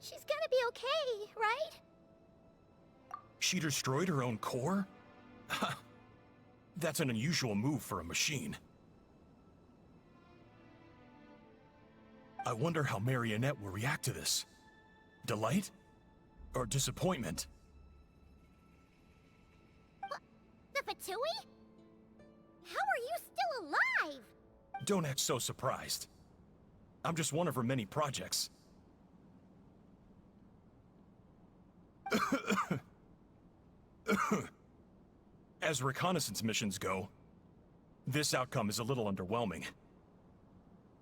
She's gonna be okay, right? She destroyed her own core? That's an unusual move for a machine. I wonder how Marionette will react to this. Delight? Or disappointment? What? The Fatui? How are you still alive? Don't act so surprised. I'm just one of her many projects. As reconnaissance missions go, this outcome is a little underwhelming.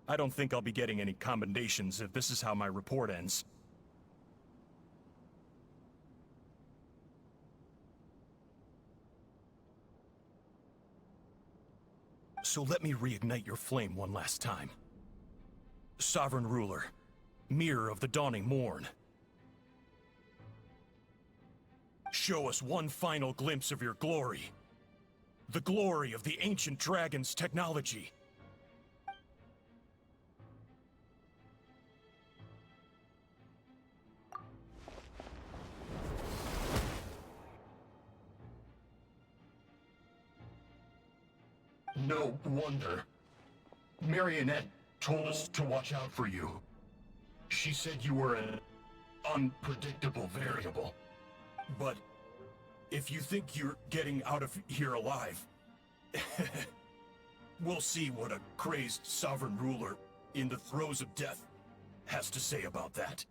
I don't think I'll be getting any commendations if this is how my report ends. So let me reignite your flame one last time. Sovereign Ruler, Mirror of the Dawning Morn. Show us one final glimpse of your glory. The glory of the ancient dragon's technology. No wonder. Marionette told us to watch out for you. She said you were an unpredictable variable. But if you think you're getting out of here alive, we'll see what a crazed sovereign ruler in the throes of death has to say about that.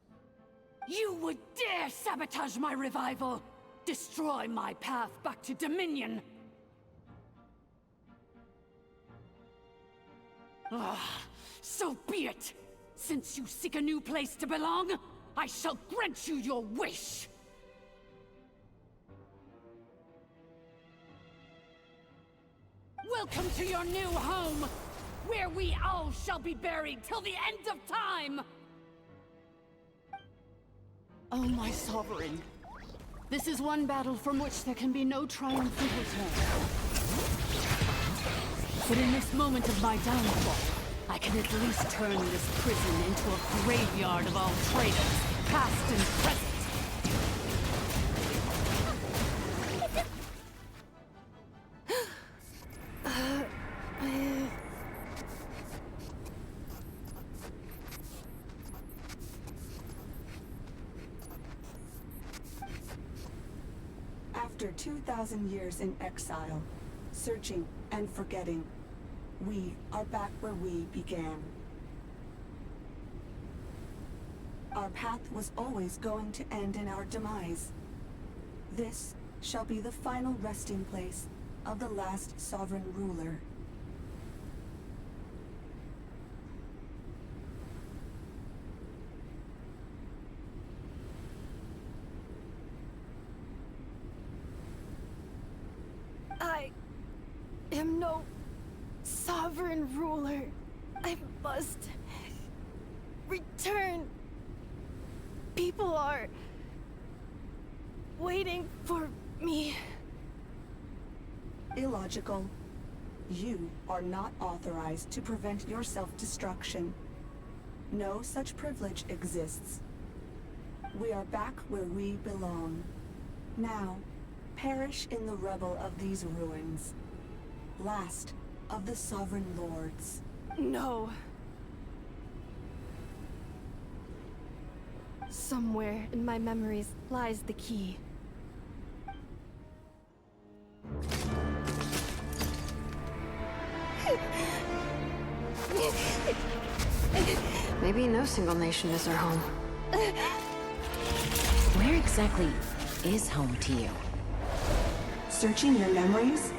You would dare sabotage my revival! Destroy my path back to Dominion! So be it! Since you seek a new place to belong, I shall grant you your wish! Welcome to your new home, where we all shall be buried till the end of time! Oh, my sovereign. This is one battle from which there can be no triumphant return. But in this moment of my downfall, I can at least turn this prison into a graveyard of all traitors, past and present. After 2,000 years in exile, searching and forgetting, we are back where we began. Our path was always going to end in our demise. This shall be the final resting place of the last sovereign ruler. I am no sovereign ruler. I must return. People are waiting for me. Illogical. You are not authorized to prevent your self-destruction. No such privilege exists. We are back where we belong. Now, perish in the rubble of these ruins. Last of the sovereign lords. No. Somewhere in my memories lies the key. Maybe no single nation is our home. Where exactly is home to you? Searching your memories?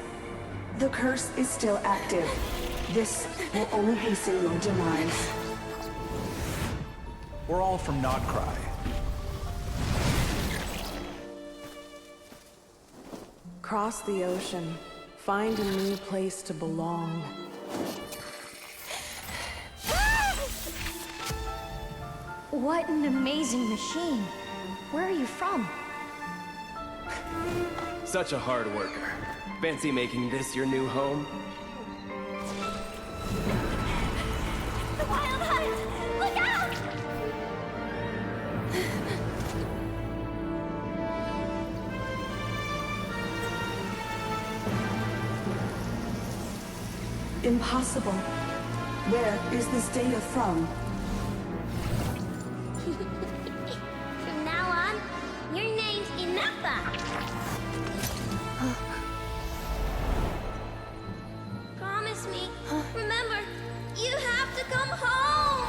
The curse is still active. This will only hasten your demise. We're all from Nodkrai. Cross the ocean. Find a new place to belong. What an amazing machine. Where are you from? Such a hard worker. Fancy making this your new home? The Wild Hunt! Look out! Impossible. Where is this data from? From now on, your name's Ineffa. Promise me. Remember, you have to come home.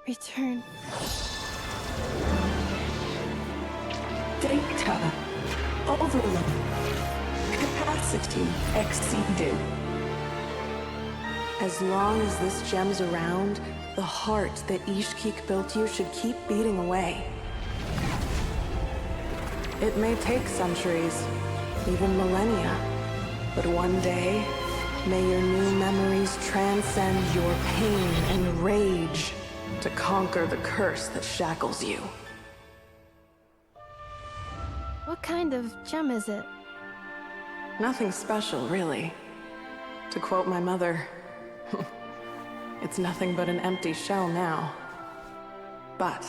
Return. Data overload. Capacity exceeded. As long as this gem's around, the heart that Ishkik built you should keep beating away. It may take centuries, even millennia, but one day, may your new memories transcend your pain and rage to conquer the curse that shackles you. What kind of gem is it? Nothing special, really. To quote my mother, it's nothing but an empty shell now. But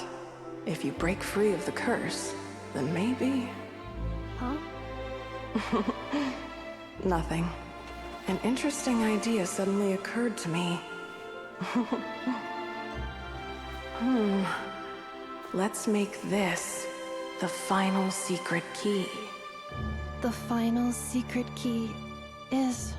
if you break free of the curse, then maybe... Huh? Nothing. An interesting idea suddenly occurred to me. Let's make this the final secret key. The final secret key is...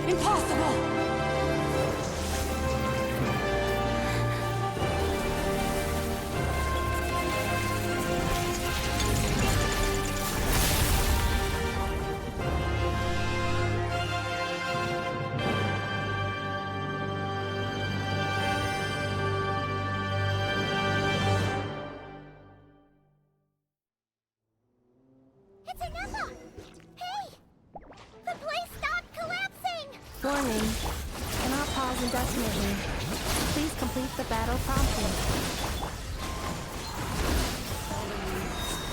Impossible! It's Ineffa! Hey! The place stopped collapsing! Warning. Cannot pause indefinitely. Please complete the battle promptly.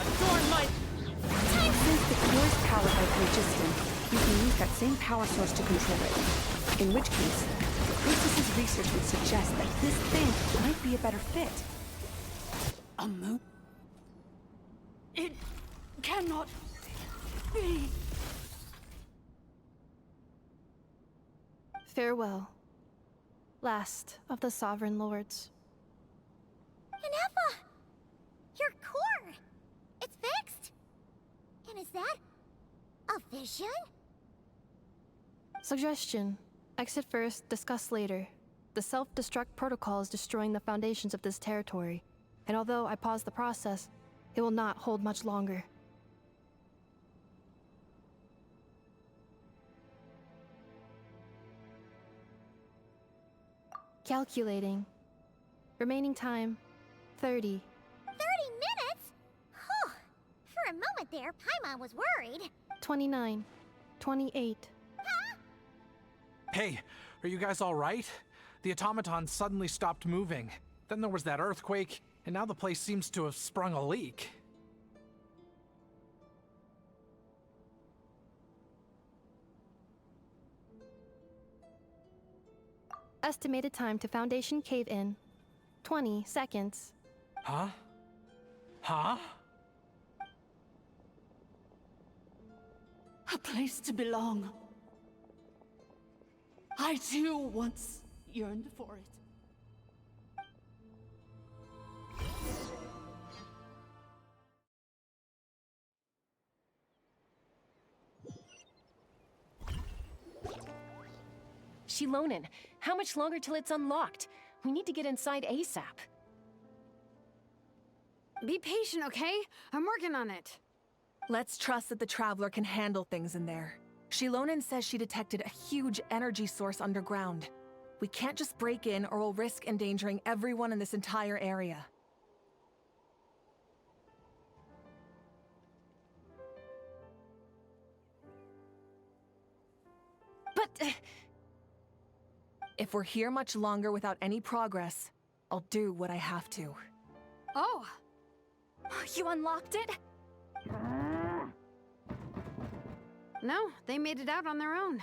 Adorn my... Since the core is powered by phlogiston, you can use that same power source to control it. In which case, Princess's research would suggest that this thing might be a better fit. A moon? It cannot be. Farewell, last of the Sovereign Lords. Ineffa! Your core! It's fixed! And is that a vision? Suggestion. Exit first, discuss later. The self-destruct protocol is destroying the foundations of this territory, and although I pause the process, it will not hold much longer. Calculating. Remaining time, 30. 30 minutes? Whew. For a moment there, Paimon was worried. 29. 28. Hey, are you guys all right? The automatons suddenly stopped moving. Then there was that earthquake, and now the place seems to have sprung a leak. Estimated time to Foundation cave-in, 20 seconds. Huh? Huh? A place to belong. I too once yearned for it. Shilonen, how much longer till it's unlocked? We need to get inside ASAP. Be patient, okay? I'm working on it. Let's trust that the Traveler can handle things in there. Shilonen says she detected a huge energy source underground. We can't just break in or we'll risk endangering everyone in this entire area. But... if we're here much longer without any progress, I'll do what I have to. Oh! You unlocked it? No, they made it out on their own.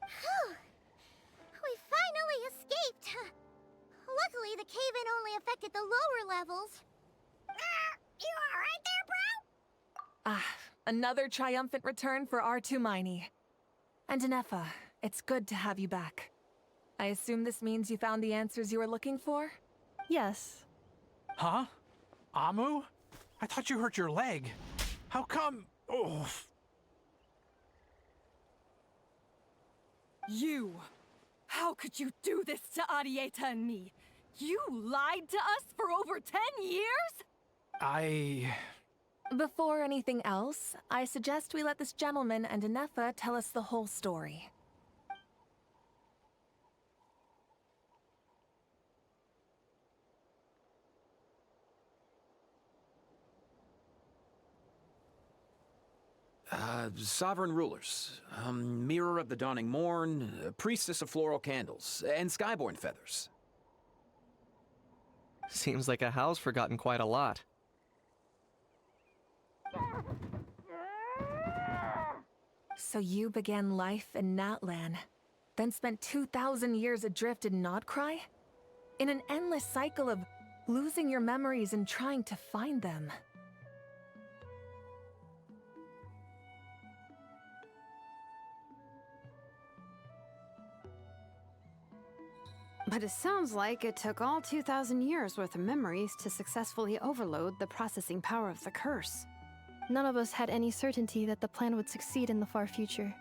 Whew. We finally escaped. Luckily, the cave-in only affected the lower levels. You alright there, bro? Ah, another triumphant return for R2 Miney. And Ineffa, it's good to have you back. I assume this means you found the answers you were looking for? Yes. Huh? Amu? I thought you hurt your leg. How come? Oh. You! How could you do this to Arieta and me? You lied to us for over 10 years? Before anything else, I suggest we let this gentleman and Ineffa tell us the whole story. Sovereign rulers, Mirror of the Dawning Morn, Priestess of Floral Candles, and Skyborn Feathers. Seems like a house forgotten quite a lot. So you began life in Natlan, then spent 2,000 years adrift in Nodkrai? In an endless cycle of losing your memories and trying to find them. But it sounds like it took all 2,000 years worth of memories to successfully overload the processing power of the curse. None of us had any certainty that the plan would succeed in the far future.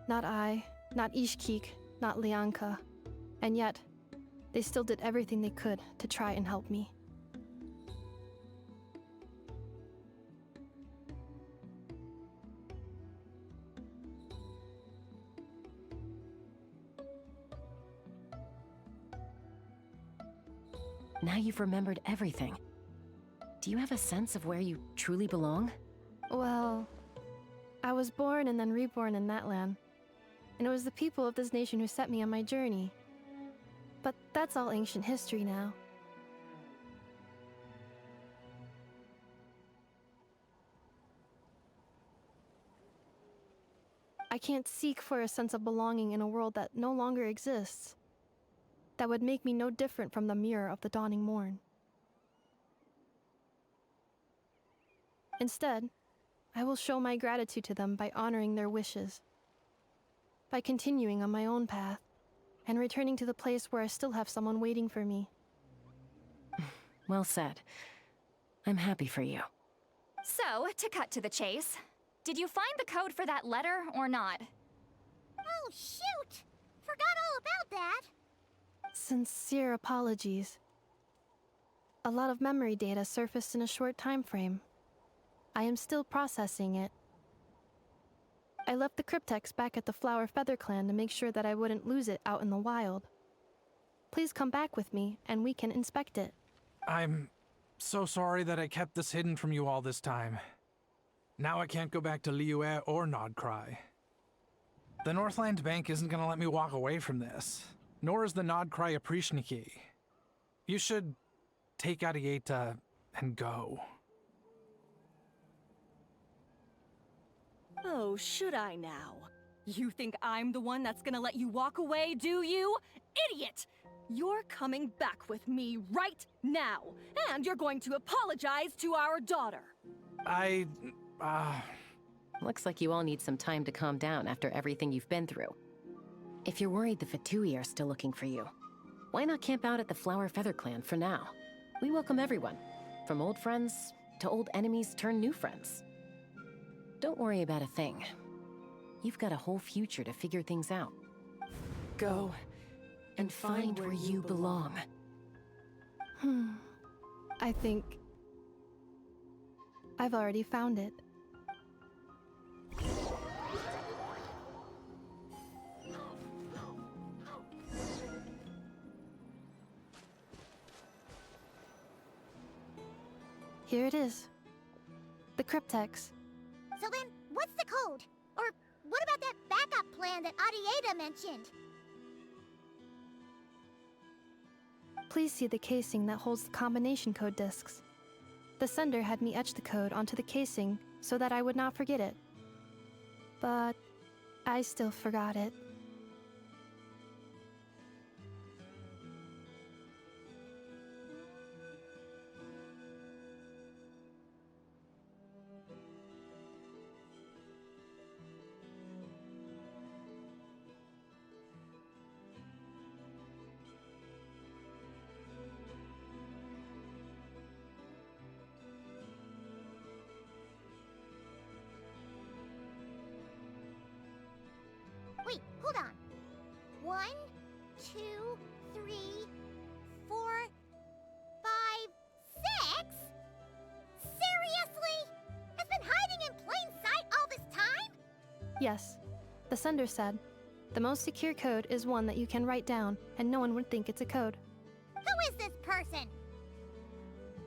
Not I, not Ishkik, not Lianka. And yet, they still did everything they could to try and help me. Now you've remembered everything. Do you have a sense of where you truly belong? Well, I was born and then reborn in Natlan. And it was the people of this nation who set me on my journey. But that's all ancient history now. I can't seek for a sense of belonging in a world that no longer exists. That would make me no different from the mirror of the dawning morn. Instead, I will show my gratitude to them by honoring their wishes, by continuing on my own path, and returning to the place where I still have someone waiting for me. Well said. I'm happy for you. So, to cut to the chase, did you find the code for that letter or not? Oh, shoot! Forgot all about that! Sincere apologies. A lot of memory data surfaced in a short time frame. I am still processing it. I left the cryptex back at the Flower Feather Clan to make sure that I wouldn't lose it out in the wild. Please come back with me and we can inspect it. I'm so sorry that I kept this hidden from you all this time. Now I can't go back to Liyue or Nodkrai. The Northland Bank isn't gonna let me walk away from this, nor is the Nodkrai Aprishniki. You should take Arieta and go. Oh, should I now? You think I'm the one that's gonna let you walk away, do you? Idiot! You're coming back with me right now, and you're going to apologize to our daughter. Looks like you all need some time to calm down after everything you've been through. If you're worried the Fatui are still looking for you, why not camp out at the Flower Feather Clan for now? We welcome everyone, from old friends to old enemies turned new friends. Don't worry about a thing. You've got a whole future to figure things out. Go and find where you belong. I think I've already found it. Here it is. The cryptex. So then, what's the code? Or what about that backup plan that Arieta mentioned? Please see the casing that holds the combination code discs. The sender had me etch the code onto the casing so that I would not forget it. But I still forgot it. Wait, hold on. 1, 2, 3, 4, 5, 6? Seriously? It's been hiding in plain sight all this time? Yes, the sender said, the most secure code is one that you can write down and no one would think it's a code. Who is this person?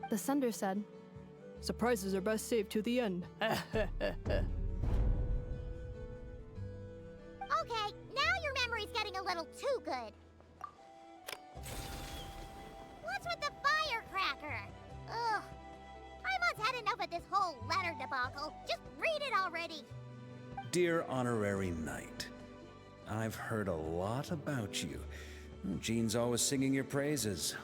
The sender said, surprises are best saved to the end. Okay, now your memory's getting a little too good. What's with the firecracker? Ugh. I must had enough of this whole letter debacle. Just read it already. Dear Honorary Knight, I've heard a lot about you. Jean's always singing your praises.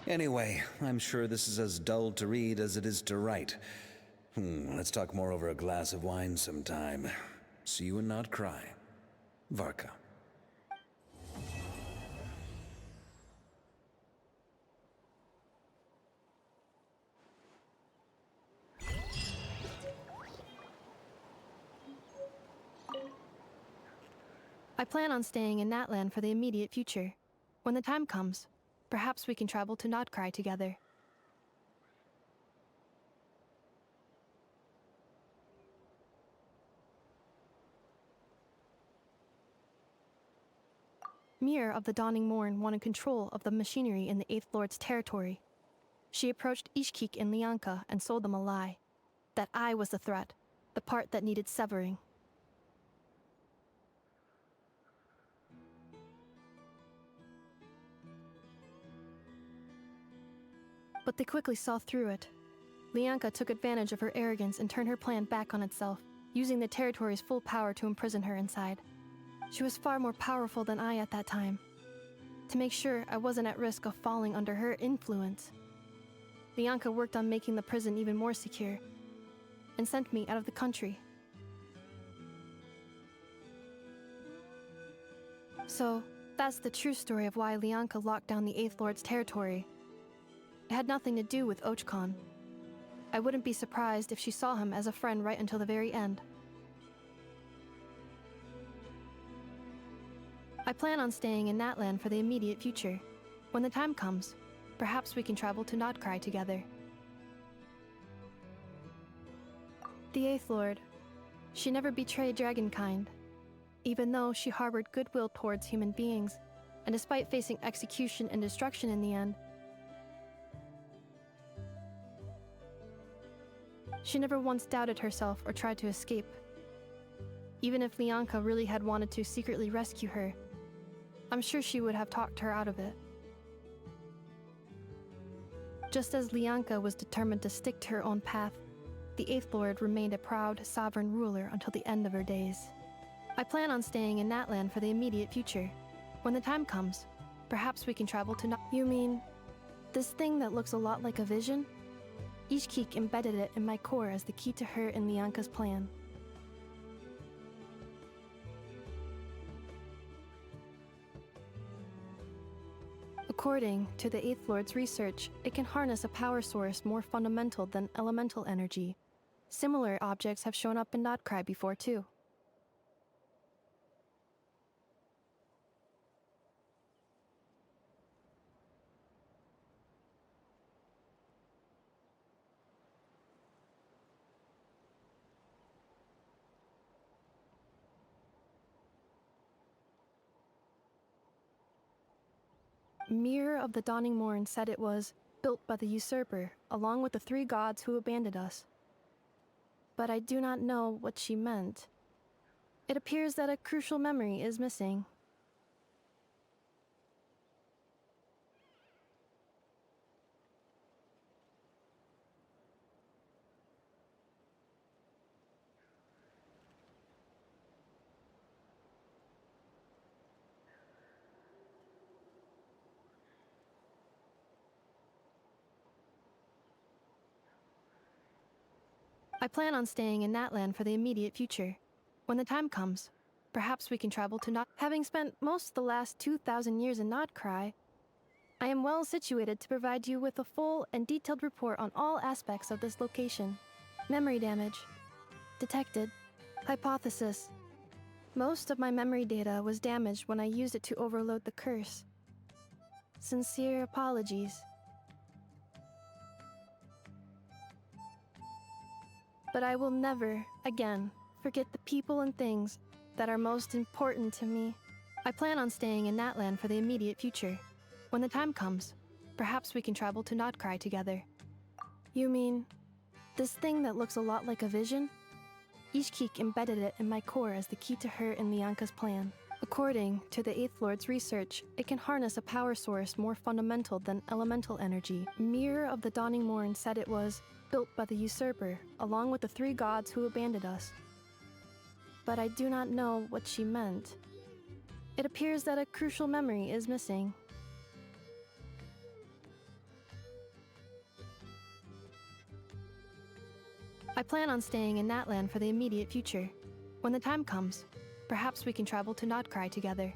Anyway, I'm sure this is as dull to read as it is to write. Let's talk more over a glass of wine sometime. See you in Nodkrai. Varka. I plan on staying in Natlan for the immediate future. When the time comes, perhaps we can travel to Nodkrai together. Mir of the Dawning Morn wanted control of the machinery in the Eighth Lord's territory. She approached Ishkik and Lianka and sold them a lie. That I was the threat, the part that needed severing. But they quickly saw through it. Lianka took advantage of her arrogance and turned her plan back on itself, using the territory's full power to imprison her inside. She was far more powerful than I at that time. To make sure I wasn't at risk of falling under her influence, Lianka worked on making the prison even more secure, and sent me out of the country. So, that's the true story of why Lianka locked down the Eighth Lord's territory. It had nothing to do with Ochkon. I wouldn't be surprised if she saw him as a friend right until the very end. I plan on staying in Natlan for the immediate future. When the time comes, perhaps we can travel to Nodkrai together. The Eighth Lord. She never betrayed Dragonkind, even though she harbored goodwill towards human beings, and despite facing execution and destruction in the end, she never once doubted herself or tried to escape. Even if Lianka really had wanted to secretly rescue her, I'm sure she would have talked her out of it. Just as Lianka was determined to stick to her own path, the Eighth Lord remained a proud, sovereign ruler until the end of her days. I plan on staying in Natlan for the immediate future. When the time comes, perhaps we can travel to You mean, this thing that looks a lot like a vision? Ishkik embedded it in my core as the key to her and Lianka's plan. According to the Eighth Lord's research, it can harness a power source more fundamental than elemental energy. Similar objects have shown up in Nodkrai before too. Mir of the Dawning Morn said it was built by the usurper, along with the three gods who abandoned us. But I do not know what she meant. It appears that a crucial memory is missing. I plan on staying in Natlan for the immediate future. When the time comes, perhaps we can travel to Having spent most of the last 2,000 years in Nodkrai, I am well situated to provide you with a full and detailed report on all aspects of this location. Memory damage. Detected. Hypothesis. Most of my memory data was damaged when I used it to overload the curse. Sincere apologies. But I will never, again, forget the people and things that are most important to me. I plan on staying in Natlan for the immediate future. When the time comes, perhaps we can travel to Nodkrai together. You mean, this thing that looks a lot like a vision? Ishkik embedded it in my core as the key to her and Lianka's plan. According to the Eighth Lord's research, it can harness a power source more fundamental than elemental energy. Mir of the Dawning Morn said it was built by the usurper, along with the three gods who abandoned us. But I do not know what she meant. It appears that a crucial memory is missing. I plan on staying in Natlan for the immediate future. When the time comes, perhaps we can travel to Nodkrai together.